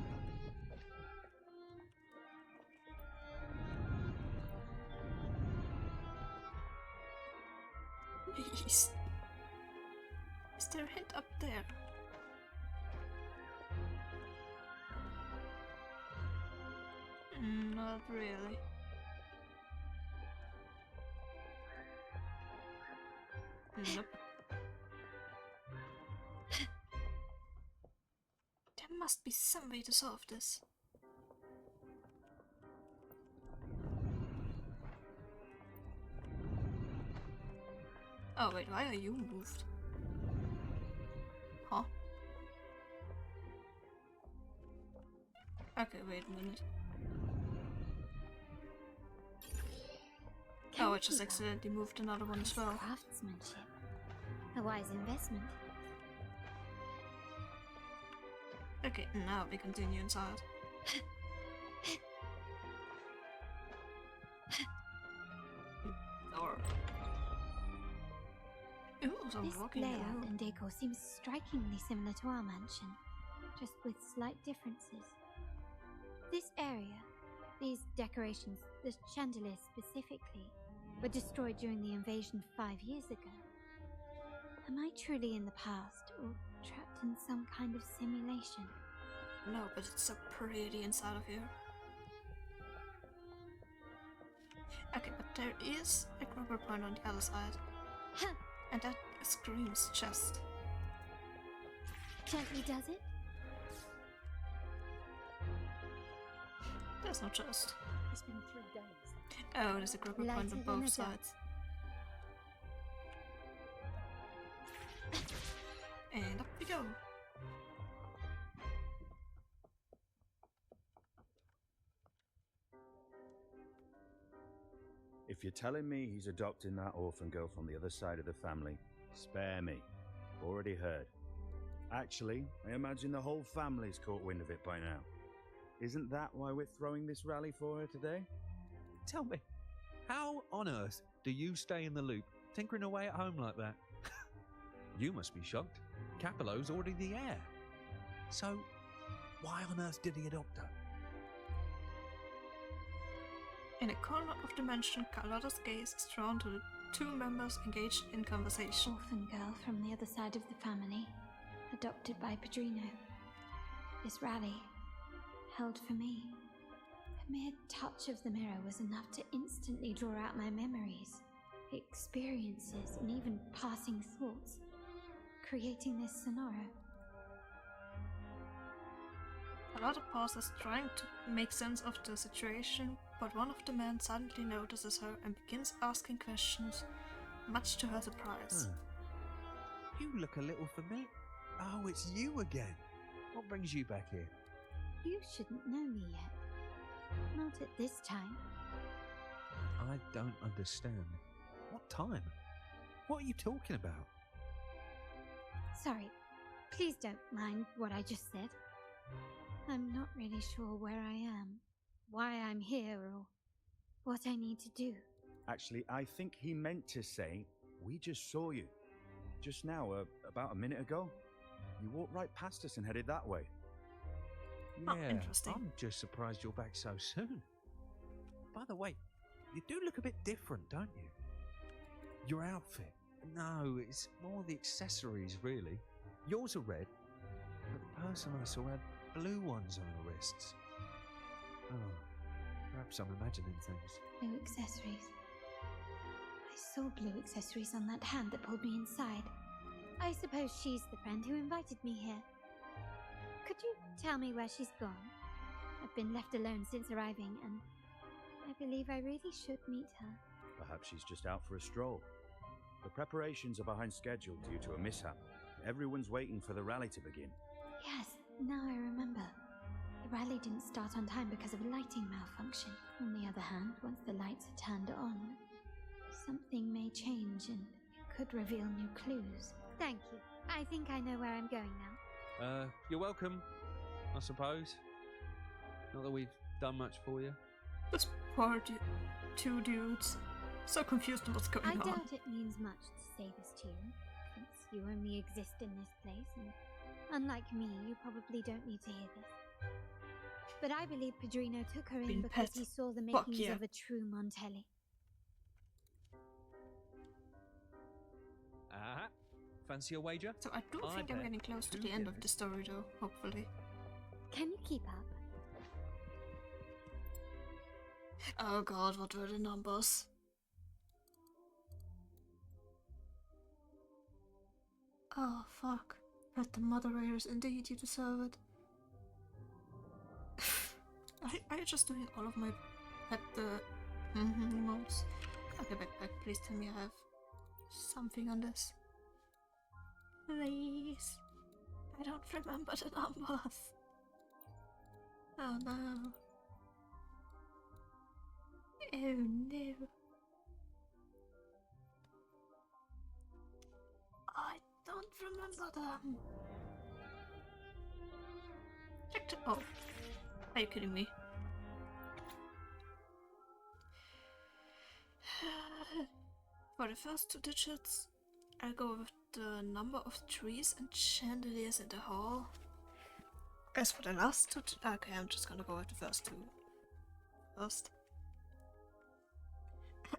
[SPEAKER 1] Please. Is there a hint up there? Not really. Nope. There must be some way to solve this. Oh wait, why are you moved? Huh? Okay, wait a minute. Oh, I just accidentally moved another one as well.
[SPEAKER 11] Craftsmanship. A wise investment.
[SPEAKER 1] Okay, now we continue inside. Or ooh, some
[SPEAKER 11] This
[SPEAKER 1] rocking
[SPEAKER 11] layout
[SPEAKER 1] room.
[SPEAKER 11] and decor seems strikingly similar to our mansion, just with slight differences. This area, these decorations, the chandeliers specifically, were destroyed during the invasion 5 years ago. Am I truly in the past, or trapped in some kind of simulation?
[SPEAKER 1] No, but it's so pretty inside of here. Okay, but there is a grubber point on the other side. And that screams chest.
[SPEAKER 11] Gently does it?
[SPEAKER 1] There's no chest.
[SPEAKER 17] It's been 3 days.
[SPEAKER 1] Oh, there's a grubber point
[SPEAKER 11] Lighter
[SPEAKER 1] on
[SPEAKER 11] than a
[SPEAKER 1] both
[SPEAKER 11] dot.
[SPEAKER 1] sides. And up we go.
[SPEAKER 9] If you're telling me he's adopting that orphan girl from the other side of the family, spare me. Already heard. Actually, I imagine the whole family's caught wind of it by now. Isn't that why we're throwing this rally for her today?
[SPEAKER 12] Tell me, how on earth do you stay in the loop, tinkering away at home like that? You must be shocked. Capello's already the heir. So, why on earth did he adopt her?
[SPEAKER 1] In a corner of the mansion, Carlotta's gaze is drawn to the two members engaged in conversation.
[SPEAKER 11] Orphan girl from the other side of the family, adopted by Padrino. This rally, held for me. A mere touch of the mirror was enough to instantly draw out my memories, experiences, and even passing thoughts, creating this scenario.
[SPEAKER 1] Carlotta pauses, trying to make sense of the situation, but one of the men suddenly notices her and begins asking questions, much to her surprise.
[SPEAKER 12] You look a little familiar. Oh, it's you again. What brings you back here?
[SPEAKER 11] You shouldn't know me yet. Not at this time.
[SPEAKER 12] I don't understand. What time? What are you talking about?
[SPEAKER 11] Sorry. Please don't mind what I just said. I'm not really sure where I am, why I'm here, or what I need to do.
[SPEAKER 2] Actually, I think he meant to say, we just saw you. Just now, about a minute ago. You walked right past us and headed that way.
[SPEAKER 12] Yeah,
[SPEAKER 1] interesting.
[SPEAKER 12] I'm just surprised you're back so soon. By the way, you do look a bit different, don't you? Your outfit. No, it's more the accessories, really. Yours are red, but the person I saw had blue ones on her wrists. Oh, perhaps I'm imagining things.
[SPEAKER 11] Blue accessories. I saw blue accessories on that hand that pulled me inside. I suppose she's the friend who invited me here. Could you tell me where she's gone? I've been left alone since arriving, and I believe I really should meet her.
[SPEAKER 2] Perhaps she's just out for a stroll. The preparations are behind schedule due to a mishap. Everyone's waiting for the rally to begin.
[SPEAKER 11] Yes, now I remember. The rally didn't start on time because of a lighting malfunction. On the other hand, once the lights are turned on, something may change and it could reveal new clues. Thank you. I think I know where I'm going now.
[SPEAKER 12] You're welcome, I suppose. Not that we've done much for you.
[SPEAKER 1] This poor two dudes. So confused on what's going
[SPEAKER 11] I
[SPEAKER 1] on.
[SPEAKER 11] doubt it means much to say this to you, since you only exist in this place, and unlike me, you probably don't need to hear this. But I believe Padrino took her in
[SPEAKER 1] Been
[SPEAKER 11] because
[SPEAKER 1] pet.
[SPEAKER 11] he saw the
[SPEAKER 1] Fuck
[SPEAKER 11] makings
[SPEAKER 1] yeah.
[SPEAKER 11] of a true Montelli.
[SPEAKER 12] Fancy a wager?
[SPEAKER 1] So I do think I'm getting close to the end of the story, though, hopefully.
[SPEAKER 11] Can you keep up?
[SPEAKER 1] Oh god, what were the numbers? Oh fuck. But the moderators, indeed, you deserve it. I just doing all of my at the emotes. Okay, backpack, please tell me I have something on this. Please. I don't remember the numbers. Oh no. Oh no. I don't remember them. Check the— oh. Are you kidding me? For the first two digits, I'll go with the number of trees and chandeliers in the hall. As for the last two, okay, I'm just gonna go with the first two first.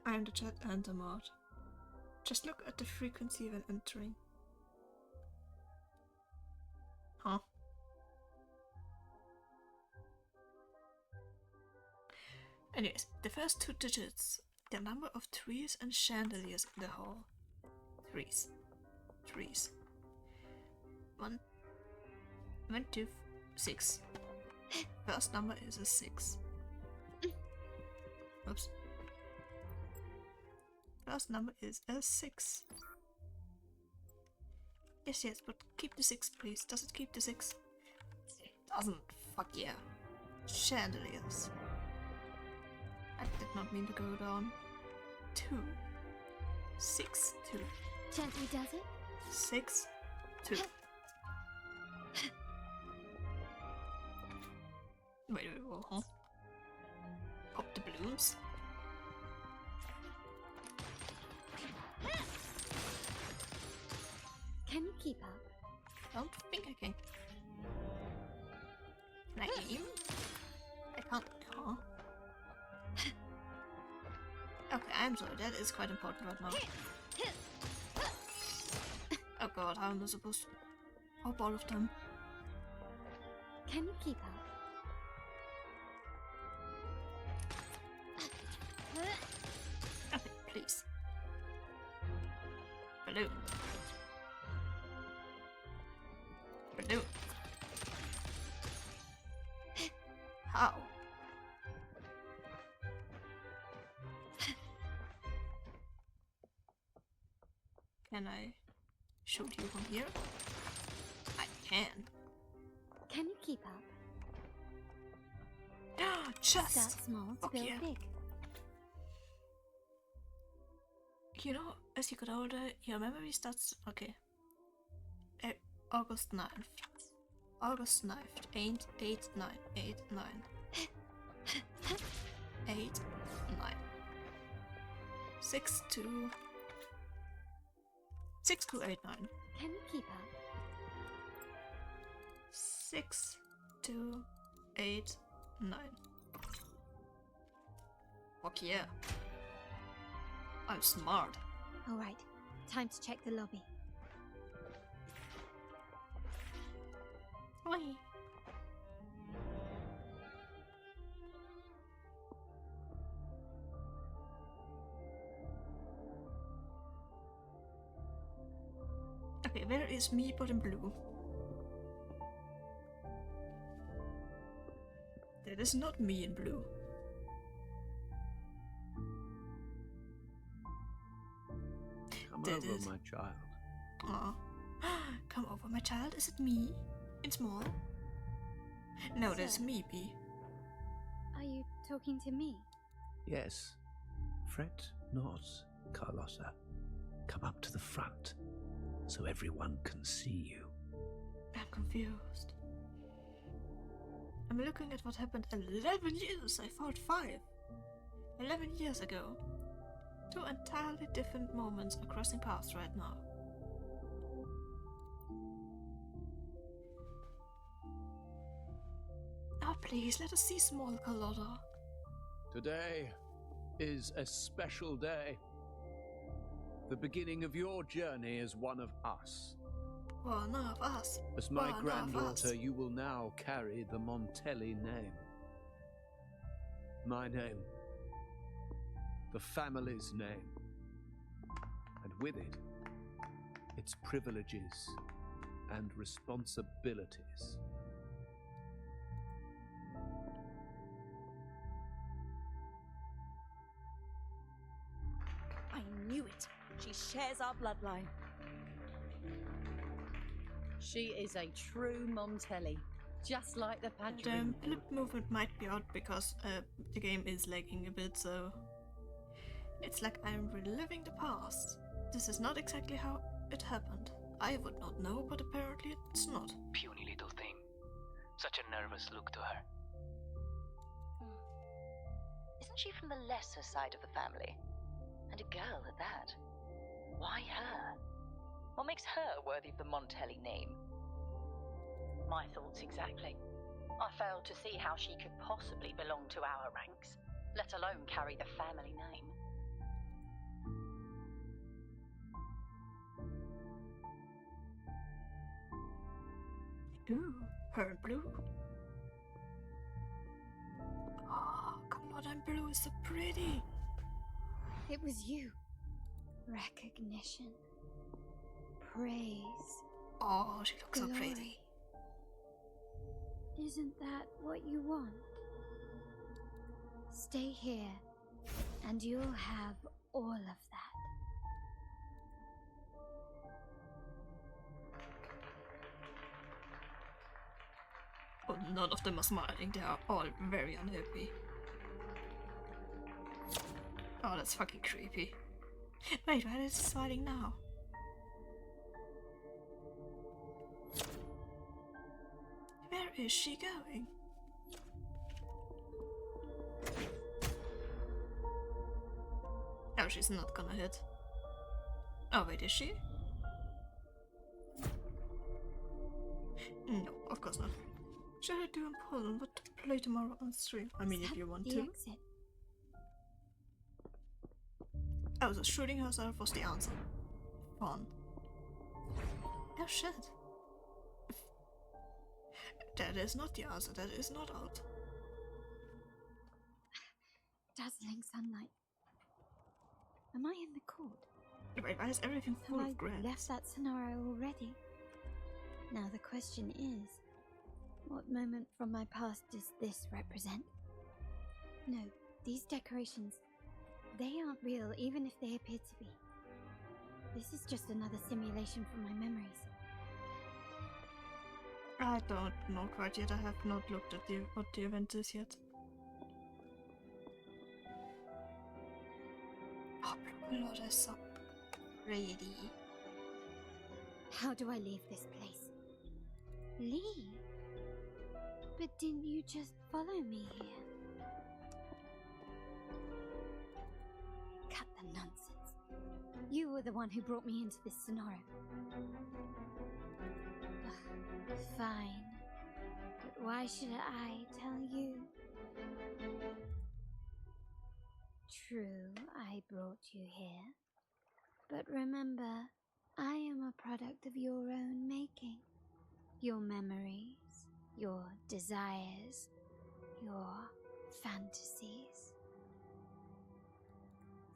[SPEAKER 1] I'm the chat and the mod. Just look at the frequency when entering. Huh? Anyways, the first two digits, the number of trees and chandeliers in the hall. Trees. Trees. 1, 2, 6. First number is a 6. Oops. First number is a 6. Yes, but keep the 6, please. Does it keep the 6? It doesn't. Fuck yeah. Chandeliers. I did not mean to go down. 2. 6, 2.
[SPEAKER 11] Gently does it?
[SPEAKER 1] 6, 2. Wait, huh? Pop the balloons.
[SPEAKER 11] Can you keep up?
[SPEAKER 1] Don't think I can. Can I aim? I can't. Huh? Okay, I'm sorry, that is quite important right now. Oh god, how am I supposed to pop all of them?
[SPEAKER 11] Can you keep up?
[SPEAKER 1] Okay, please. Balloon. Balloon. How? Can I shoot you from here? I can. chest.
[SPEAKER 11] Start small to build
[SPEAKER 1] yeah.
[SPEAKER 11] big.
[SPEAKER 1] You know, as you get older, your memory starts. Okay. August 9th. August 9th. 8, 9. 8, 9. 8, 9. 6, 2. 6, 2, 8, 9.
[SPEAKER 11] Can you keep up?
[SPEAKER 1] 6, 2, 8, 9. Fuck yeah. I'm smart.
[SPEAKER 11] Alright, time to check the lobby.
[SPEAKER 1] Wait. Okay, where is me but in blue? That is not me in blue.
[SPEAKER 10] Come
[SPEAKER 1] That
[SPEAKER 10] over,
[SPEAKER 1] is-
[SPEAKER 10] my child.
[SPEAKER 1] Aw. Come over, my child. Is it me? In small? No, that's
[SPEAKER 11] Sir.
[SPEAKER 1] me, B.
[SPEAKER 11] Are you talking to me?
[SPEAKER 10] Yes. Fret not, Carlotta. Come up to the front, so everyone can see you.
[SPEAKER 1] I'm confused. I'm looking at what happened 11 years. I thought 5. 11 years ago. 2 entirely different moments are crossing paths right now. Oh, please, let us see small Carlotta.
[SPEAKER 10] Today is a special day. The beginning of your journey as one of us.
[SPEAKER 1] One of us.
[SPEAKER 10] As my
[SPEAKER 1] One of
[SPEAKER 10] granddaughter,
[SPEAKER 1] us.
[SPEAKER 10] you will now carry the Montelli name. My name. The family's name. And with it, its privileges and responsibilities.
[SPEAKER 17] I knew it. She shares our bloodline. She is a true Montelli, just like the
[SPEAKER 1] The
[SPEAKER 17] Padrino.
[SPEAKER 1] blip movement might be odd because the game is lagging a bit, so it's like I'm reliving the past. This is not exactly how it happened. I would not know, but apparently it's not.
[SPEAKER 4] Puny little thing. Such a nervous look to her.
[SPEAKER 22] Isn't she from the lesser side of the family? And a girl at that. Why her? What makes her worthy of the Montelli name?
[SPEAKER 23] My thoughts exactly. I failed to see how she could possibly belong to our ranks, let alone carry the family name.
[SPEAKER 1] Ooh, her in blue. Oh, Carlotta in blue is so pretty.
[SPEAKER 11] It was you. Recognition. Praise.
[SPEAKER 1] Oh, she looks so
[SPEAKER 11] Glory.
[SPEAKER 1] pretty.
[SPEAKER 11] Isn't that what you want? Stay here, and you'll have all of that.
[SPEAKER 1] Oh, none of them are smiling. They are all very unhappy. Oh, that's fucking creepy. Wait, why is she smiling now? Where is she going? Oh, she's not gonna hit. Oh, wait, is she? No, of course not. Should I do a poll on what to play tomorrow on stream? I mean, if you want
[SPEAKER 11] The
[SPEAKER 1] to.
[SPEAKER 11] exit.
[SPEAKER 1] Oh, so shooting herself was the answer. Fun. Oh shit. That is not the answer, that is not out.
[SPEAKER 11] Dazzling sunlight. Am I in the court?
[SPEAKER 1] Wait, why is everything full
[SPEAKER 11] Have
[SPEAKER 1] of
[SPEAKER 11] I
[SPEAKER 1] grass?
[SPEAKER 11] left that scenario already? Now the question is, what moment from my past does this represent? No, these decorations, they aren't real even if they appear to be. This is just another simulation from my memories.
[SPEAKER 1] I don't know quite yet, I have not looked at what the event is yet. Carlotta is so pretty.
[SPEAKER 11] How do I leave this place? Leave? But didn't you just follow me here? Cut the nonsense. You were the one who brought me into this scenario. Ugh, fine. But why should I tell you? True, I brought you here. But remember, I am a product of your own making. Your memories, your desires, your fantasies.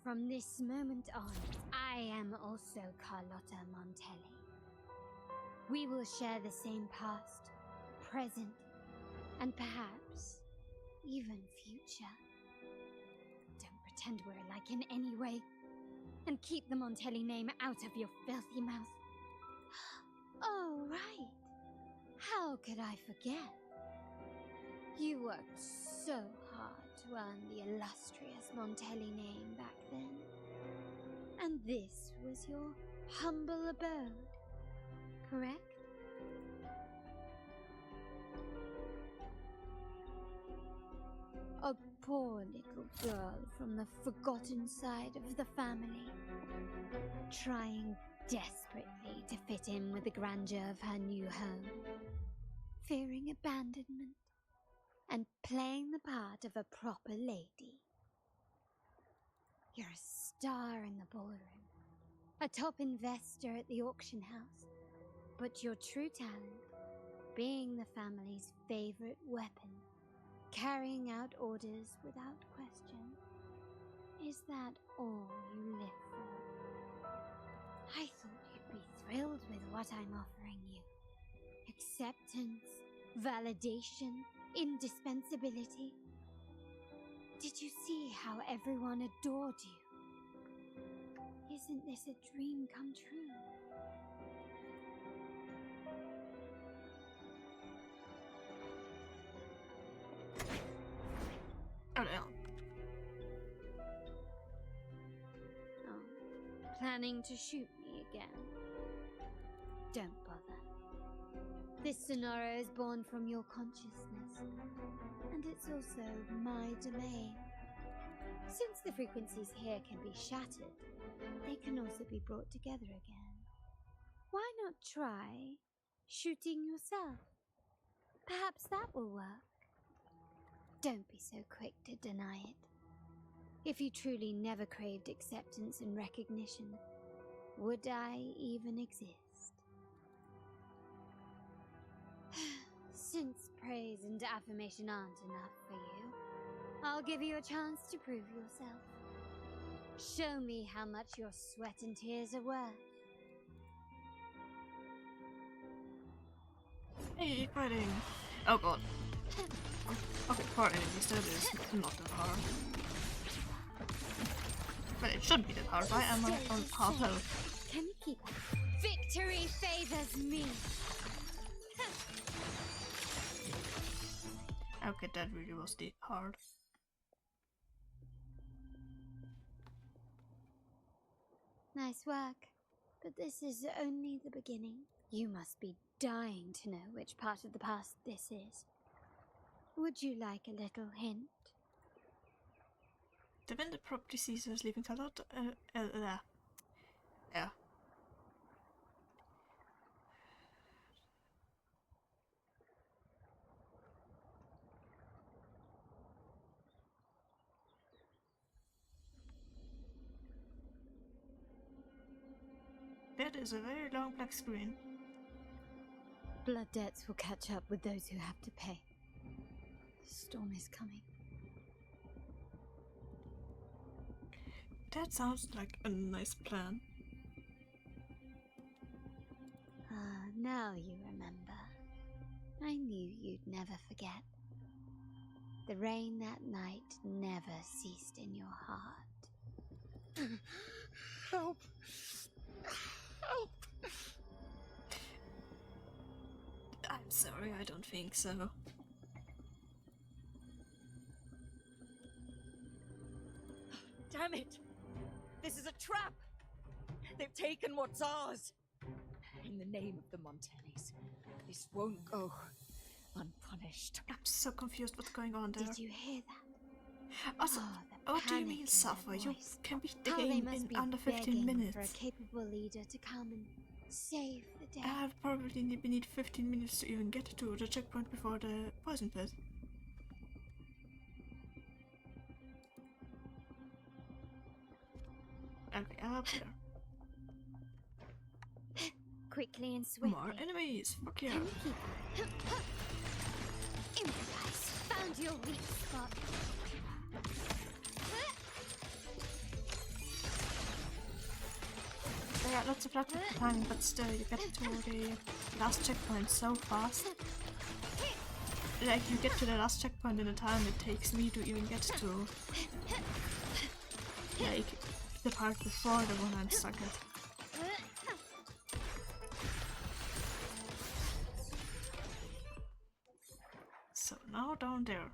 [SPEAKER 11] From this moment on, I am also Carlotta Montelli. We will share the same past, present, and perhaps even future. Don't pretend we're alike in any way, and keep the Montelli name out of your filthy mouth. Oh, right. How could I forget? You worked so hard to earn the illustrious Montelli name back then. And this was your humble abode, correct? A poor little girl from the forgotten side of the family, trying desperately to fit in with the grandeur of her new home, fearing abandonment, and playing the part of a proper lady. You're a star in the ballroom, a top investor at the auction house, but your true talent, being the family's favorite weapon, carrying out orders without question. Is that all you live for? I thought you'd be thrilled with what I'm offering you. Acceptance, validation, indispensability. Did you see how everyone adored you? Isn't this a dream come true?
[SPEAKER 1] Oh no.
[SPEAKER 11] Oh, planning to shoot me again? Don't bother. This scenario is born from your consciousness, and it's also my domain. Since the frequencies here can be shattered, they can also be brought together again. Why not try shooting yourself? Perhaps that will work. Don't be so quick to deny it. If you truly never craved acceptance and recognition, would I even exist? Since praise and affirmation aren't enough for you, I'll give you a chance to prove yourself. Show me how much your sweat and tears are worth.
[SPEAKER 1] Hey, fighting! Oh god. Okay, part enemies, that is not the power. But it should be the power, right? I'm on half health.
[SPEAKER 11] Can you keep up? Victory favors me!
[SPEAKER 1] Okay, that really was the hard.
[SPEAKER 11] Nice work. But this is only the beginning. You must be dying to know which part of the past this is. Would you like a little hint?
[SPEAKER 1] The vendor property Caesars leaving Carlotta. Yeah. That is a very long black screen.
[SPEAKER 11] Blood debts will catch up with those who have to pay. The storm is coming.
[SPEAKER 1] That sounds like a nice plan.
[SPEAKER 11] Ah, now you remember. I knew you'd never forget. The rain that night never ceased in your heart.
[SPEAKER 12] Help! Help!
[SPEAKER 1] I'm sorry, I don't think so.
[SPEAKER 17] Damn it! This is a trap! They've taken what's ours! In the name of the Montellis, this won't go unpunished.
[SPEAKER 1] I'm so confused what's going on there.
[SPEAKER 11] Did you hear that?
[SPEAKER 1] Also, what do you mean suffer? You can beat the game in under 15 minutes.
[SPEAKER 11] For a capable leader to come and save the day.
[SPEAKER 1] I'll probably need 15 minutes to even get to the checkpoint before the poison pit. Okay, up there.
[SPEAKER 11] Quickly and swiftly.
[SPEAKER 1] More enemies. Fuck yeah.
[SPEAKER 11] Improvise. Found your weak spot.
[SPEAKER 1] There are lots of timing, but still, you get to the last checkpoint so fast. Like, you get to the last checkpoint in the time it takes me to even get to, like, the part before the one I'm stuck at. So now down there.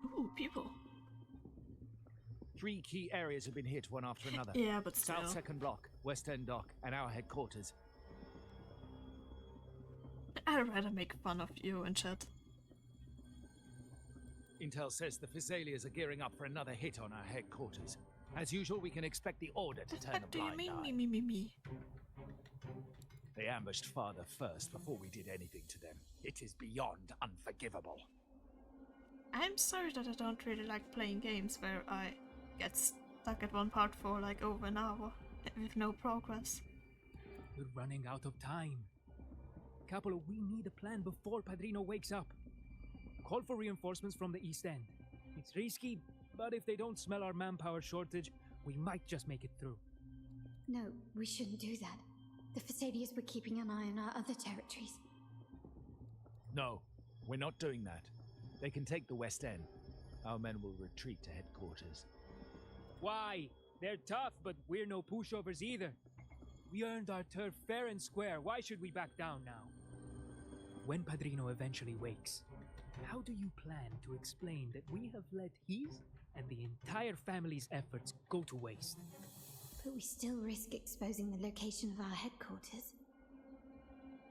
[SPEAKER 1] Ooh, people.
[SPEAKER 9] 3 key areas have been hit one after another.
[SPEAKER 1] Yeah, but still.
[SPEAKER 9] South Second Block, West End Dock, and our headquarters.
[SPEAKER 1] I'd rather make fun of you and shit.
[SPEAKER 9] Intel says the Physalias are gearing up for another hit on our headquarters. As usual, we can expect the Order to turn a blind eye.
[SPEAKER 1] Me?
[SPEAKER 9] They ambushed Father first before we did anything to them. It is beyond unforgivable.
[SPEAKER 1] I'm sorry that I don't really like playing games where I get stuck at one part for like over an hour with no progress.
[SPEAKER 5] We're running out of time. Capolo, we need a plan before Padrino wakes up. Call for reinforcements from the East End. It's risky, but if they don't smell our manpower shortage, we might just make it through.
[SPEAKER 11] No, we shouldn't do that. The Physalias were keeping an eye on our other territories.
[SPEAKER 9] No, we're not doing that. They can take the West End. Our men will retreat to headquarters.
[SPEAKER 5] Why? They're tough, but we're no pushovers either. We earned our turf fair and square. Why should we back down now? When Padrino eventually wakes, how do you plan to explain that we have let his and the entire family's efforts go to waste?
[SPEAKER 11] But we still risk exposing the location of our headquarters.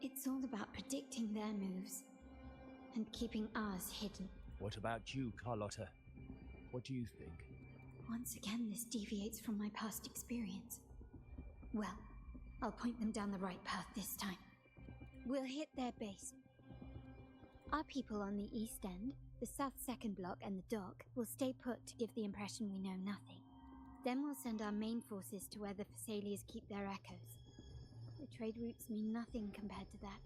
[SPEAKER 11] It's all about predicting their moves and keeping ours hidden.
[SPEAKER 9] What about you, Carlotta? What do you think?
[SPEAKER 11] Once again, this deviates from my past experience. Well, I'll point them down the right path this time. We'll hit their base. Our people on the East End, the South Second Block, and the Dock will stay put to give the impression we know nothing. Then we'll send our main forces to where the Physalias keep their echoes. The trade routes mean nothing compared to that.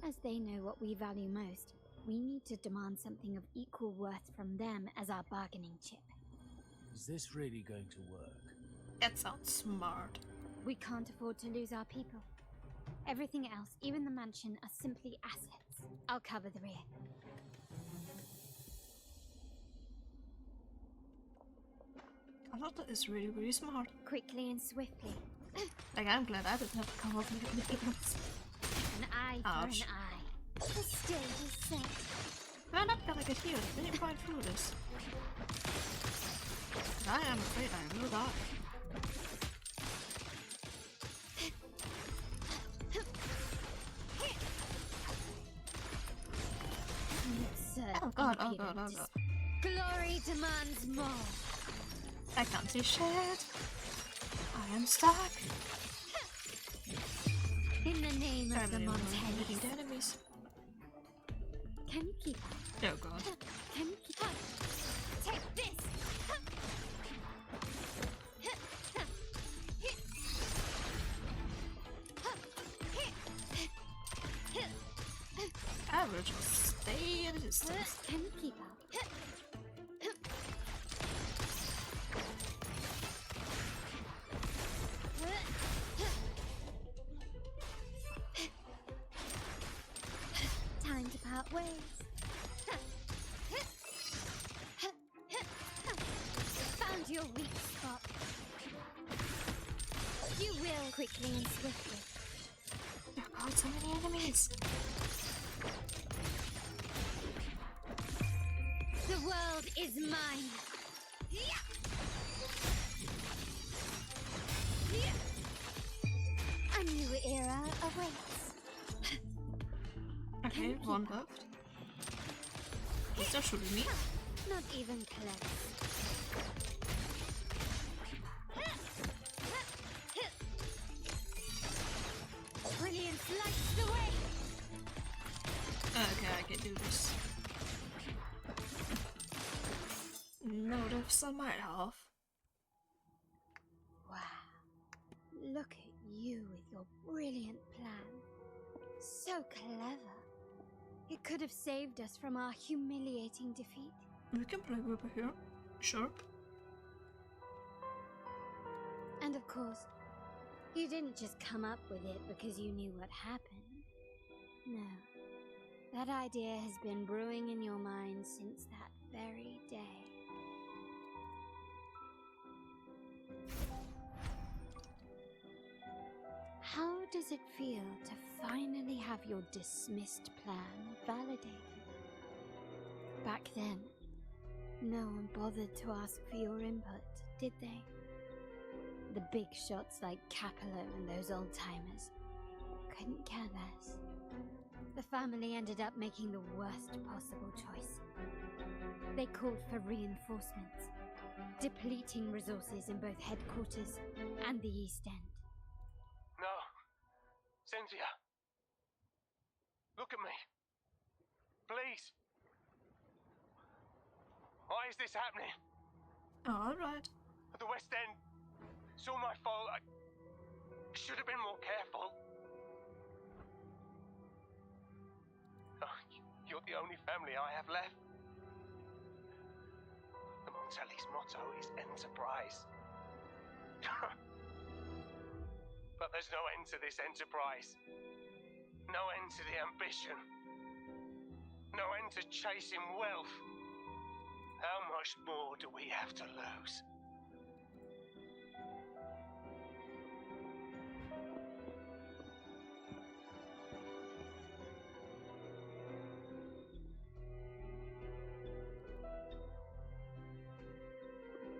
[SPEAKER 11] As they know what we value most, we need to demand something of equal worth from them as our bargaining chip.
[SPEAKER 9] Is this really going to work?
[SPEAKER 1] That sounds smart.
[SPEAKER 11] We can't afford to lose our people. Everything else, even the mansion, are simply assets. I'll cover the rear.
[SPEAKER 1] Carlotta is really smart.
[SPEAKER 11] Quickly and swiftly.
[SPEAKER 1] Like, I'm glad I didn't have to come up with anything else.
[SPEAKER 11] An eye for an eye. The stage is set.
[SPEAKER 1] We're not gonna get healed at any point through this. I am afraid I will die. Oh god.
[SPEAKER 11] Glory demands more.
[SPEAKER 1] I can't see shit. I am stuck.
[SPEAKER 11] In the name of the Montellis.
[SPEAKER 1] Enemies.
[SPEAKER 11] Can you keep up?
[SPEAKER 1] Oh god.
[SPEAKER 11] Can you keep up? Take this!
[SPEAKER 1] I will just stay at a distance.
[SPEAKER 11] Can you keep up? Time to part ways. Found your weak spot. You will quickly and swiftly.
[SPEAKER 1] Oh god, so many enemies.
[SPEAKER 3] The world is mine. A new era awaits.
[SPEAKER 1] Okay, one left. Is that shooting me?
[SPEAKER 3] Not even close. Brilliance lights the way.
[SPEAKER 1] Okay, I can do this. Notice I might have.
[SPEAKER 11] Wow. Look at you with your brilliant plan. So clever. It could have saved us from our humiliating defeat.
[SPEAKER 1] We can play Ripper here. Sure.
[SPEAKER 11] And of course, you didn't just come up with it because you knew what happened. No. That idea has been brewing in your mind since that very day. How does it feel to finally have your dismissed plan validated? Back then, no one bothered to ask for your input, did they? The big shots like Capello and those old-timers couldn't care less. The family ended up making the worst possible choice. They called for reinforcements, depleting resources in both headquarters and the East End.
[SPEAKER 18] No. Cynthia. Look at me. Please. Why is this happening?
[SPEAKER 1] Alright.
[SPEAKER 18] The West End. It's all my fault. I should have been more careful. Oh, you're the only family I have left. The Montelli's motto is enterprise. But there's no end to this enterprise. No end to the ambition. No end to chasing wealth. How much more do we have to lose?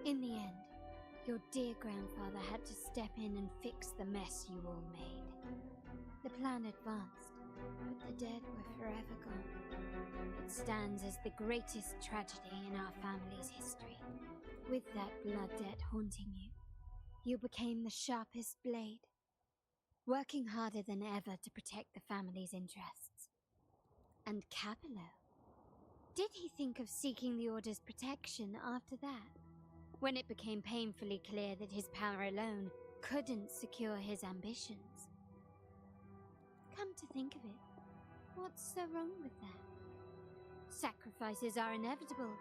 [SPEAKER 11] In the end, your dear grandfather had to step in and fix the mess you all made. The plan advanced, but the dead were forever gone. It stands as the greatest tragedy in our family's history. With that blood debt haunting you, you became the sharpest blade, working harder than ever to protect the family's interests. And Capello? Did he think of seeking the Order's protection after that? When it became painfully clear that his power alone couldn't secure his ambitions. Come to think of it, what's so wrong with that? Sacrifices are inevitable,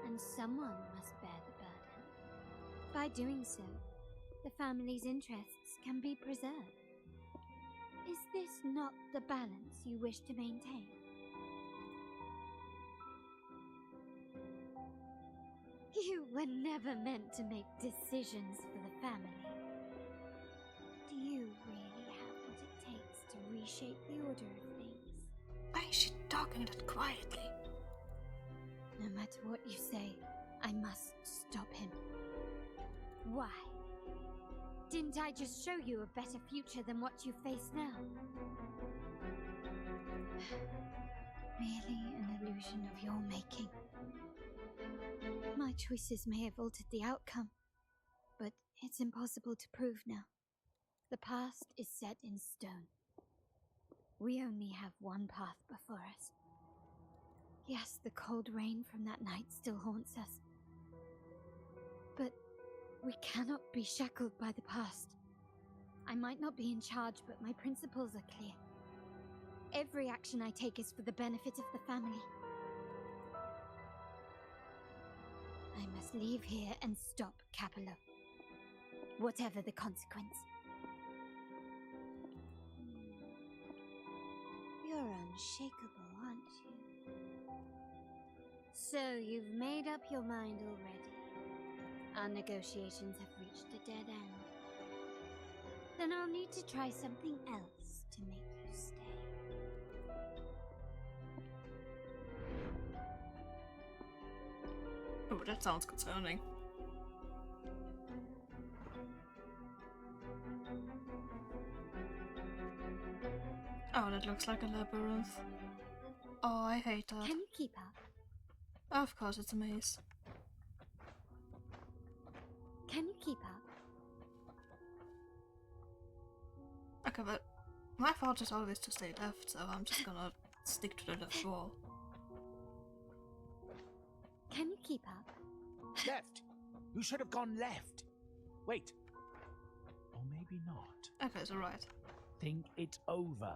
[SPEAKER 11] and someone must bear the burden. By doing so, the family's interests can be preserved. Is this not the balance you wish to maintain? You were never meant to make decisions for the family. Do you really have what it takes to reshape the order of things?
[SPEAKER 1] Why is she talking that quietly?
[SPEAKER 11] No matter what you say, I must stop him. Why? Didn't I just show you a better future than what you face now? Merely an illusion of your making. My choices may have altered the outcome, but it's impossible to prove now. The past is set in stone. We only have one path before us. Yes, the cold rain from that night still haunts us. But we cannot be shackled by the past. I might not be in charge, but my principles are clear. Every action I take is for the benefit of the family. I must leave here and stop Capello. Whatever the consequence. You're unshakable, aren't you? So you've made up your mind already. Our negotiations have reached a dead end. Then I'll need to try something else to make you stay.
[SPEAKER 1] Oh, that sounds concerning. Oh, that looks like a labyrinth. Oh, I hate that.
[SPEAKER 11] Can you keep up?
[SPEAKER 1] Of course, it's a maze.
[SPEAKER 11] Can you keep up?
[SPEAKER 1] Okay, but my thought is always to stay left, so I'm just gonna stick to the left wall.
[SPEAKER 11] Can you keep up?
[SPEAKER 9] Left! You should have gone left! Wait. Or maybe not.
[SPEAKER 1] Okay, so right.
[SPEAKER 9] Think it over.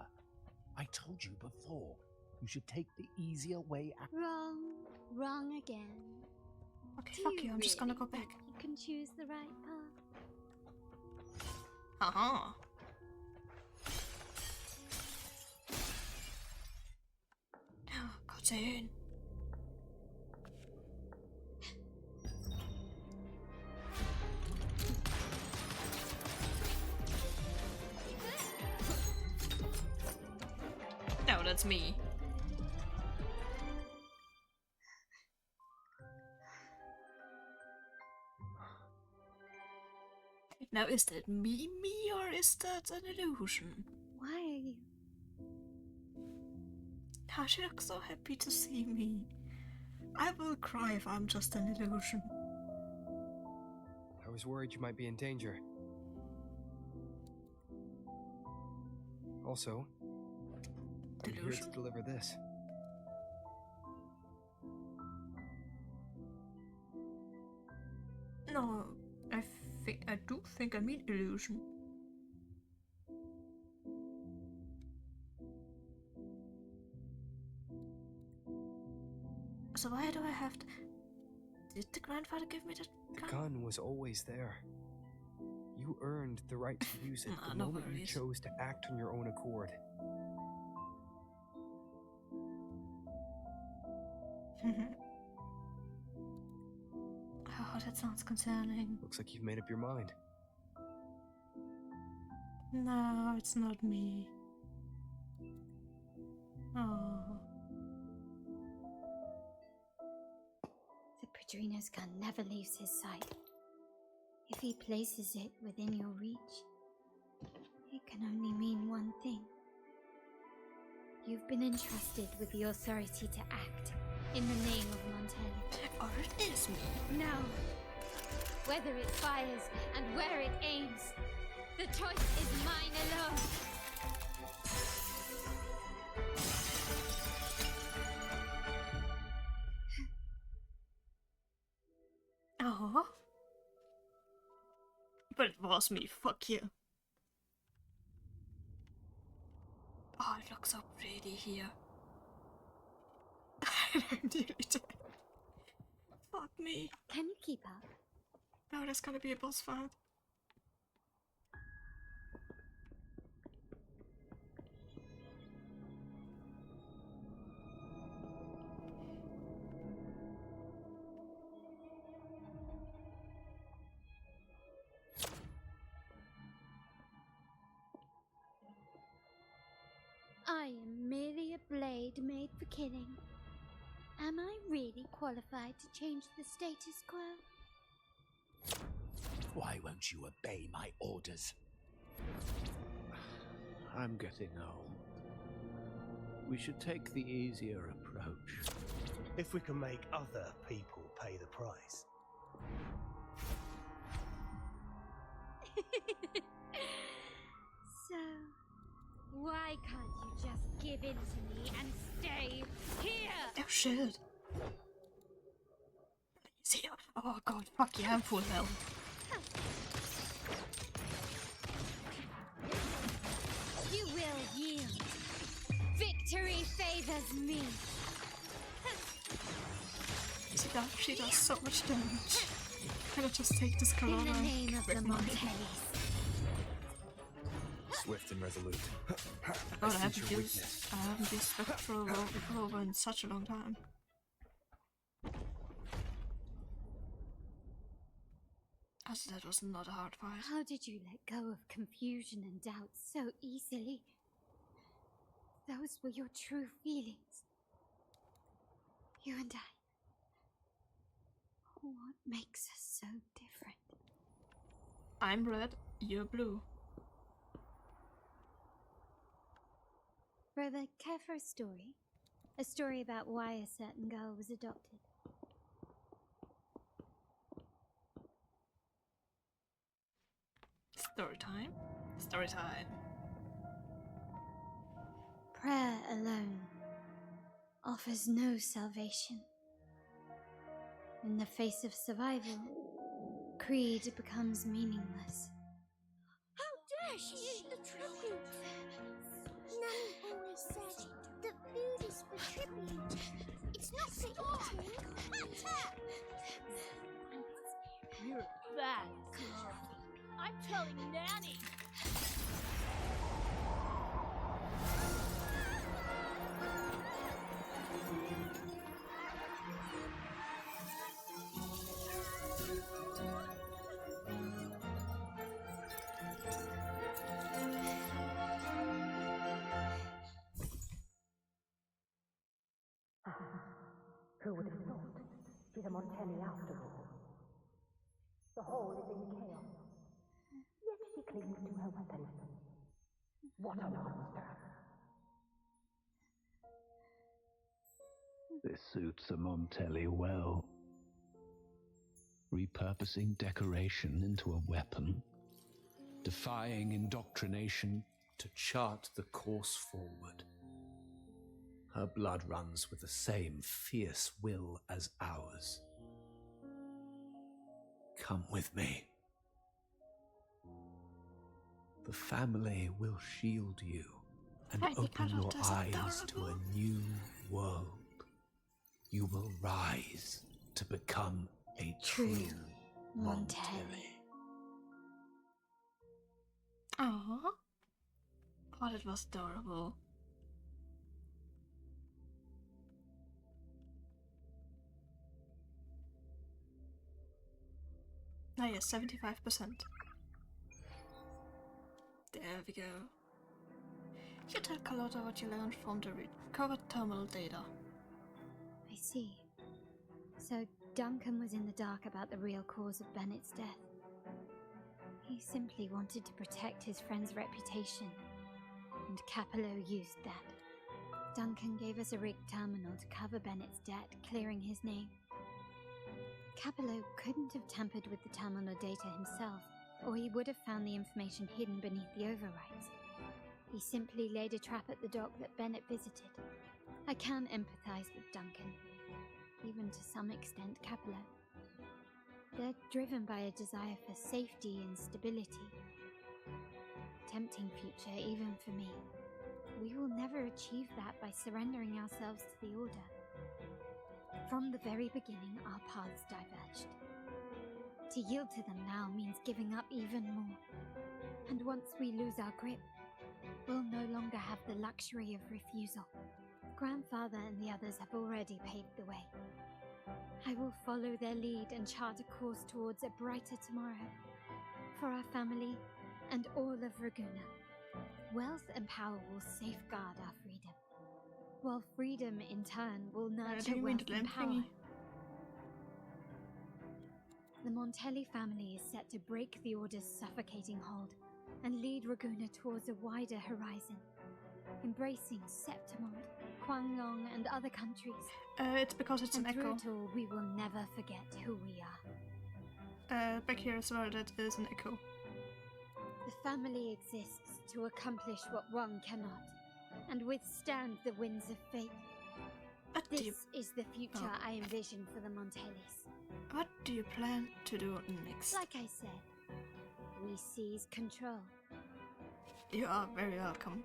[SPEAKER 9] I told you before. You should take the easier way out.
[SPEAKER 11] Wrong. Wrong again.
[SPEAKER 1] Okay, fuck you, I'm just gonna go back.
[SPEAKER 11] You can choose the right path.
[SPEAKER 1] Haha. Cartoon. No, that's me. Now, is that me, or is that an illusion?
[SPEAKER 11] Why are you?
[SPEAKER 1] Now she looks so happy to see me. I will cry if I'm just an illusion.
[SPEAKER 8] I was worried you might be in danger. Also, I'm here to deliver this.
[SPEAKER 1] No, I do think I mean illusion. So why do I have to... Did the grandfather give me the gun?
[SPEAKER 8] The gun was always there. You earned the right to use it the
[SPEAKER 1] no
[SPEAKER 8] moment you
[SPEAKER 1] worries.
[SPEAKER 8] chose to act on your own accord.
[SPEAKER 1] Oh, that sounds concerning.
[SPEAKER 8] Looks like you've made up your mind.
[SPEAKER 1] No, it's not me. Oh.
[SPEAKER 11] The Padrino's gun never leaves his sight. If he places it within your reach, it can only mean one thing. You've been entrusted with the authority to act in the name of Montelli.
[SPEAKER 1] Or it is me.
[SPEAKER 11] No. Whether it fires and where it aims, the choice is mine alone.
[SPEAKER 1] Oh. But it was me, fuck you. Oh, it looks so pretty here. I'm nearly dead. Fuck me.
[SPEAKER 11] Can you keep up?
[SPEAKER 1] No, there's gonna be a boss fight.
[SPEAKER 11] I am merely a blade made for killing. Am I really qualified to change the status quo?
[SPEAKER 9] Why won't you obey my orders?
[SPEAKER 10] I'm getting old. We should take the easier approach.
[SPEAKER 14] If we can make other people pay the price.
[SPEAKER 11] So, why can't you just give in to me and stay here?
[SPEAKER 1] Oh shit. See, oh god, fuck yeah, I'm full health.
[SPEAKER 11] You will yield. Victory favors me.
[SPEAKER 1] See that? She does so much damage. Can I just take this
[SPEAKER 11] In
[SPEAKER 1] Carlotta?
[SPEAKER 11] the name of the Montellis.
[SPEAKER 8] Swift and resolute.
[SPEAKER 1] God, I
[SPEAKER 8] sense
[SPEAKER 1] haven't
[SPEAKER 8] your
[SPEAKER 1] used
[SPEAKER 8] weakness.
[SPEAKER 1] Spectral Rover in such a long time. As that was not a hard fight.
[SPEAKER 11] How did you let go of confusion and doubt so easily? Those were your true feelings. You and I. What makes us so different?
[SPEAKER 1] I'm red, you're blue.
[SPEAKER 11] Brother, care for a story? A story about why a certain girl was adopted.
[SPEAKER 1] Story time. Story time.
[SPEAKER 11] Prayer alone offers no salvation. In the face of survival, creed becomes meaningless.
[SPEAKER 6] How dare she eat the tribute? Nanny always said that food is for tribute. It's not for eating.
[SPEAKER 7] You're a bad girl. I'm telling Nanny.
[SPEAKER 13] Who would have thought? She's a Montelli after all. The hall is in chaos. Yet she clings to her weapon. What a monster!
[SPEAKER 10] This suits a Montelli well. Repurposing decoration into a weapon, defying indoctrination to chart the course forward. Her blood runs with the same fierce will as ours. Come with me. The family will shield you and open your eyes to a new world. You will rise to become a true Montelli.
[SPEAKER 1] Aww. Oh, that was adorable. Oh yes, 75%. There we go. You tell Carlotta what you learned from the recovered terminal data.
[SPEAKER 11] I see. So Duncan was in the dark about the real cause of Bennett's death. He simply wanted to protect his friend's reputation, and Capello used that. Duncan gave us a rigged terminal to cover Bennett's debt, clearing his name. Capello couldn't have tampered with the terminal data himself, or he would have found the information hidden beneath the overwrites. He simply laid a trap at the dock that Bennett visited. I can empathize with Duncan, even to some extent Capello. They're driven by a desire for safety and stability. Tempting future even for me. We will never achieve that by surrendering ourselves to the Order. From the very beginning, our paths diverged. To yield to them now means giving up even more. And once we lose our grip, we'll no longer have the luxury of refusal. Grandfather and the others have already paved the way. I will follow their lead and chart a course towards a brighter tomorrow. For our family and all of Raguna. Wealth and power will safeguard our freedom. While freedom, in turn, will nurture wealth and power. The Montelli family is set to break the Order's suffocating hold and lead Raguna towards a wider horizon, embracing Septimont, Quanglong, and other countries.
[SPEAKER 1] It's because it's an echo.
[SPEAKER 11] And through it all, we will never forget who we are.
[SPEAKER 1] Back here as well, that is an echo.
[SPEAKER 11] The family exists to accomplish what one cannot, and withstand the winds of fate. This is the future I envision for the Montellis.
[SPEAKER 1] What do you plan to do next?
[SPEAKER 11] Like I said, we seize control.
[SPEAKER 1] You are very welcome.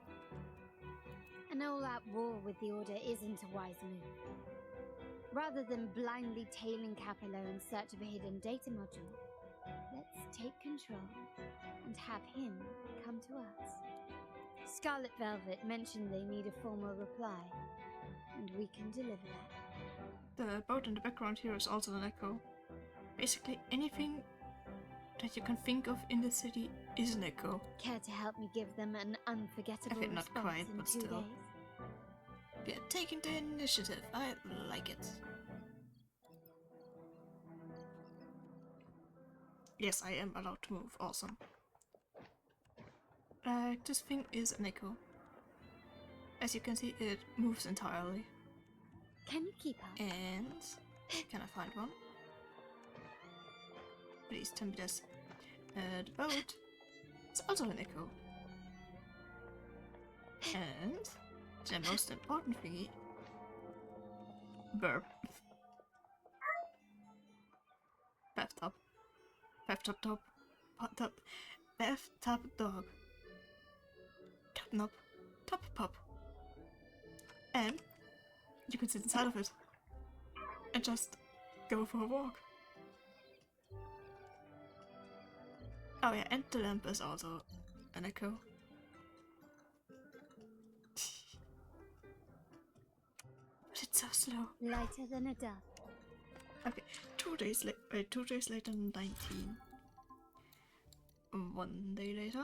[SPEAKER 11] An all-out war with the Order isn't a wise move. Rather than blindly tailing Capello in search of a hidden data module, let's take control and have him come to us. Scarlet Velvet mentioned they need a formal reply, and we can deliver that.
[SPEAKER 1] The boat in the background here is also an echo. Basically anything that you can think of in the city is an echo.
[SPEAKER 11] Care to help me give them an unforgettable
[SPEAKER 1] okay, not
[SPEAKER 11] response
[SPEAKER 1] quite,
[SPEAKER 11] in
[SPEAKER 1] but
[SPEAKER 11] 2
[SPEAKER 1] still.
[SPEAKER 11] days?
[SPEAKER 1] We are taking the initiative. I like it. Yes, I am allowed to move. Awesome. This thing is an echo. As you can see, it moves entirely.
[SPEAKER 11] Can you keep up?
[SPEAKER 1] And can I find one? Please tell me this. The boat is also an echo. And the most important thingy, burp. Bathtub. Bathtub dog. Bathtub. Bathtub dog. Catnap. Top pup. And you can sit inside of it and just go for a walk. Oh yeah, and the lamp is also an echo. But it's so slow.
[SPEAKER 11] Lighter than a dove.
[SPEAKER 1] Okay, 2 days later. 2 days later, 19. 1 day later.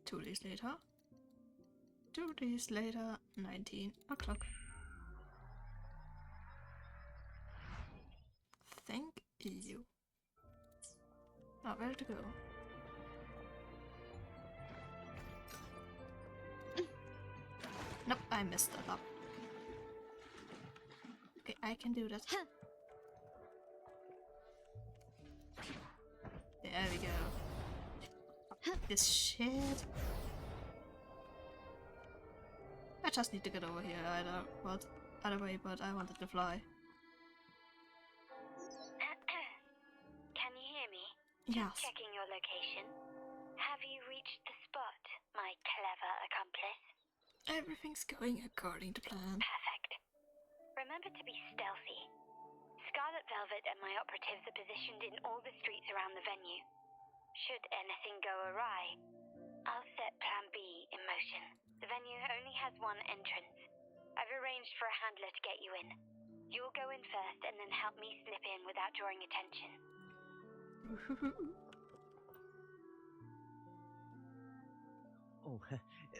[SPEAKER 1] 2 days later. 2 days later, 19 o'clock. Thank you. Now, where to go? Nope, I messed that up. Okay, I can do that. There we go. This shit. I just need to get over here either way, but I wanted to fly.
[SPEAKER 15] Can you hear me?
[SPEAKER 1] Yes.
[SPEAKER 15] Just checking your location. Have you reached the spot, my clever accomplice?
[SPEAKER 1] Everything's going according to plan.
[SPEAKER 15] Perfect. Remember to be stealthy. Scarlet Velvet and my operatives are positioned in all the streets around the venue. Should anything go awry, I'll set Plan B in motion. The venue only has one entrance. I've arranged for a handler to get you in. You'll go in first and then help me slip in without drawing attention.
[SPEAKER 16] Oh,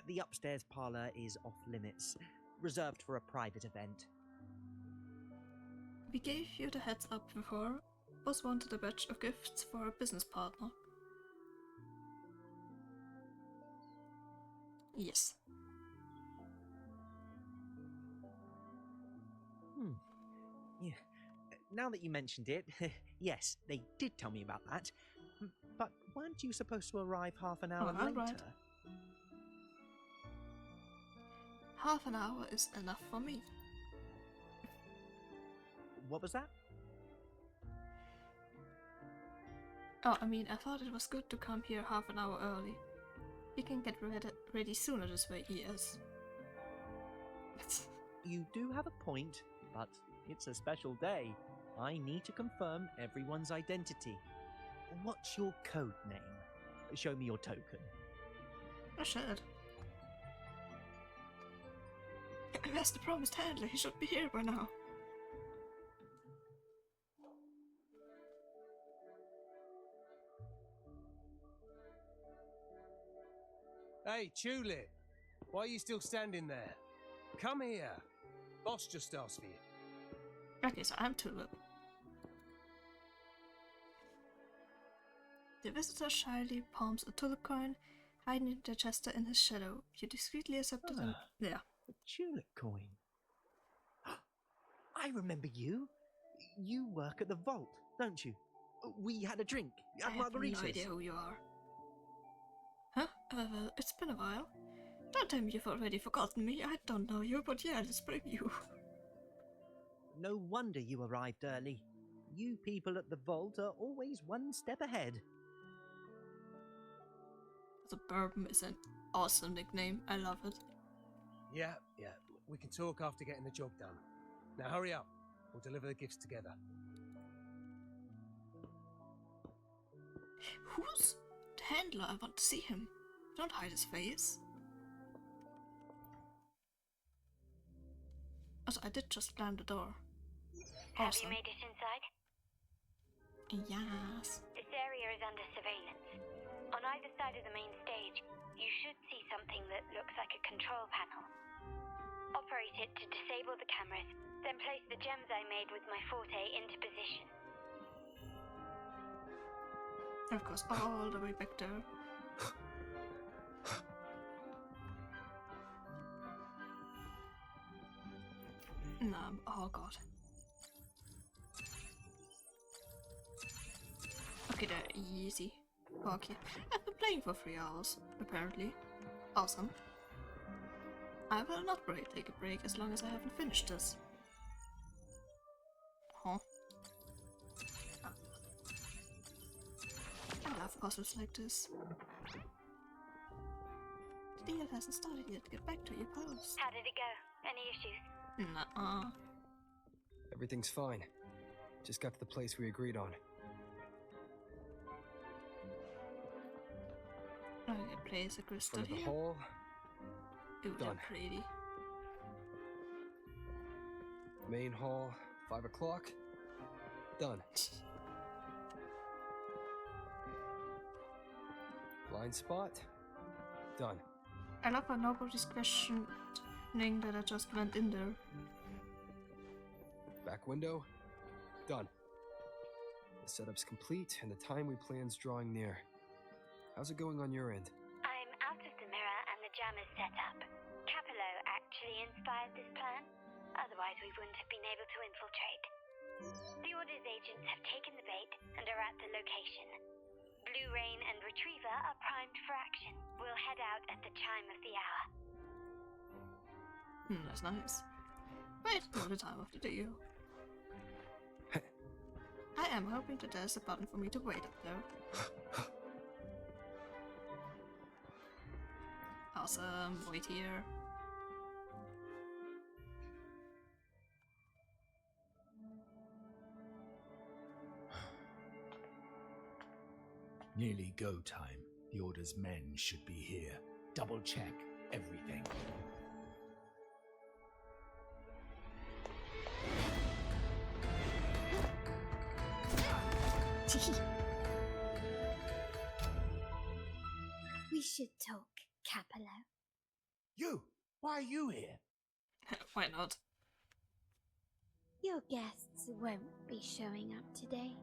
[SPEAKER 16] the upstairs parlour is off limits, reserved for a private event.
[SPEAKER 1] We gave you the heads up before. Boss wanted a batch of gifts for a business partner. Yes.
[SPEAKER 16] Yeah. Now that you mentioned it, yes, they did tell me about that. But weren't you supposed to arrive half an hour later?
[SPEAKER 1] Right. Half an hour is enough for me.
[SPEAKER 16] What was that?
[SPEAKER 1] Oh, I mean, I thought it was good to come here half an hour early. You can get ready sooner this way, yes.
[SPEAKER 16] You do have a point, but it's a special day. I need to confirm everyone's identity. What's your code name? Show me your token.
[SPEAKER 1] I should. That's the promised handler. He should be here by now.
[SPEAKER 14] Hey, Tulip! Why are you still standing there? Come here. Boss just asked for you.
[SPEAKER 1] Okay, so I'm Tulip. The visitor shyly palms a tulip coin, hiding the jester in his shadow. You discreetly accept it and... Yeah.
[SPEAKER 16] A tulip coin. I remember you. You work at the vault, don't you? We had a drink at
[SPEAKER 1] I have
[SPEAKER 16] Margarita's.
[SPEAKER 1] no idea who you are. Huh? Well, it's been a while. Don't tell me you've already forgotten me. I don't know you, but yeah, let's blame you.
[SPEAKER 16] No wonder you arrived early. You people at the vault are always one step ahead.
[SPEAKER 1] The Bourbon is an awesome nickname. I love it.
[SPEAKER 14] Yeah. We can talk after getting the job done. Now hurry up. We'll deliver the gifts together.
[SPEAKER 1] Who's the handler? I want to see him. Don't hide his face. Also, I did just slam the door.
[SPEAKER 15] Have
[SPEAKER 1] Awesome.
[SPEAKER 15] you made it inside?
[SPEAKER 1] Yes.
[SPEAKER 15] This area is under surveillance. On either side of the main stage, you should see something that looks like a control panel. Operate it to disable the cameras, then place the gems I made with my forte into position.
[SPEAKER 1] Of course, all the way back there. No, oh god. Okay, they're easy. Okay, I've been playing for 3 hours, apparently. Awesome. I will not take a break as long as I haven't finished this. Huh. I love puzzles like this. The deal hasn't started yet. Get back to your post.
[SPEAKER 15] How did it go? Any issues?
[SPEAKER 1] Nuh-uh.
[SPEAKER 8] Everything's fine. Just got to the place we agreed on.
[SPEAKER 1] Okay, place a crystal
[SPEAKER 8] Front of the
[SPEAKER 1] here.
[SPEAKER 8] hall.
[SPEAKER 1] Ooh, they're
[SPEAKER 8] Done.
[SPEAKER 1] pretty.
[SPEAKER 8] Main hall, 5 o'clock. Done. Blind spot. Done.
[SPEAKER 1] I love how nobody's questioning that I just went in there.
[SPEAKER 8] Back window. Done. The setup's complete and the time we plan's drawing near. How's it going on your end?
[SPEAKER 15] I'm out of the mirror and the jam is set up. Capello actually inspired this plan. Otherwise, we wouldn't have been able to infiltrate. The Order's agents have taken the bait and are at the location. Blue Rain and Retriever are primed for action. We'll head out at the chime of the hour.
[SPEAKER 1] That's nice. Wait, not the time of the day. I am hoping that there's a button for me to wait up there. Awesome, wait here.
[SPEAKER 9] Nearly go time. The Order's men should be here. Double check everything.
[SPEAKER 11] We should talk, Capello.
[SPEAKER 9] You! Why are you here?
[SPEAKER 1] Why not?
[SPEAKER 11] Your guests won't be showing up today.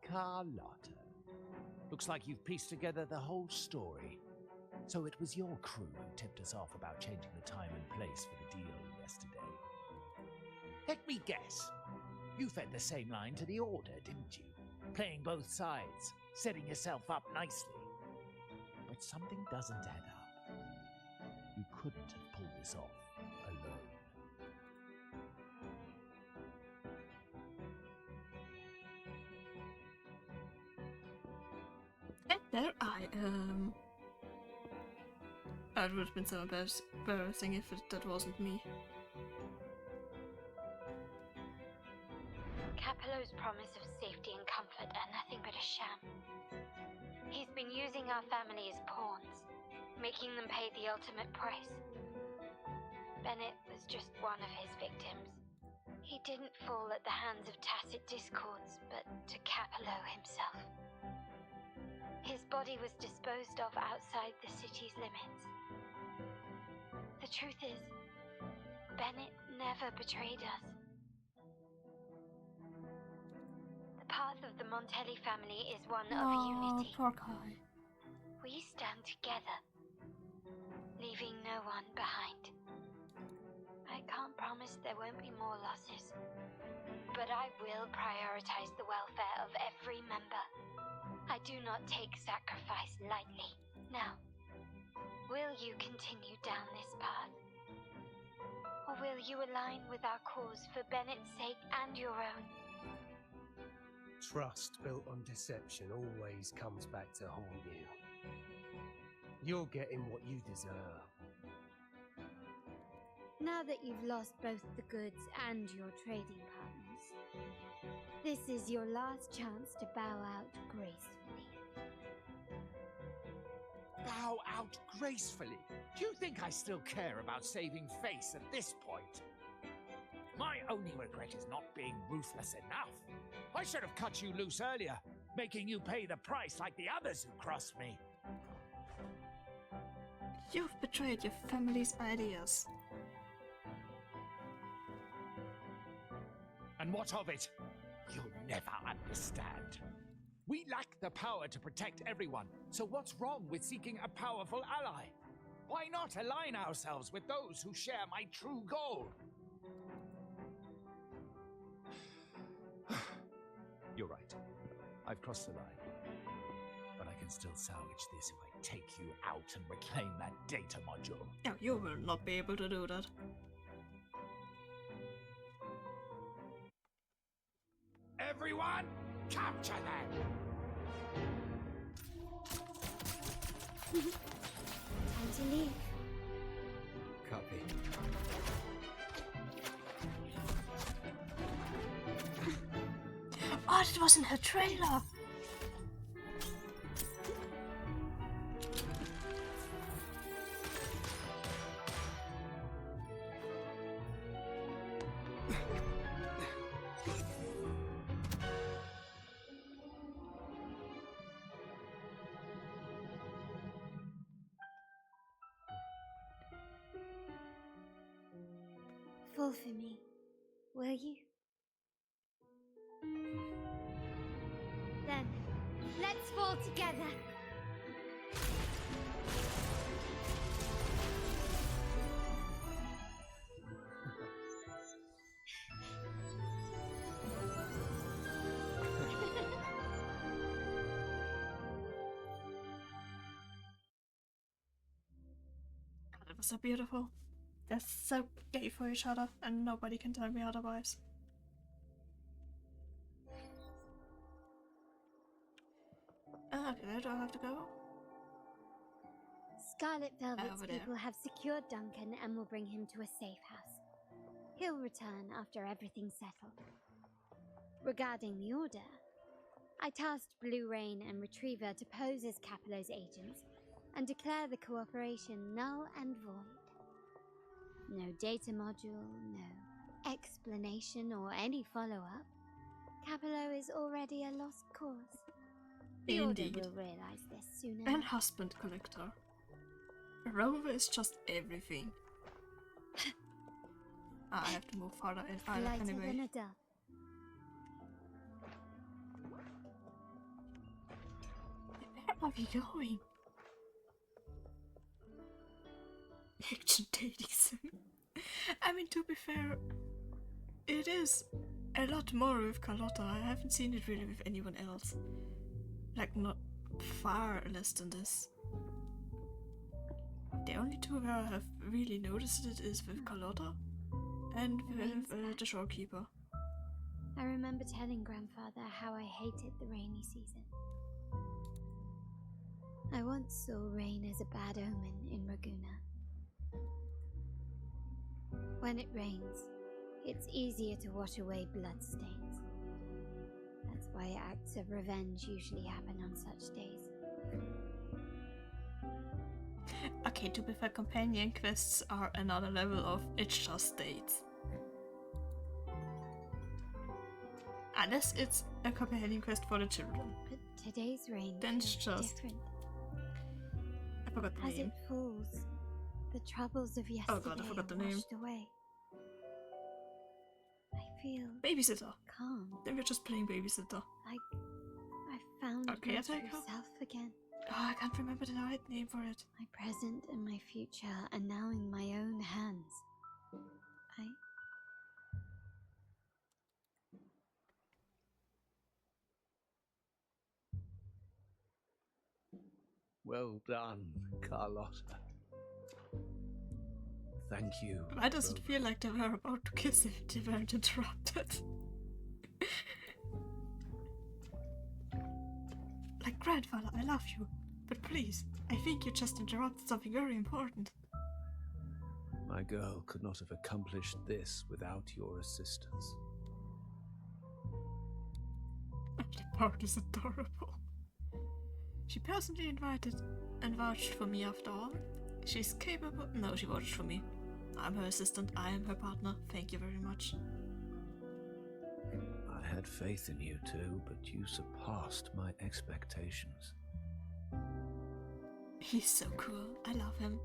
[SPEAKER 9] Carlotta. Looks like you've pieced together the whole story. So it was your crew who tipped us off about changing the time and place for the deal yesterday. Let me guess. You fed the same line to the Order, didn't you? Playing both sides, setting yourself up nicely. But something doesn't add up. You couldn't have pulled this off alone.
[SPEAKER 1] And there I am. It would have been so embarrassing if that wasn't me.
[SPEAKER 15] Capello's promise of safety and comfort are nothing but a sham. He's been using our family as pawns, making them pay the ultimate price. Bennett was just one of his victims. He didn't fall at the hands of tacit discords, but to Capello himself. His body was disposed of outside the city's limits. The truth is, Bennett never betrayed us. The path of the Montelli family is one of unity.
[SPEAKER 1] Poor guy.
[SPEAKER 15] We stand together, leaving no one behind. I can't promise there won't be more losses, but I will prioritize the welfare of every member. I do not take sacrifice lightly. Now, will you continue down this path? Or will you align with our cause for Bennett's sake and your own?
[SPEAKER 14] Trust built on deception always comes back to haunt you. You're getting what you deserve.
[SPEAKER 11] Now that you've lost both the goods and your trading partners, this is your last chance to bow out gracefully.
[SPEAKER 9] Bow out gracefully? Do you think I still care about saving face at this point? My only regret is not being ruthless enough. I should have cut you loose earlier, making you pay the price like the others who crossed me.
[SPEAKER 1] You've betrayed your family's ideas.
[SPEAKER 9] And what of it? You'll never understand. We lack the power to protect everyone, so what's wrong with seeking a powerful ally? Why not align ourselves with those who share my true goal? You're right. I've crossed the line. But I can still salvage this if I take you out and reclaim that data module.
[SPEAKER 1] No, you will not be able to do that.
[SPEAKER 9] Everyone, capture them!
[SPEAKER 11] Time to leave.
[SPEAKER 8] Copy.
[SPEAKER 1] Oh, it wasn't her trailer.
[SPEAKER 11] Fall for me, will you? Then, let's fall together.
[SPEAKER 1] God, it was so beautiful. They're so gay for each other, and nobody can tell me otherwise. Okay, where do I have to go?
[SPEAKER 11] Scarlet Velvet's
[SPEAKER 1] Over there.
[SPEAKER 11] people have secured Duncan and will bring him to a safe house. He'll return after everything's settled. Regarding the order, I tasked Blue Rain and Retriever to pose as Capello's agents and declare the cooperation null and void. No data module, no explanation or any follow-up. Capello is already a lost cause. The
[SPEAKER 1] Indeed.
[SPEAKER 11] Order will realize this sooner.
[SPEAKER 1] And husband collector. Rover is just everything. I have to move farther in
[SPEAKER 11] Lighter
[SPEAKER 1] anyway.
[SPEAKER 11] than a dove.
[SPEAKER 1] Where are we going? Action dating sim. I mean, to be fair, it is a lot more with Carlotta. I haven't seen it really with anyone else. Like, not far less than this. The only two where I have really noticed it is with Carlotta and with the shorekeeper.
[SPEAKER 11] I remember telling Grandfather how I hated the rainy season. I once saw rain as a bad omen in Raguna. When it rains, it's easier to wash away bloodstains. That's why acts of revenge usually happen on such days.
[SPEAKER 1] Okay, to be fair, companion quests are another level of it's just dates. Unless it's a companion quest for the children.
[SPEAKER 11] But today's rain
[SPEAKER 1] Then it's
[SPEAKER 11] feels
[SPEAKER 1] just...
[SPEAKER 11] different.
[SPEAKER 1] I forgot the
[SPEAKER 11] As
[SPEAKER 1] name.
[SPEAKER 11] it falls, the troubles of yesterday
[SPEAKER 1] Oh god, I forgot the
[SPEAKER 11] are
[SPEAKER 1] name.
[SPEAKER 11] washed away. I feel
[SPEAKER 1] Babysitter.
[SPEAKER 11] calm.
[SPEAKER 1] Then we're just playing babysitter.
[SPEAKER 11] I found
[SPEAKER 1] Okay,
[SPEAKER 11] my
[SPEAKER 1] I take
[SPEAKER 11] true
[SPEAKER 1] her.
[SPEAKER 11] self again.
[SPEAKER 1] Oh, I can't remember the right name for it.
[SPEAKER 11] My present and my future are now in my own hands.
[SPEAKER 10] Well done, Carlotta. Thank you.
[SPEAKER 1] Why does it feel like they were about to kiss if they weren't interrupted? Like, Grandfather, I love you, but please, I think you just interrupted something very important.
[SPEAKER 10] My girl could not have accomplished this without your assistance.
[SPEAKER 1] The part is adorable. She personally invited and vouched for me after all. She's capable. No, she vouched for me. I'm her assistant, I am her partner. Thank you very much.
[SPEAKER 10] I had faith in you too, but you surpassed my expectations.
[SPEAKER 1] He's so cool. I love him.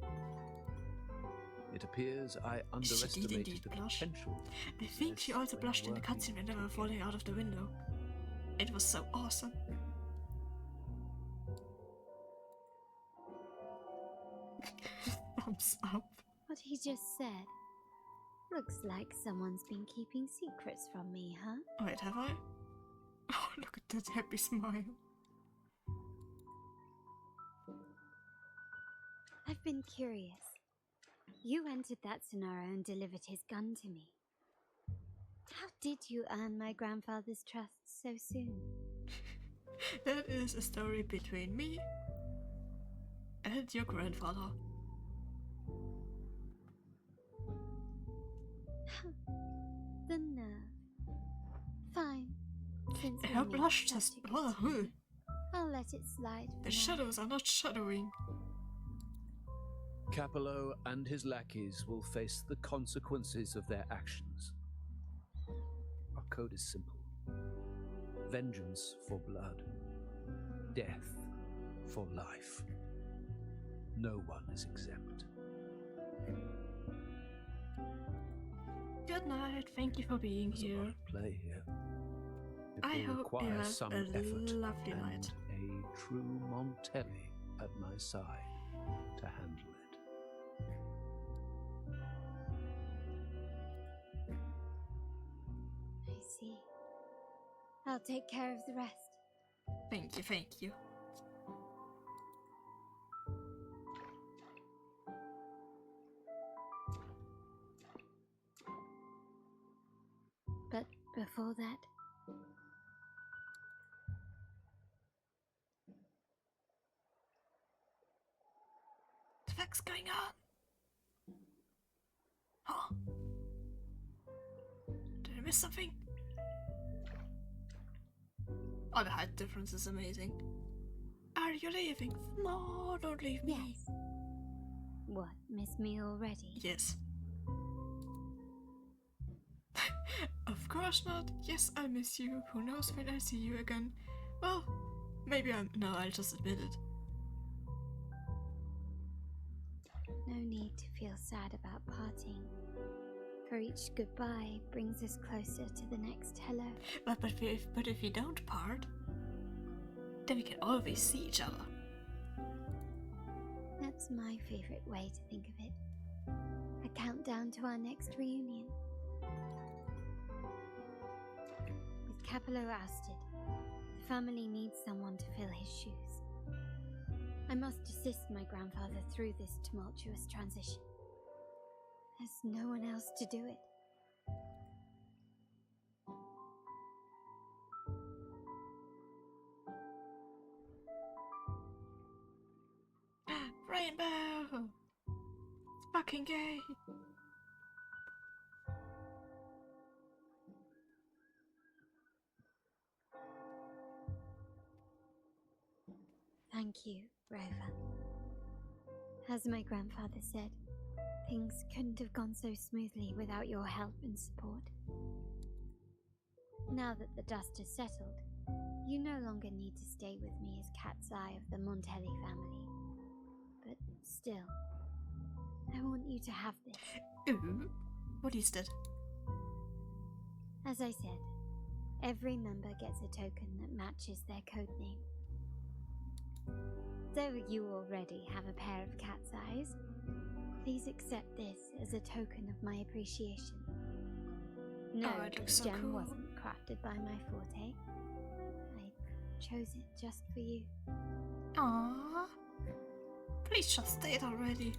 [SPEAKER 10] It appears I
[SPEAKER 1] She did
[SPEAKER 10] underestimated
[SPEAKER 1] indeed
[SPEAKER 10] the
[SPEAKER 1] blush.
[SPEAKER 10] potential.
[SPEAKER 1] I think she also blushed in the cutscene when they were falling out of the window. It was so awesome. Thumbs up.
[SPEAKER 11] What he just said. Looks like someone's been keeping secrets from me, huh?
[SPEAKER 1] Wait, have I? Oh, look at that happy smile.
[SPEAKER 11] I've been curious. You entered that scenario and delivered his gun to me. How did you earn my grandfather's trust so soon?
[SPEAKER 1] That is a story between me and your grandfather.
[SPEAKER 11] The nerve. Fine. Since
[SPEAKER 1] Her
[SPEAKER 11] we
[SPEAKER 1] blush
[SPEAKER 11] made
[SPEAKER 1] just...
[SPEAKER 11] such a good team, I'll let it slide for
[SPEAKER 1] The
[SPEAKER 11] now.
[SPEAKER 1] shadows are not shadowing.
[SPEAKER 10] Capello and his lackeys will face the consequences of their actions. Our code is simple. Vengeance for blood. Death for life. No one is exempt.
[SPEAKER 1] Good night, thank you for being
[SPEAKER 10] There's a
[SPEAKER 1] here.
[SPEAKER 10] lot at play here. It
[SPEAKER 1] I
[SPEAKER 10] will
[SPEAKER 1] hope you
[SPEAKER 10] require
[SPEAKER 1] have
[SPEAKER 10] some
[SPEAKER 1] a
[SPEAKER 10] effort
[SPEAKER 1] lovely
[SPEAKER 10] and
[SPEAKER 1] night.
[SPEAKER 10] a true Montelli at my side to handle it.
[SPEAKER 11] I see. I'll take care of the rest.
[SPEAKER 1] Thank you, thank you.
[SPEAKER 11] But before that,
[SPEAKER 1] The fuck's going on? Huh? Did I miss something? Oh, the height difference is amazing. Are you leaving? No, don't leave me.
[SPEAKER 11] yes. What, miss me already?
[SPEAKER 1] Yes. Of course not. Yes, I miss you. Who knows when I'll see you again? Well, maybe no, I'll just admit it.
[SPEAKER 11] No need to feel sad about parting. For each goodbye brings us closer to the next hello.
[SPEAKER 1] But if we don't part, then we can always see each other.
[SPEAKER 11] That's my favorite way to think of it. A countdown to our next reunion. With Capello ousted, the family needs someone to fill his shoes. I must assist my grandfather through this tumultuous transition. There's no one else to do it.
[SPEAKER 1] Rainbow! It's fucking gay!
[SPEAKER 11] Thank you, Rover. As my grandfather said, things couldn't have gone so smoothly without your help and support. Now that the dust has settled, you no longer need to stay with me as cat's eye of the Montelli family. But still, I want you to have this.
[SPEAKER 1] Ooh, what is that?
[SPEAKER 11] As I said, every member gets a token that matches their codename. Though you already have a pair of cat's eyes, please accept this as a token of my appreciation. No,
[SPEAKER 1] Oh, it looks
[SPEAKER 11] this
[SPEAKER 1] so
[SPEAKER 11] gem
[SPEAKER 1] cool.
[SPEAKER 11] wasn't crafted by my forte. I chose it just for you.
[SPEAKER 1] Aww. Please just stay it already.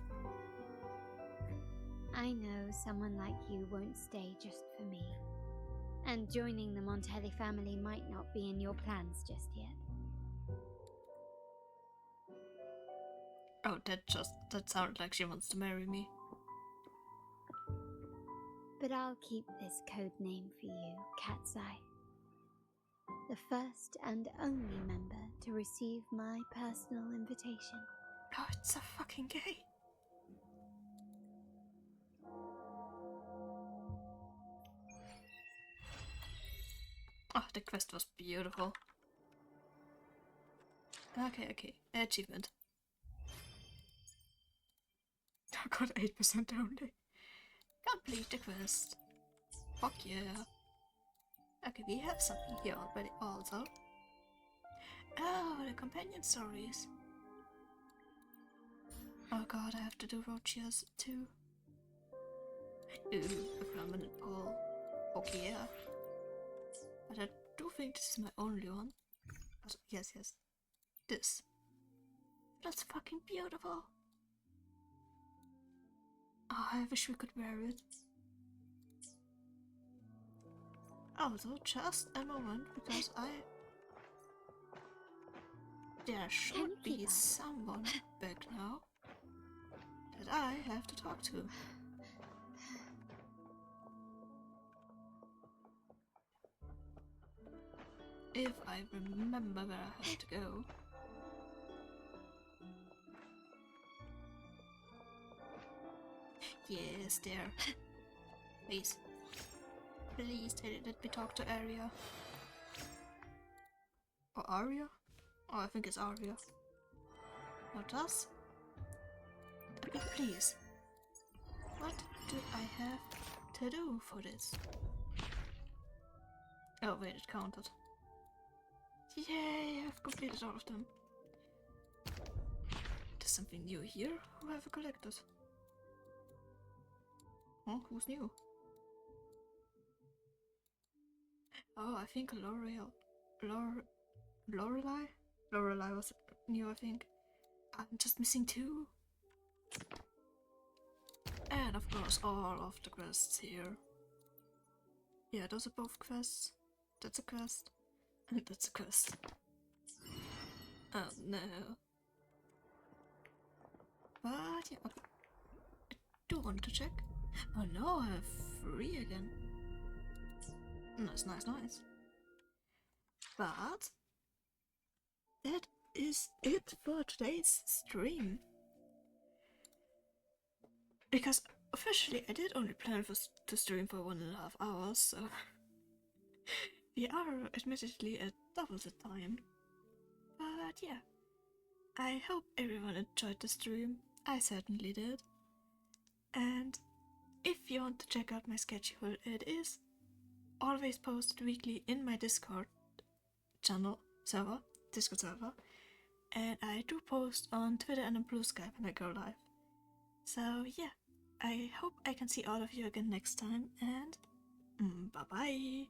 [SPEAKER 11] I know someone like you won't stay just for me. And joining the Montelli family might not be in your plans just yet.
[SPEAKER 1] Oh, that sounded like she wants to marry me.
[SPEAKER 11] But I'll keep this code name for you, Cat's Eye. The first and only member to receive my personal invitation.
[SPEAKER 1] Oh, it's so fucking gay. Oh, the quest was beautiful. Okay. Achievement. I got 8% only. Complete the quest. Fuck yeah. Okay, we have something here already also. Oh, the companion stories. Oh god, I have to do road cheers too. Ooh, a permanent pole. Okay, yeah. But I do think this is my only one. But yes, this. That's fucking beautiful. Oh, I wish we could wear it. Also, just a moment, because there should be someone back now that I have to talk to. If I remember where I have to go. Yes, there. Please. Please let me talk to Aria. Or Aria? Oh, I think it's Aria. Not us? Please. What do I have to do for this? Oh wait, it counted. Yay, I've completed all of them. There's something new here. Who have I collected? Oh, who's new? Oh, I think Lorelei? Lorelei was new, I think. I'm just missing 2. And of course, all of the quests here. Yeah, those are both quests. That's a quest. And that's a quest. Oh no. But yeah, okay. I do want to check. Oh no, I have 3 again. Nice. But that is it for today's stream. Because officially I did only plan to stream for 1.5 hours, so we are admittedly at double the time. But yeah, I hope everyone enjoyed the stream. I certainly did. And if you want to check out my schedule, it is always posted weekly in my Discord server. And I do post on Twitter and on Blue Sky when I go live. So yeah, I hope I can see all of you again next time, and bye bye!